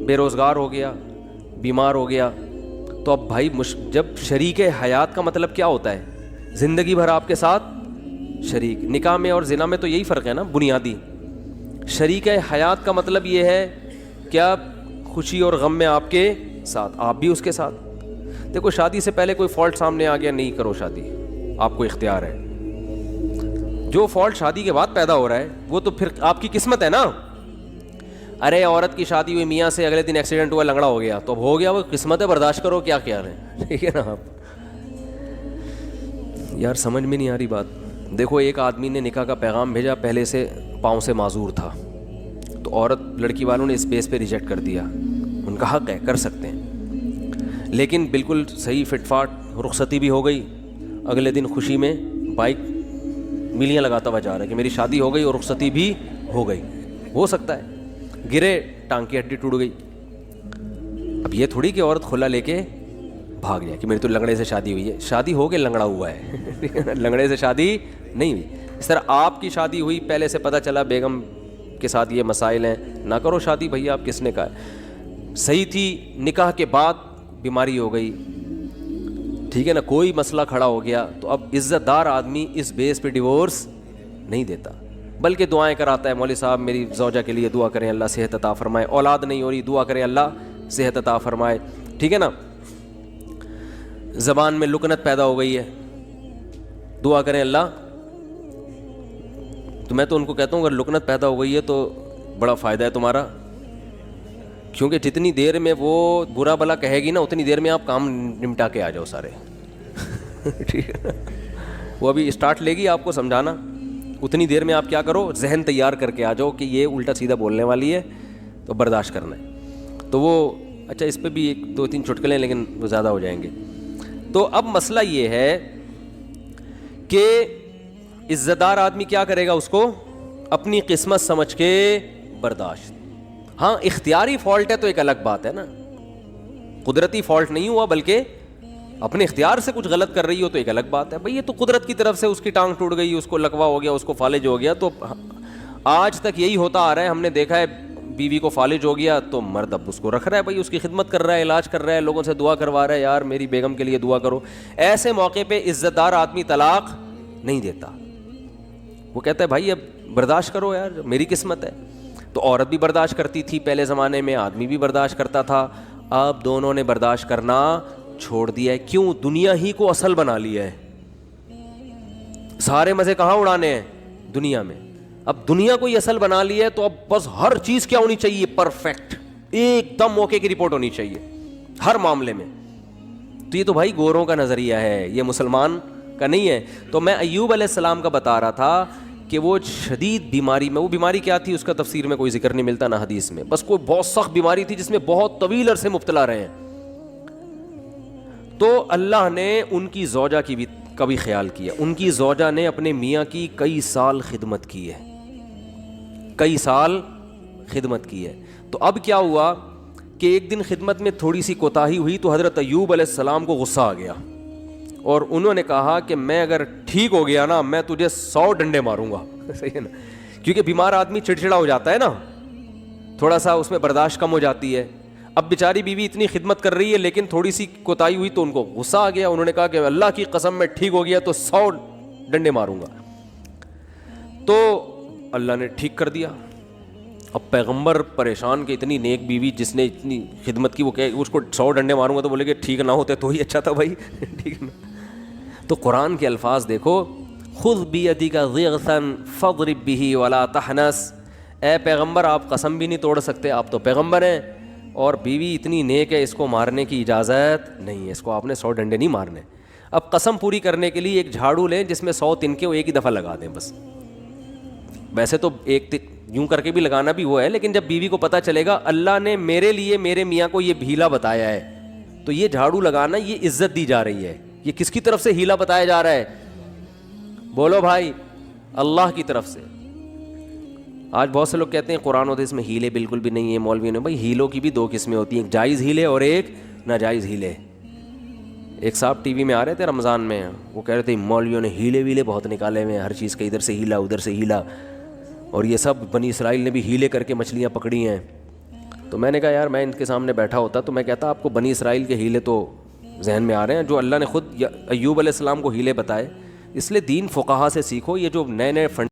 بے روزگار ہو گیا, بیمار ہو گیا, تو اب بھائی جب شریک حیات کا مطلب کیا ہوتا ہے, زندگی بھر آپ کے ساتھ شریک. نکاح میں اور زنا میں تو یہی فرق ہے نا بنیادی. شریک حیات کا مطلب یہ ہے کیا خوشی اور غم میں آپ کے ساتھ, آپ بھی اس کے ساتھ. دیکھو شادی سے پہلے کوئی فالٹ سامنے آ گیا, نہیں کرو شادی, آپ کو اختیار ہے. جو فالٹ شادی کے بعد پیدا ہو رہا ہے وہ تو پھر آپ کی قسمت ہے نا. ارے عورت کی شادی ہوئی میاں سے, اگلے دن ایکسیڈنٹ ہوا, لنگڑا ہو گیا, تو اب ہو گیا, وہ قسمت ہے, برداشت کرو, کیا خیال ہے, ٹھیک ہے نا. آپ یار سمجھ میں نہیں آ رہی بات. دیکھو ایک آدمی نے نکاح کا پیغام بھیجا, پہلے سے پاؤں سے معذور تھا, تو عورت لڑکی والوں نے اس بیس پہ ریجیکٹ کر دیا. ان کا حق ہے, کر سکتے ہیں, لیکن بالکل صحیح فٹ فاٹ رخصتی بھی ہو گئی. اگلے دن خوشی میں بائک ملیاں لگاتا ہوا جا رہا ہے کہ میری شادی ہو گئی اور رخصتی بھی ہو گئی. ہو سکتا ہے گرے, ٹانگ کی ہڈی ٹوٹ گئی. اب یہ تھوڑی کہ عورت کھلا لے کے بھاگ جائے کہ میری تو لنگڑے سے شادی ہوئی ہے. شادی ہو کے لنگڑا ہوا ہے, لنگڑے سے شادی نہیں ہوئی. اس طرح آپ کی شادی ہوئی, پہلے سے پتہ چلا بیگم کے ساتھ یہ مسائل ہیں, نہ کرو شادی بھیا. آپ کس نے کہا ہے صحیح تھی, نکاح کے بعد بیماری ہو گئی, ٹھیک ہے نا, کوئی مسئلہ کھڑا ہو گیا, تو اب عزت دار آدمی اس بیس پہ ڈیورس نہیں دیتا, بلکہ دعائیں کراتا ہے. مولوی صاحب میری زوجہ کے لیے دعا کریں, اللہ صحت عطا فرمائے. اولاد نہیں ہو رہی, دعا کریں اللہ صحت عطا فرمائے, ٹھیک ہے نا. زبان میں لکنت پیدا ہو گئی ہے, دعا کریں اللہ. تو میں تو ان کو کہتا ہوں اگر لکنت پیدا ہو گئی ہے تو بڑا فائدہ ہے تمہارا, کیونکہ جتنی دیر میں وہ برا بلا کہے گی نا, اتنی دیر میں آپ کام نمٹا کے آ جاؤ سارے, ٹھیک ہے. وہ ابھی اسٹارٹ لے گی آپ کو سمجھانا, اتنی دیر میں آپ کیا کرو, ذہن تیار کر کے آ جاؤ کہ یہ الٹا سیدھا بولنے والی ہے, تو برداشت کرنا ہے. تو وہ اچھا اس پہ بھی 1-2-3 چٹکلیں, لیکن وہ زیادہ ہو جائیں گے. تو اب مسئلہ یہ ہے کہ عزت دار آدمی کیا کرے گا, اس کو اپنی قسمت سمجھ کے برداشت. ہاں اختیاری فالٹ ہے تو ایک الگ بات ہے نا, قدرتی فالٹ نہیں ہوا بلکہ اپنے اختیار سے کچھ غلط کر رہی ہو تو ایک الگ بات ہے. بھئی یہ تو قدرت کی طرف سے اس کی ٹانگ ٹوٹ گئی, اس کو لکوا ہو گیا, اس کو فالج ہو گیا, تو آج تک یہی ہوتا آ رہا ہے. ہم نے دیکھا ہے بیوی کو فالج ہو گیا تو مرد اب اس کو رکھ رہا ہے, بھائی اس کی خدمت کر رہا ہے, علاج کر رہا ہے, لوگوں سے دعا کروا رہا ہے, یار میری بیگم کے لیے دعا کرو. ایسے موقع پہ عزت دار آدمی طلاق نہیں دیتا, وہ کہتا ہے بھائی اب برداشت کرو یار, میری قسمت ہے. تو عورت بھی برداشت کرتی تھی پہلے زمانے میں, آدمی بھی برداشت کرتا تھا. اب دونوں نے برداشت کرنا چھوڑ دیا ہے. کیوں؟ دنیا ہی کو اصل بنا لیا ہے. سارے مزے کہاں اڑانے ہیں؟ دنیا میں. اب دنیا کو ہی اصل بنا لیا ہے, تو اب بس ہر چیز کیا ہونی چاہیے؟ پرفیکٹ, ایک دم موقع کی رپورٹ ہونی چاہیے ہر معاملے میں. تو یہ تو بھائی گوروں کا نظریہ ہے, یہ مسلمان کا نہیں ہے. تو میں ایوب علیہ السلام کا بتا رہا تھا کہ وہ شدید بیماری میں, وہ بیماری کیا تھی اس کا تفسیر میں کوئی ذکر نہیں ملتا نہ حدیث میں, بس کوئی بہت سخت بیماری تھی جس میں بہت طویل عرصے مبتلا رہے ہیں. تو اللہ نے ان کی زوجہ کا بھی خیال کیا. ان کی زوجہ نے اپنے میاں کی کئی سال خدمت کی ہے, کئی سال خدمت کی ہے. تو اب کیا ہوا کہ ایک دن خدمت میں تھوڑی سی کوتاہی ہوئی تو حضرت ایوب علیہ السلام کو غصہ آ گیا, اور انہوں نے کہا کہ میں اگر ٹھیک ہو گیا نا میں تجھے 100 ڈنڈے ماروں گا. صحیح ہے نا, کیونکہ بیمار آدمی چڑچڑا ہو جاتا ہے نا, تھوڑا سا اس میں برداشت کم ہو جاتی ہے. اب بیچاری بیوی اتنی خدمت کر رہی ہے لیکن تھوڑی سی کوتاہی ہوئی تو ان کو غصہ آ گیا. انہوں نے کہا کہ اللہ کی قسم میں ٹھیک ہو گیا تو 100 ڈنڈے ماروں گا. تو اللہ نے ٹھیک کر دیا. اب پیغمبر پریشان کہ اتنی نیک بیوی جس نے اتنی خدمت کی, وہ کہ اس کو 100 ڈنڈے ماروں گا, تو بولے کہ ٹھیک نہ ہوتے تو ہی اچھا تھا بھائی, ٹھیک ہے نا. تو قرآن کے الفاظ دیکھو, خذ بیدک ضغثا فاضرب به ولا تحنث. اے پیغمبر آپ قسم بھی نہیں توڑ سکتے, آپ تو پیغمبر ہیں, اور بیوی اتنی نیک ہے اس کو مارنے کی اجازت نہیں ہے, اس کو آپ نے 100 ڈنڈے نہیں مارنے. اب قسم پوری کرنے کے لیے ایک جھاڑو لیں جس میں 100 تنکے وہ ایک ہی دفعہ لگا دیں بس. ویسے تو ایک یوں کر کے بھی لگانا بھی وہ ہے, لیکن جب بیوی کو پتہ چلے گا اللہ نے میرے لیے میرے میاں کو یہ ہیلا بتایا ہے, تو یہ جھاڑو لگانا یہ عزت دی جا رہی ہے. یہ کس کی طرف سے ہیلا بتایا جا رہا ہے؟ بولو بھائی, اللہ کی طرف سے. آج بہت سے لوگ کہتے ہیں قرآن و حدیث میں ہیلے بالکل بھی نہیں ہے, مولوی نے. بھائی ہیلوں کی بھی 2 قسمیں ہوتی ہیں, ایک جائز ہیلے اور ایک ناجائز ہیلے. ایک صاحب ٹی وی میں آ رہے تھے رمضان میں, وہ کہہ رہے تھے مولویوں نے ہیلے ویلے بہت نکالے ہوئے ہیں, ہر چیز کے ادھر سے ہیلا ادھر سے ہیلا, اور یہ سب بنی اسرائیل نے بھی ہیلے کر کے مچھلیاں پکڑی ہیں. تو میں نے کہا یار میں ان کے سامنے بیٹھا ہوتا تو میں کہتا آپ کو بنی اسرائیل کے ہیلے تو ذہن میں آ رہے ہیں, جو اللہ نے خود ایوب علیہ السلام کو ہیلے بتائے. اس لیے دین فقہا سے سیکھو. یہ جو نئے نئے